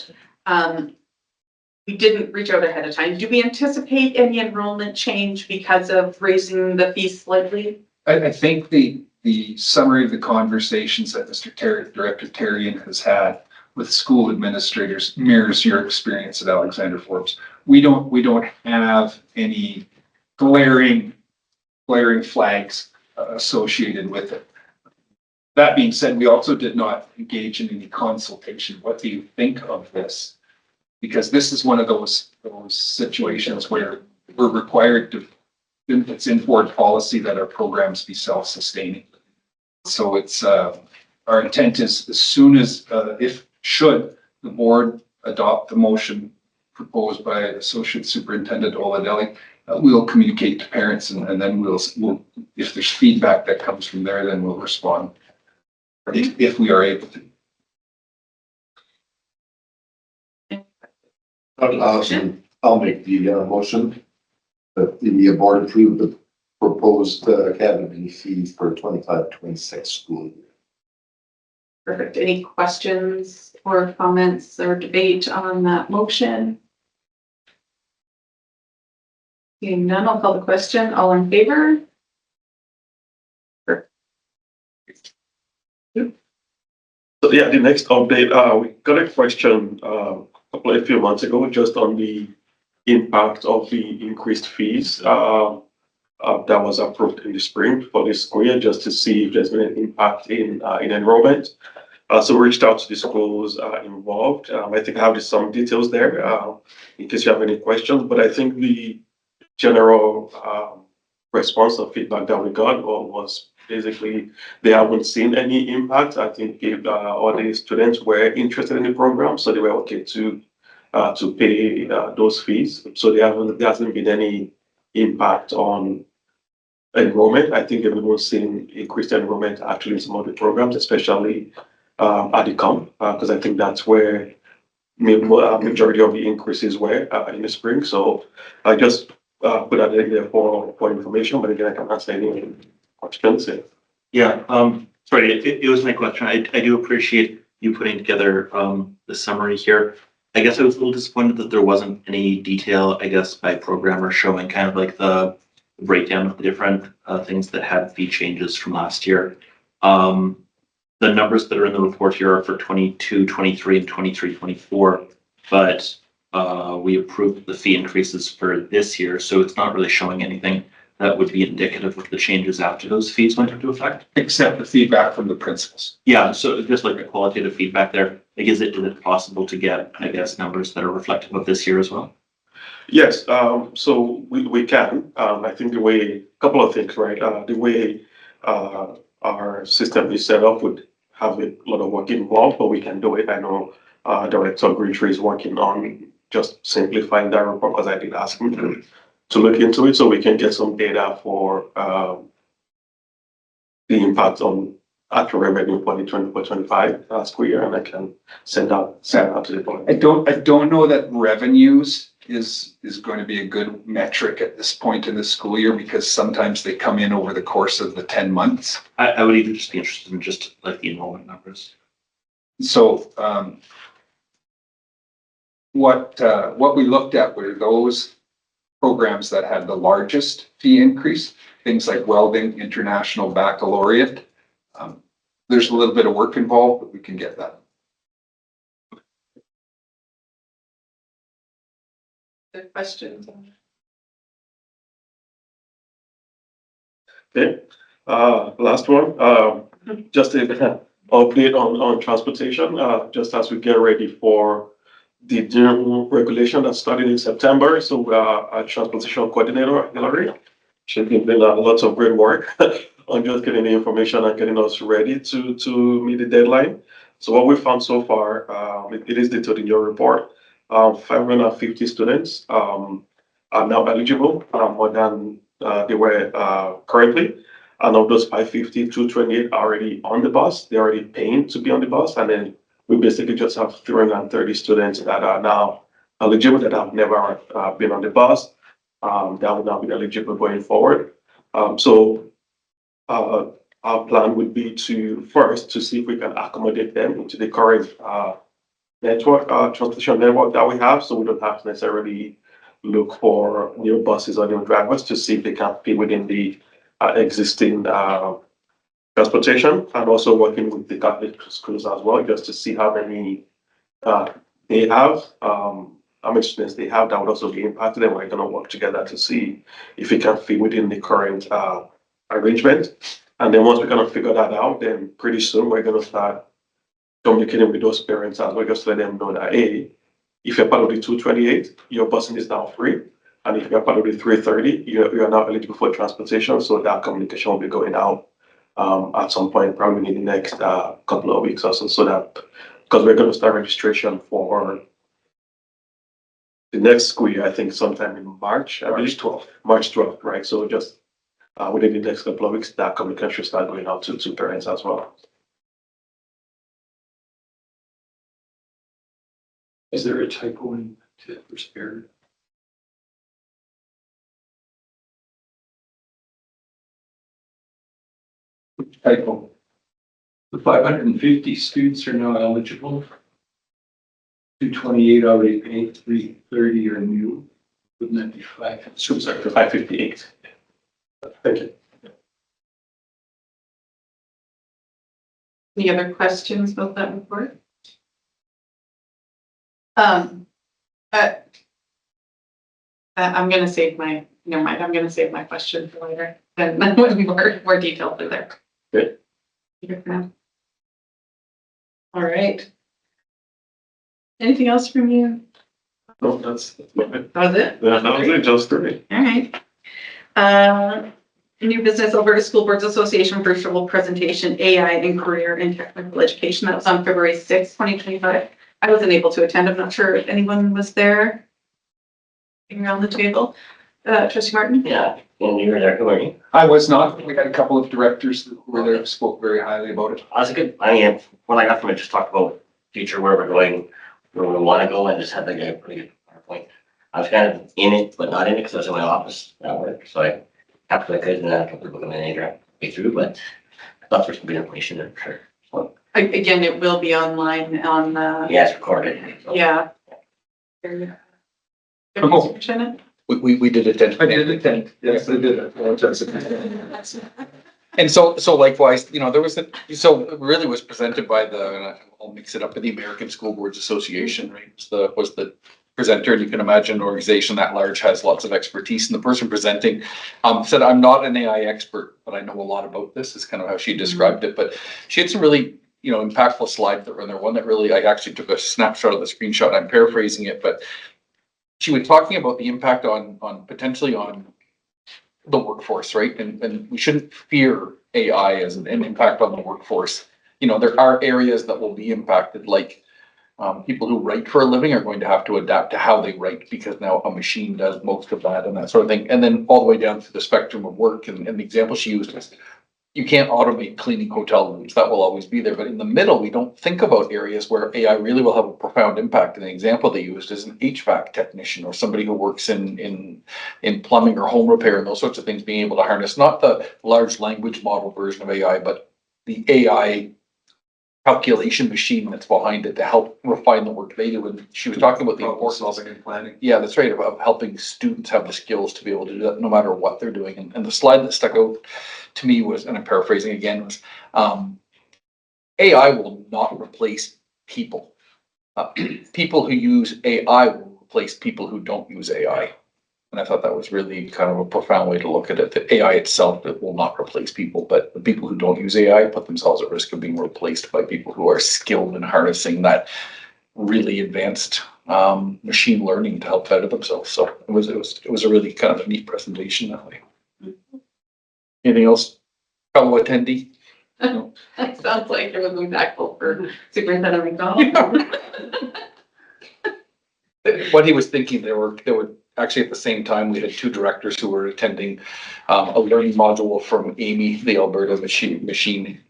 we didn't reach out ahead of time. Do we anticipate any enrollment change because of raising the fees slightly? I think the summary of the conversations that Director Terrian has had with school administrators mirrors your experience at Alexander Forbes. We don't have any glaring flags associated with it. That being said, we also did not engage in any consultation. What do you think of this? Because this is one of those situations where we're required to, it's in board policy that our programs be self-sustaining. So it's our intent is as soon as should the board adopt the motion proposed by Associate Superintendent Oladelli, we'll communicate to parents and then we'll if there's feedback that comes from there, then we'll respond if we are able to. I'll make the motion that the board approve the proposed academy fees for 25-26 school year. Perfect. Any questions or comments or debate on that motion? Seeing none, I'll call the question. All in favor? So yeah, the next update, we got a question a few months ago just on the impact of the increased fees that was approved in the spring for this school year, just to see if there's been an impact in enrollment. So we reached out to the schools involved. I think I have some details there in case you have any questions, but I think the general response or feedback that we got was basically they haven't seen any impact. I think all the students were interested in the program, so they were okay to pay those fees. So there hasn't been any impact on enrollment. I think everyone's seen increased enrollment actually in some of the programs, especially at the camp, because I think that's where majority of the increases were in the spring. So I just put that in there for information, but again, I can answer any questions. Yeah, sorry, it was my question. I do appreciate you putting together, the summary here. I guess I was a little disappointed that there wasn't any detail, I guess, by programmer showing kind of like the breakdown of the different, things that had fee changes from last year. The numbers that are in the report here are for 22, 23, and 23, 24, but, we approved the fee increases for this year, so it's not really showing anything that would be indicative of the changes after those fees went into effect. Except the feedback from the principals. Yeah, so just like the qualitative feedback there, like, is it possible to get, I guess, numbers that are reflective of this year as well? Yes, so we can. I think the way, couple of things, right? The way our system is set up would have a lot of work involved, but we can do it. I know Director Greentree is working on just simplifying that report because I did ask him to look into it so we can get some data for the impact on actual revenue for the 24-25 school year, and I can send out to the board. I don't know that revenues is going to be a good metric at this point in the school year because sometimes they come in over the course of the 10 months. I would even just be interested in just like the enrollment numbers. So what we looked at were those programs that had the largest fee increase, things like welding, international baccalaureate. There's a little bit of work involved, but we can get that. Good questions. Okay, last one, just a update on transportation, just as we get ready for the new regulation that started in September. So our transportation coordinator, Hillary, she's been doing lots of great work on just getting the information and getting us ready to meet the deadline. So what we found so far, it is detailed in your report. 550 students are now eligible, more than they were currently. And of those 550, 228 are already on the bus. They're already paying to be on the bus. And then we basically just have 330 students that are now eligible that have never been on the bus. That will now be eligible going forward. So our plan would be to first to see if we can accommodate them into the current network, transportation network that we have, so we don't have to necessarily look for new buses or new drivers to see if they can fit within the existing transportation, and also working with the Catholic schools as well, just to see how many they have, how many students they have that would also be impacted, and we're going to work together to see if we can fit within the current arrangement. And then once we kind of figure that out, then pretty soon we're going to start communicating with those parents as well, just to let them know that, hey, if you're part of the 228, your busing is now free. And if you're part of the 330, you're now eligible for transportation. So that communication will be going out at some point, probably in the next couple of weeks or so, so that, because we're going to start registration for the next school year, I think sometime in March, I believe. March 12th, right? So just within the next couple of weeks, that communication should start going out to parents as well. Is there a typo in tip or spare? Typo. The 550 students are now eligible. 228 already paid, 330 are new. Wouldn't that be 5? So sorry, 558. Thank you. Any other questions about that report? I'm gonna save my, never mind, I'm gonna save my question for later, then would be more detailed for there. Good. All right. Anything else from you? No, that's it. That was it? That was it, just 3. All right. New Business Alberta School Boards Association virtual presentation, AI and career and technical education. That was on February 6th, 2025. I wasn't able to attend. I'm not sure if anyone was there around the table. Trustee Martin? Yeah, and you were there, good morning. I was not. We had a couple of directors who were there who spoke very highly about it. That's a good, I mean, what I got from it, just talked about future, where we're going, where we want to go, and just had like a pretty good PowerPoint. I was kind of in it, but not in it, because I was in my office at work, so I kept what I could, and then a couple people come in and interact me through, but I That's where some good information in for sure. So, Again, it will be online on the, yeah, it's recorded. So. yeah. There you go. Oh. Good Shannon? We did attend. I did attend, yes, I did it. And so likewise, you know, there was so it really was presented by I'll mix it up with the American School Boards Association, right? Was the presenter, and you can imagine an organization that large has lots of expertise. And the person presenting said, "I'm not an AI expert, but I know a lot about this," is kind of how she described it. But she had some really, you know, impactful slides that were in there. One that really, I actually took a snapshot of the screenshot. I'm paraphrasing it, but she was talking about the impact on potentially on the workforce, right? And we shouldn't fear AI as an impact on the workforce. You know, there are areas that will be impacted, like people who write for a living are going to have to adapt to how they write because now a machine does most of that and that sort of thing. And then all the way down to the spectrum of work. And the example she used was, you can't automate cleaning hotel rooms. That will always be there. But in the middle, we don't think about areas where AI really will have a profound impact. And the example they used is an HVAC technician or somebody who works in plumbing or home repair and those sorts of things, being able to harness not the large language model version of AI, but the AI calculation machine that's behind it to help refine the work they do. And she was talking about the Problem importance. solving and planning. Yeah, that's right, of helping students have the skills to be able to do that no matter what they're doing. And the slide that stuck out to me was, and I'm paraphrasing again, was AI will not replace people. People who use AI will replace people who don't use AI. And I thought that was really kind of a profound way to look at it. The AI itself, it will not replace people, but the people who don't use AI put themselves at risk of being replaced by people who are skilled in harnessing that really advanced machine learning to help better themselves. So it was a really kind of a neat presentation that way. Anything else, fellow attendee? That sounds like it was impactful for Superintendent McDonald. What he was thinking, there were actually at the same time, we had two directors who were attending a learning module from Amy, the Alberta Machine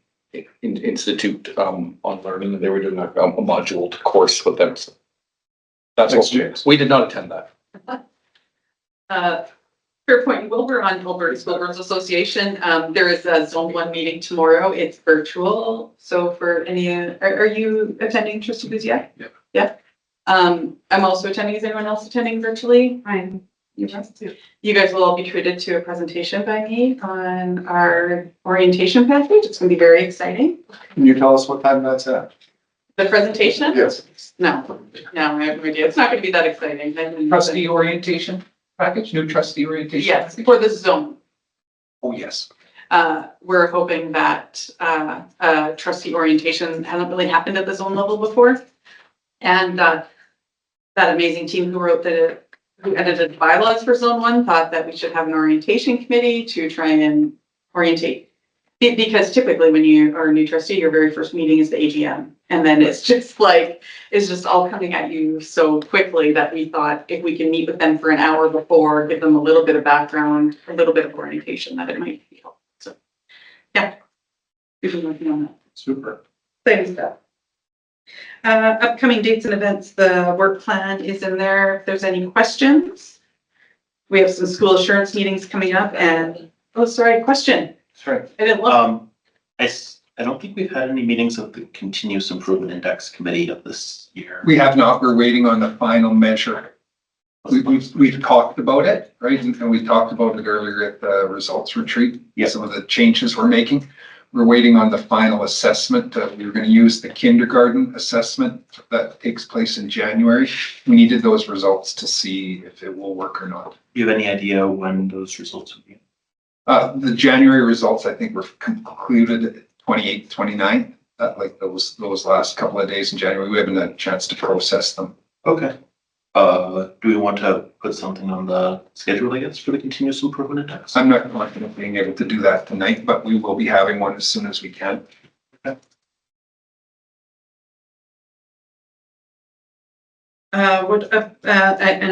Institute on learning, and they were doing a moduled course with them. So that's Thanks, what James. we did not attend that. Fair point. Well, we're on Alberta School Boards Association. There is a Zone 1 meeting tomorrow. It's virtual. So for any, are you attending, Trustee Guzia? Yep. Yeah. I'm also attending. Is anyone else attending virtually? You guys will all be treated to a presentation by me on our orientation package. It's going to be very exciting. Can you tell us what time that's at? The presentation? Yes. No, I have no idea. It's not going to be that exciting. Trustee orientation package, new trustee orientation. Yes, package? for the zone. Oh, yes. We're hoping that trustee orientation hasn't really happened at the zone level before. And that amazing team who edited bylaws for Zone 1 thought that we should have an orientation committee to try and orientate. Because typically when you are a new trustee, your very first meeting is the AGM. And then it's just all coming at you so quickly that we thought if we can meet with them for an hour before, give them a little bit of background, a little bit of orientation, that it might be helpful. So, yeah. We've been working on that. Super. Same stuff. Upcoming dates and events, the work plan is in there. If there's any questions. We have some school assurance meetings coming up and, question. Sorry. I didn't look. I don't think we've had any meetings of the Continuous Improvement Index Committee of this year. We have not, we're waiting on the final measure. We've talked about it, right? And we talked about it earlier at the results retreat. Yeah. Some of the changes we're making. We're waiting on the final assessment. We're going to use the kindergarten assessment that takes place in January. We needed those results to see if it will work or not. Do you have any idea when those results will be? The January results, I think, were concluded 28th, 29th, like those last couple of days in January. We haven't had a chance to process them. Okay. Do we want to put something on the schedule, I guess, for the Continuous Improvement Index? I'm not confident of being able to do that tonight, but we will be having one as soon as we can. And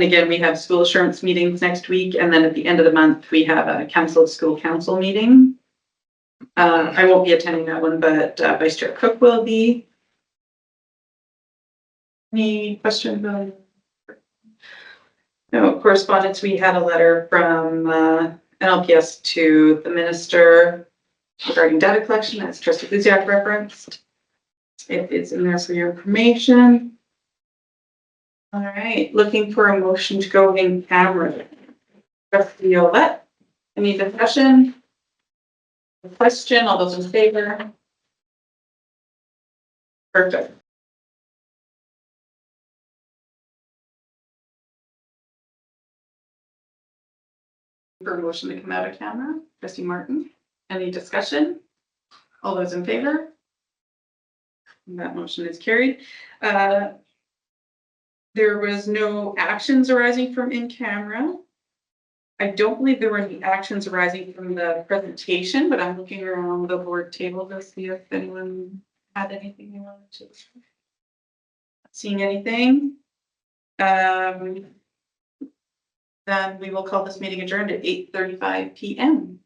again, we have school assurance meetings next week, and then at the end of the month, we have a council school council meeting. I won't be attending that one, but Vice Chair Cook will be. Any questions on? No correspondence. We had a letter from NLPS to the minister regarding data collection, as trustee Luziak referenced. It is in there for your information. All right, looking for a motion to go in camera. Trustee Yolette, any discussion? Question, all those in favor? Perfect. For a motion to come out of camera, trustee Martin, any discussion? All those in favor? That motion is carried. There was no actions arising from in camera. I don't believe there were any actions arising from the presentation, but I'm looking around the board table to see if anyone had anything they wanted to. Not seeing anything. Then we will call this meeting adjourned at 8:35 PM.